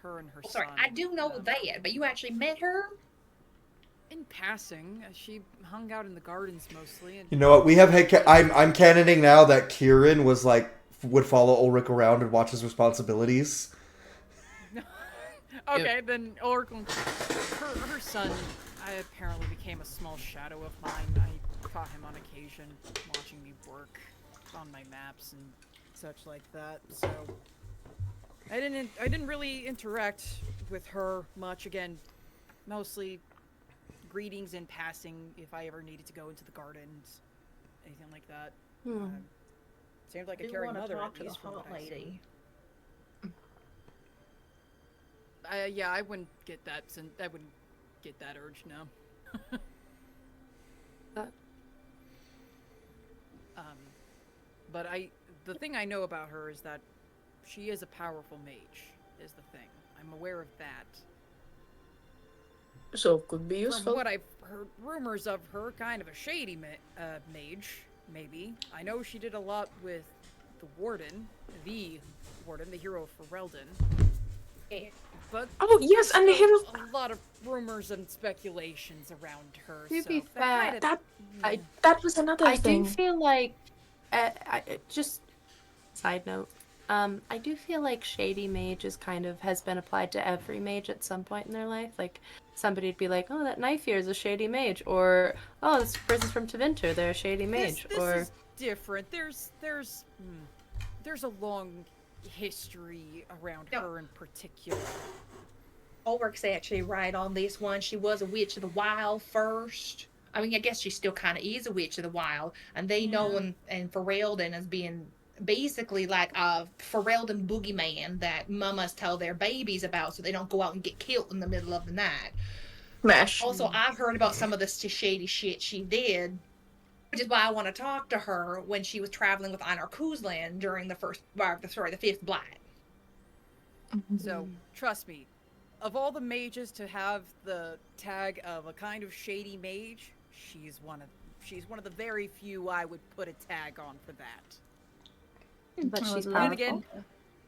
Her and her
Sorry,
son.
I do know that, but you actually met her?
In passing, she hung out in the gardens mostly. And
You know what? We have had. I'm canoning now that Kieran was like would follow Ulrich around and watch his responsibilities.
okay, then Oracle. Her son, apparently became a small shadow of mine. I caught him on occasion watching me work on my maps and such like that. So I didn't really interact with her much. Again, mostly greetings in passing if I ever needed to go into the gardens, anything like that. Seemed like a caring mother at least from what I saw. Yeah, I wouldn't get that. I wouldn't get that urge now. But the thing I know about her is that she is a powerful mage. Is the thing. I'm aware of that.
So could be useful.
From what I've heard, rumors of her, kind of a shady mage, maybe. I know she did a lot with the Warden, the hero for Reldon.
Yeah.
But
Oh yes, and the hero.
a lot of rumors and speculations around her.
To
so
be
that
fair,
kinda-
That was another
I
thing.
do feel like, just side note, I do feel like Shady Mage has been applied to every mage at some point in their life. Like, somebody'd be like, oh, that knife here is a Shady Mage, or, oh, this person's from Tevinter, they're a Shady Mage,
This
or...
is different. There's a long history around her in particular.
Ulrich's actually right on this one. She was a witch of the wild first. I mean, I guess she still kind of is a witch of the wild, and they know and Ferelden as being basically like a Ferelden boogeyman that mamas tell their babies about so they don't go out and get killed in the middle of the night.
Smash.
Also, I've heard about some of the shady shit she did, which is why I want to talk to her when she was traveling with Einar Kuzlan during the fifth blight.
So, trust me, of all the mages to have the tag of a kind of shady mage, she's one of the very few I would put a tag on for that.
But she's
And
powerful.
again,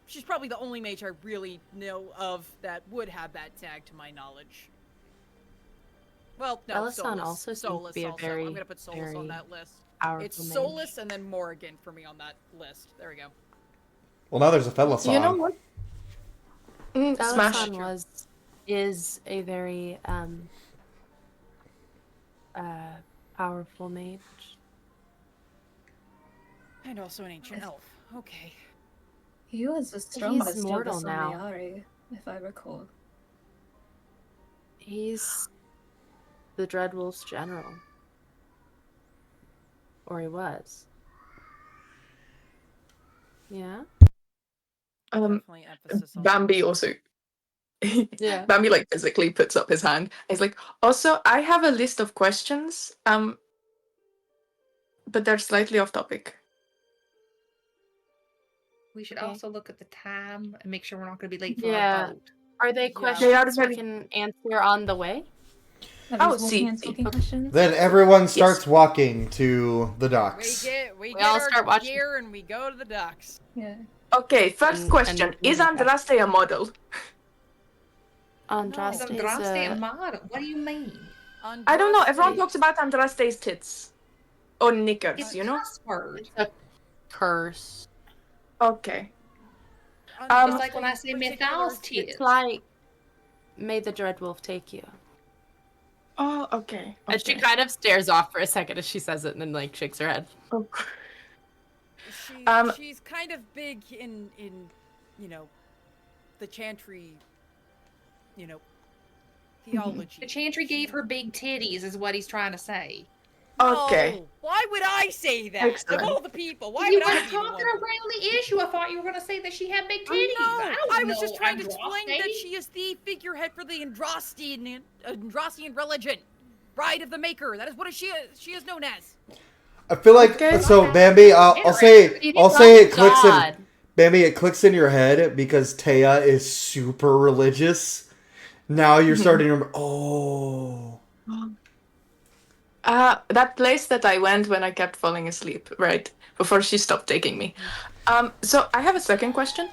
she's probably the only mage I really know of that would have that tag to my knowledge. Well, no,
Belisan
Solus.
also seems to
Solus
be a
also.
very,
I'm gonna put Solus on
very
that list.
powerful
It's
mage.
Solus and then Morrigan for me on that list. There we go.
Well, now there's a Fen'Harel.
You know what? Smash.
Belisan is a very powerful mage.
And also an ancient elf. Okay.
He was the strongest of the
mortal now.
Somniari, if I recall.
He's the Dreadwolf's general. Or he was. Yeah?
Definitely emphasis on
Bambi also.
Yeah.
Bambi like physically puts up his hand. He's like, also, I have a list of questions, but they're slightly off topic.
We should
Okay.
also look at the time and make sure we're not going to be late for
Yeah.
our boat.
Are they
Yeah.
questions
They are
we
very-
can answer on the way?
Are
Oh,
these walking and
see.
talking questions?
Then everyone starts walking to the
We
docks.
get
all
our
start watching-
gear and we go to the docks.
Yeah.
Okay, first
And-
question.
and-
Is Andraste a model?
Andraste
Is
is
Andraste a
a...
model? What do you mean?
I don't know. Everyone
Andraste-
talks about Andraste's tits. Or knickers,
It's
you
a
know?
cuss word.
It's a curse.
Okay.
Andraste
It's like when I say
in particular-
Mythal's tits.
It's like, may the Dreadwolf take you.
Oh, okay.
And she
okay.
kind of stares off for a second as she says it and then, like, shakes her head.
Oh.
She's kind of big in you know, the chantry, you know, theology.
The Chantry gave her big titties, is what he's trying to say.
Okay.
No, why would I say that?
Excellent.
Of all the people, why
You
would
were
I be the
talking
one?
around the issue. I thought you were going to say that she had big
No,
titties. I
I
don't
was
know,
just trying to explain that
Andraste.
she is the figurehead for the Andrastian religion. Bride of the Maker. That is what she is known as.
I feel like
Okay.
so, Bambi. I'll say it clicks in.
God.
Bambi, it clicks in your head because Taya is super religious. Now you're starting to remember. Oh.
That place that I went when I kept falling asleep, right? Before she stopped taking me. So I have a second question.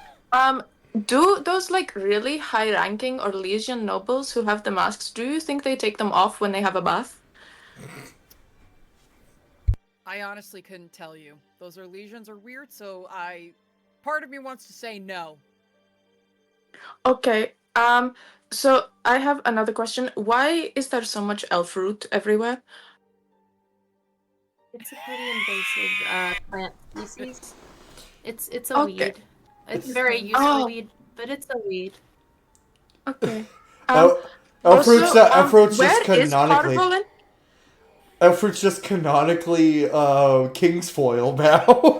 Do those like really high-ranking or Legion nobles who have the masks, do you think they take them off when they have a bath?
I honestly couldn't tell you. Those legions are weird, so part of me wants to say no.
Okay. So I have another question. Why is there so much elf root everywhere?
It's a pretty invasive plant species. It's a
Okay.
weed. It's a very useful
Oh.
weed, but it's a weed.
Okay.
Elfroot's
where
just
is
canonically.
Parvolin?
Elfroot's just canonically King's foil now.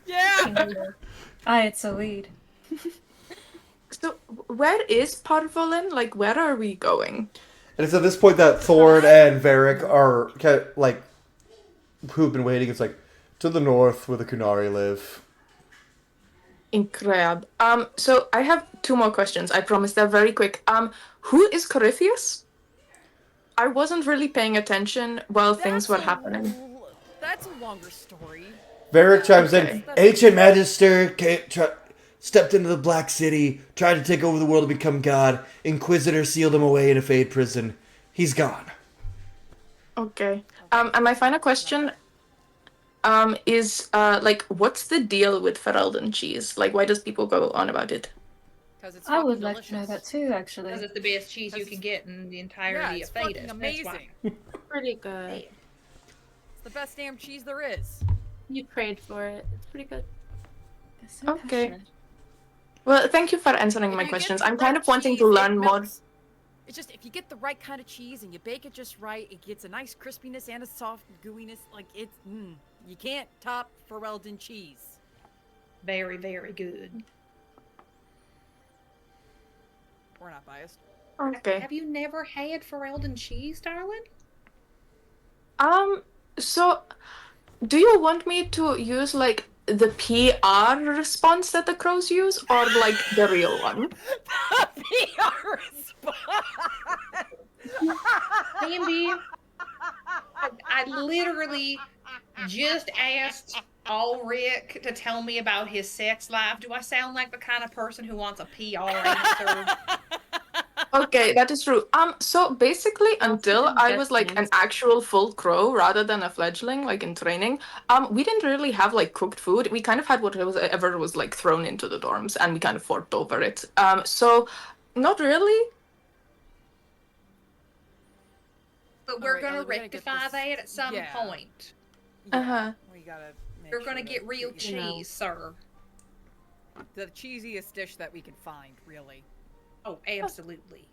Yeah.
It's a lead.
So where is Parvolin? Like, where are we going?
And it's at this point that Thorn and Varric are kind of, like, who've been waiting. It's like to the north where the Kunari live.
Incredible. So I have two more questions. I promise they're very quick. Who is Corypheus? I wasn't really paying attention while things were happening.
That's a longer story.
Varric chimes in.
Okay.
Ancient Magister stepped into the Black City, tried to take over the world and become God. Inquisitor sealed him away in a Fade prison. He's gone.
Okay. And my final question. is like, what's the deal with Ferelden cheese? Like, why does people go on about it?
Because it's
I would
fucking
like
delicious.
to know that too, actually.
Because it's the best cheese you can get in the
Yeah,
entirety
it's
of
fucking
Thedas.
amazing.
That's why.
Pretty good.
Yeah.
It's the best damn cheese there is.
You prayed for it. It's pretty good.
They're so
Okay.
passionate.
Well, thank you for answering
If
my
you get
questions.
the
I'm kind
right
of wanting to
cheese, it
learn more.
melts. It's just if you get the right kind of cheese and you bake it just right, it gets a nice crispiness and a soft gooiness. Like it's, you can't top Ferelden cheese.
Very, very good.
We're not biased.
Okay.
Have you never had Ferelden cheese, darling?
So, do you want me to use like the PR response that the crows use, or like the real one?
PR response.
Bambi, I literally just asked Ulrich to tell me about his sex life. Do I sound like the kind of person who wants a PR answer?
Okay, that is true. So basically, until I was like an actual full crow rather than a fledgling, like in training, we didn't really have like cooked food. We kind of had whatever was like thrown into the dorms, and we kind of fought over it. So not really.
But we're
Alright,
gonna
Ellie, we gotta get
rectify
this-
that at some
yeah.
point.
Uh-huh.
We gotta. Make
We're gonna
sure
get
that
real
we-
cheese, sir.
The cheesiest dish that we can find, really.
Oh, absolutely.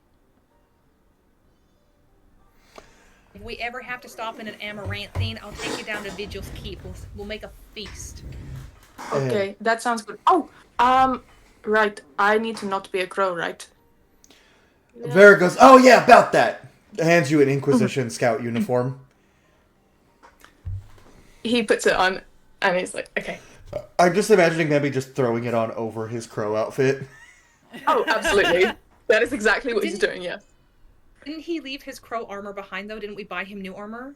If we ever have to stop in an Amaranthine, I'll take you down to Vigil's Keep. We'll make a feast.
Okay, that sounds good. Oh, right. I need to not be a crow, right?
Vera goes, oh yeah, about that. Hands you an Inquisition scout uniform.
He puts it on, and he's like, okay.
I'm just imagining maybe just throwing it on over his crow outfit.
Oh, absolutely. That is exactly what he's
Didn't-
doing, yeah.
Didn't he leave his crow armor behind, though? Didn't we buy him new armor?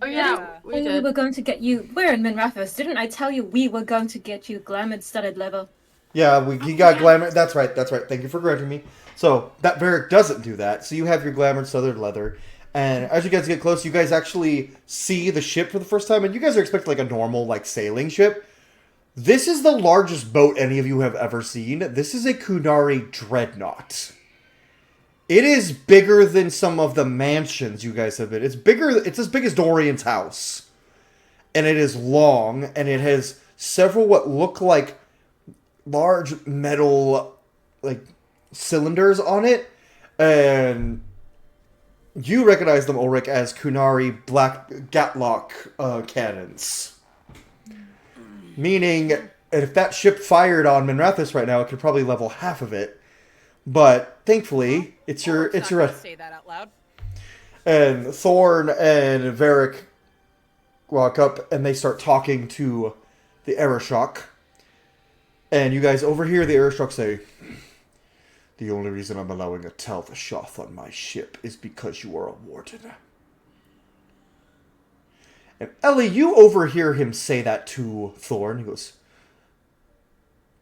Oh yeah, we
We
did.
were going to get you. We're in Minrathos. Didn't I tell you we were going to get you Glamoured studded leather?
Yeah, he got glamour. That's right. Thank you for correcting me. So that Varric doesn't do that. So you have your glamored southern leather, and as you guys get close, you guys actually see the ship for the first time, and you guys are expecting like a normal like sailing ship. This is the largest boat any of you have ever seen. This is a Kunari dreadnought. It is bigger than some of the mansions you guys have been. It's bigger. It's as big as Dorian's house, and it is long, and it has several what look like large metal like cylinders on it, and you recognize them, Ulrich, as Kunari black Gatlock cannons. Meaning, if that ship fired on Minrathos right now, it could probably level half of it. But thankfully, it's your
Say that out loud.
and Thorn and Varric walk up and they start talking to the Aeroshock. And you guys overhear the Aeroshock say, "The only reason I'm allowing a Talvashoth on my ship is because you are a warden." And Ellie, you overhear him say that to Thorn. He goes,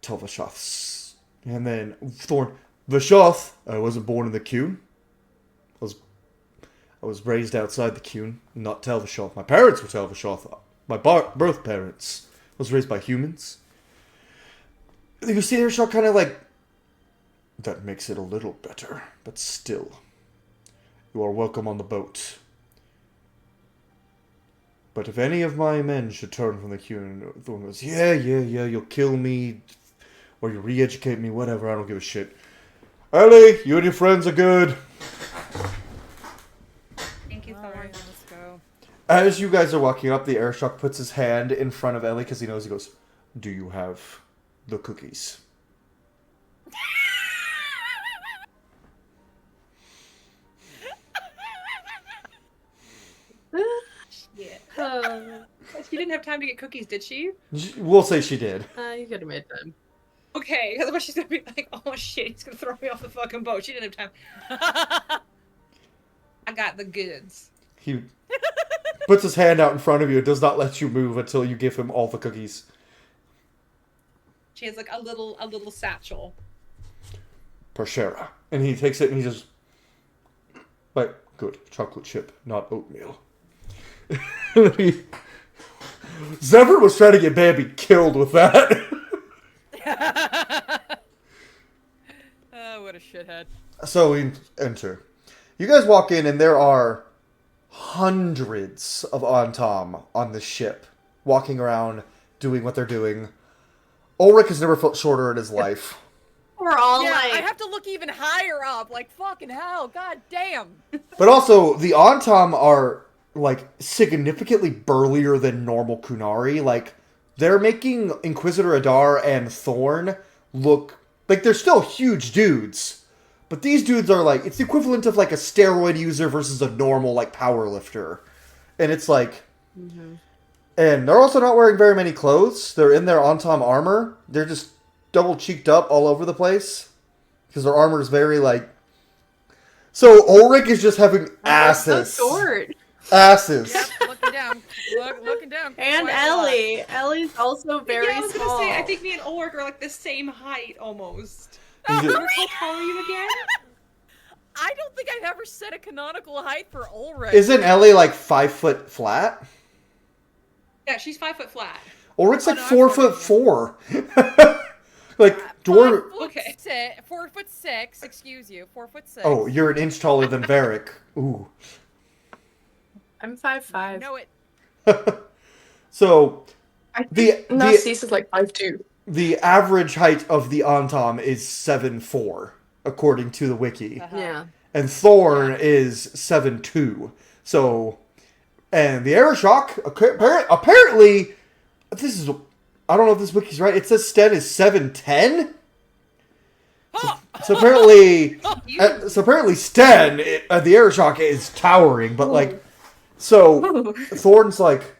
"Talvashoths." And then Thorn, "Vashoth, I wasn't born in the Cune. I was raised outside the Cune, not Talvashoth. My parents were Talvashoth. My birth parents. I was raised by humans." You see their shot kind of like, "That makes it a little better, but still. You are welcome on the boat. But if any of my men should turn from the Cune," Thorn goes, yeah, you'll kill me, or you re-educate me, whatever, I don't give a shit. Ellie, you and your friends are good."
Thank you, Thorn.
Alright, let's go.
As you guys are walking up, the Aeroshock puts his hand in front of Ellie because he knows. He goes, "Do you have the cookies?"
Yeah. She didn't have time to get cookies, did she?
We'll say she did.
You could have made them.
Okay, otherwise she's gonna be like, "Oh shit, he's gonna throw me off the fucking boat." She didn't have time. I got the goods.
He puts his hand out in front of you and does not let you move until you give him all the cookies.
She has like a little satchel.
Pershera. And he takes it and he just, like, "Good, chocolate chip, not oatmeal." he Zephyr was trying to get Bambi killed with that.
Oh, what a shithead.
So we enter. You guys walk in, and there are hundreds of Antom on the ship, walking around, doing what they're doing. Ulrich has never felt shorter in his life.
We're all
Yeah,
like,
I have to look even higher up. Like, fucking hell. God damn.
But also, the Antom are, like, significantly burlier than normal Kunari. Like, they're making Inquisitor Adar and Thorn look like they're still huge dudes. But these dudes are, like, it's the equivalent of, like, a steroid user versus a normal, like, power lifter. And it's like...
mm-hmm.
And they're also not wearing very many clothes. They're in their Antom armor. They're just double-cheeked up all over the place. Because their armor is very, like... So Ulrich is just having asses.
So short.
Asses.
Yep, looking down. Looking down.
And
quite a lot.
Ellie. Ellie's also very
yeah, I was
small.
gonna say, I think me and Ulrich are like the same height almost.
You just-
Ulrich, how tall are you again?
I don't think I've ever set a canonical height for Ulrich.
Isn't Ellie like 5 foot flat?
Yeah, she's 5 foot flat.
Ulrich's like
no, I'm
4'4". Like dwarf.
Okay.
4'6", excuse you, 4'6".
Oh, you're an inch taller than Varric. Ooh.
I'm 5'5".
Know it.
So
I
The-
think Narcisse is like 5'2".
the average height of the Antom is 7'4", according to the wiki.
Uh-huh.
Yeah.
And Thorn is 7'2". So, and the Aeroshock, apparently, this is, I don't know if this wiki's right, it says Sten is 7'10"? So apparently, Sten, the Aeroshock is towering, but like, so Thorn's like,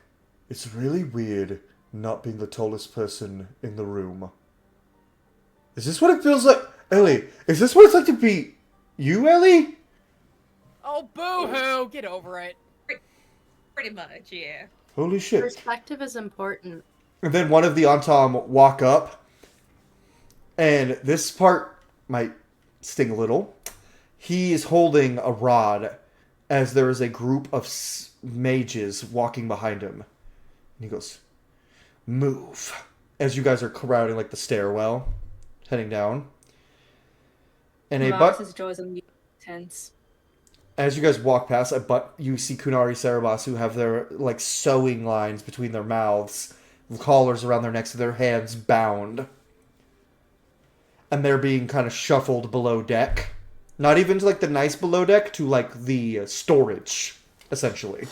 it's really weird not being the tallest person in the room. Is this what it feels like? Ellie, is this what it's like to be you, Ellie?
Oh, boo-hoo! Get over it.
Pretty much, yeah.
Holy shit.
Perspective is important.
And then one of the Antom walk up, and this part might sting a little. He is holding a rod as there is a group of mages walking behind him. And he goes, move. As you guys are crowding like the stairwell, heading down. And
Marcus draws on tense.
as you guys walk past, you see Kunari Cerebos who have their like sewing lines between their mouths, collars around their necks, and their hands bound. And they're being kind of shuffled below deck. Not even to like the nice below deck, to like the storage, essentially.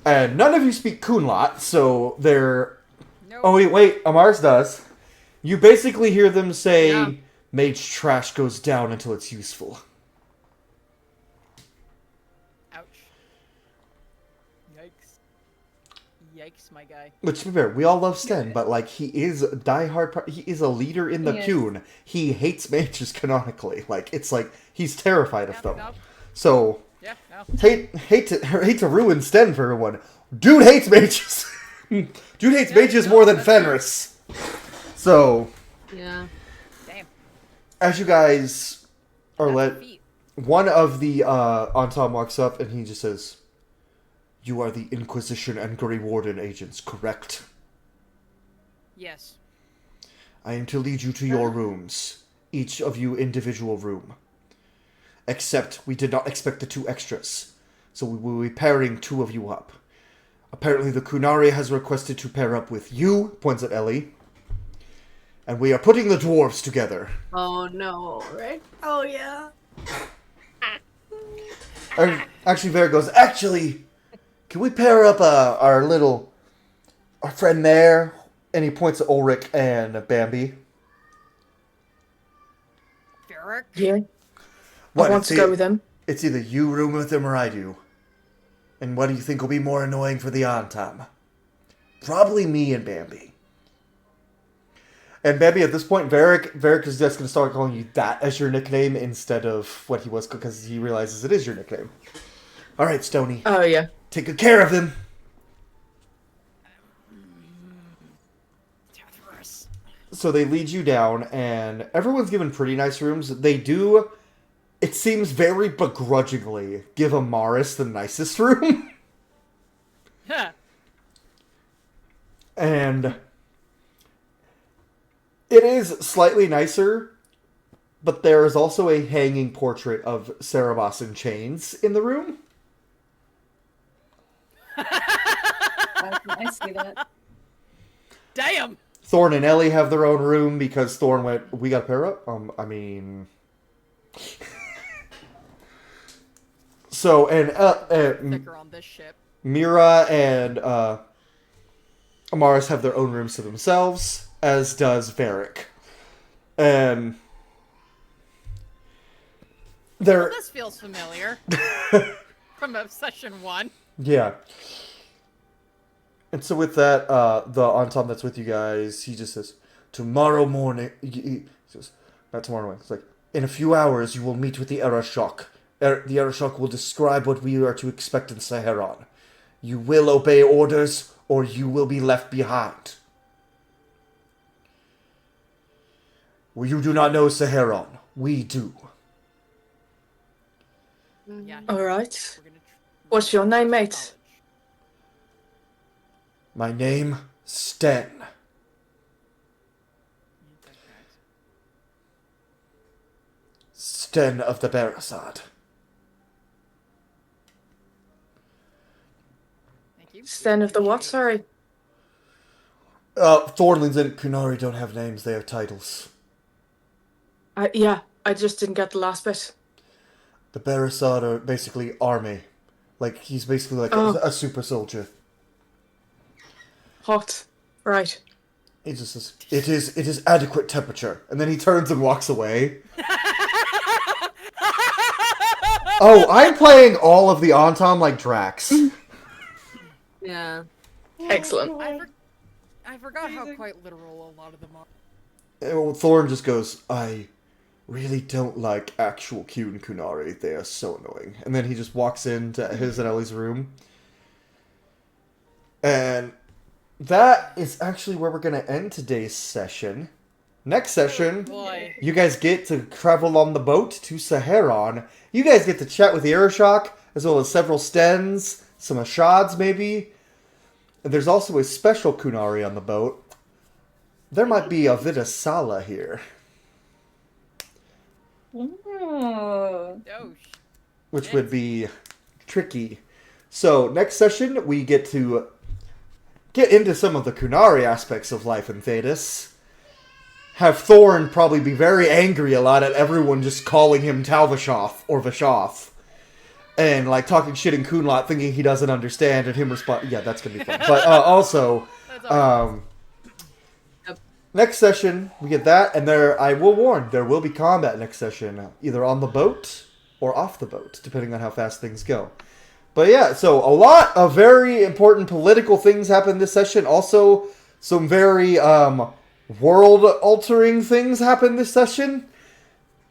And none of you speak Kunlat, so they're...
Nope.
Oh, wait, Amars does. You basically hear them say,
Yeah.
mage trash goes down until it's useful.
Ouch. Yikes. Yikes, my guy.
Which, to be fair, we all love Sten, but like, he is a diehard... He is a leader in the
Yes.
Qun. He hates mages canonically. Like, it's like, he's terrified of
Yeah,
them.
no.
So...
Yeah, no.
hate to ruin Sten for everyone. Dude hates mages. Dude hates mages
no,
more than
that's true.
Fenris. So,
Yeah.
Damn.
as you guys are
That's
let,
a feat.
one of the Antom walks up and he just says, "You are the Inquisition and Grey Warden agents, correct?
Yes.
I am to lead you to your rooms, each of you individual room. Except we did not expect the 2 extras, so we will be pairing 2 of you up. Apparently the Kunari has requested to pair up with you," points at Ellie, "and we are putting the dwarves together."
Oh no, right? Oh yeah.
Actually, Vera goes, "Actually, can we pair up our friend there?" And he points at Ulrich and Bambi.
Derek?
Yeah.
What,
I want to go with them.
It's either you room with him or I do. And what do you think will be more annoying for the Antom? Probably me and Bambi. And Bambi, at this point, Varric is just going to start calling you that as your nickname instead of what he was, because he realizes it is your nickname. All right, Stony.
Oh, yeah.
Take good care of them.
Tetris.
So they lead you down, and everyone's given pretty nice rooms. They do, it seems very begrudgingly, give Amaris the nicest room. And it is slightly nicer, but there is also a hanging portrait of Cerebos in chains in the room.
I see that.
Damn.
Thorn and Ellie have their own room because Thorn went, we got a pair up? So, and
Thicker on this ship.
Mira and Amaris have their own rooms to themselves, as does Varric. And they're...
This feels familiar. From session 1.
Yeah. And so with that, the Anton that's with you guys, he just says, tomorrow morning... He says, not tomorrow morning. It's like, in a few hours, you will meet with the Erashok. The Erashok will describe what we are to expect in Saharan. You will obey orders, or you will be left behind. Well, you do not know Saharan. We do.
Yeah.
Alright. What's your name, mate?
My name, Sten. Sten of the Barasad.
Thank you.
Sten of the what, sorry?
Thornlands and Kunari don't have names, they have titles.
Yeah, I just didn't get the last bit.
The Barasad are basically army. Like, he's basically like a super soldier.
Hot. Right.
He just says, it is adequate temperature. And then he turns and walks away. Oh, I'm playing all of the Anton like Drax.
Yeah.
Excellent.
I forgot how quite literal a lot of them are.
Well, Thorn just goes, I really don't like actual Q and Kunari. They are so annoying. And then he just walks into his and Ellie's room. And that is actually where we're going to end today's session. Next session,
Boy.
you guys get to travel on the boat to Saharan. You guys get to chat with the Erashok, as well as several Stens, some Ashads maybe. And there's also a special Kunari on the boat. There might be a Vidasala here.
Oh.
Oh,
Which would be tricky. So, next session, we get to get into some of the Kunari aspects of life in Thetis. Have Thorn probably be very angry a lot at everyone just calling him Talvashoth or Vashoth. And, like, talking shit in Kunlot, thinking he doesn't understand, and him respond... Yeah, that's gonna be fun. But, also... Next session, we get that, and I will warn, there will be combat next session, either on the boat or off the boat, depending on how fast things go. But yeah, so a lot of very important political things happen this session. Also, some very world-altering things happen this session.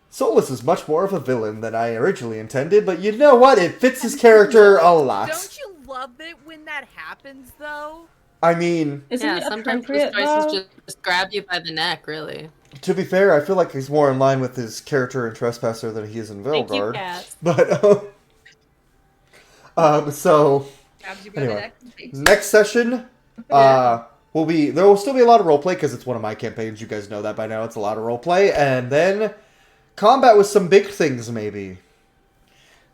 Solus is much more of a villain than I originally intended, but you know what? It fits his character a lot.
don't you love it when that happens, though?
I mean...
Isn't
Yeah,
it
sometimes
appropriate,
those choices
though?
just grab you by the neck, really.
To be fair, I feel like he's more in line with his character in Trespasser than he is in
Thank you,
Velgard.
Kat.
But, so...
Grabs you by the
Anyway,
neck and takes you.
next session, there will still be a lot of roleplay, because it's one of my campaigns, you guys know that by now, it's a lot of roleplay, and then combat with some big things, maybe.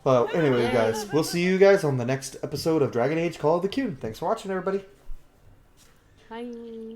Well, anyway, guys, we'll see you guys on the next episode of Dragon Age Call of the Cune. Thanks for watching, everybody.
Bye.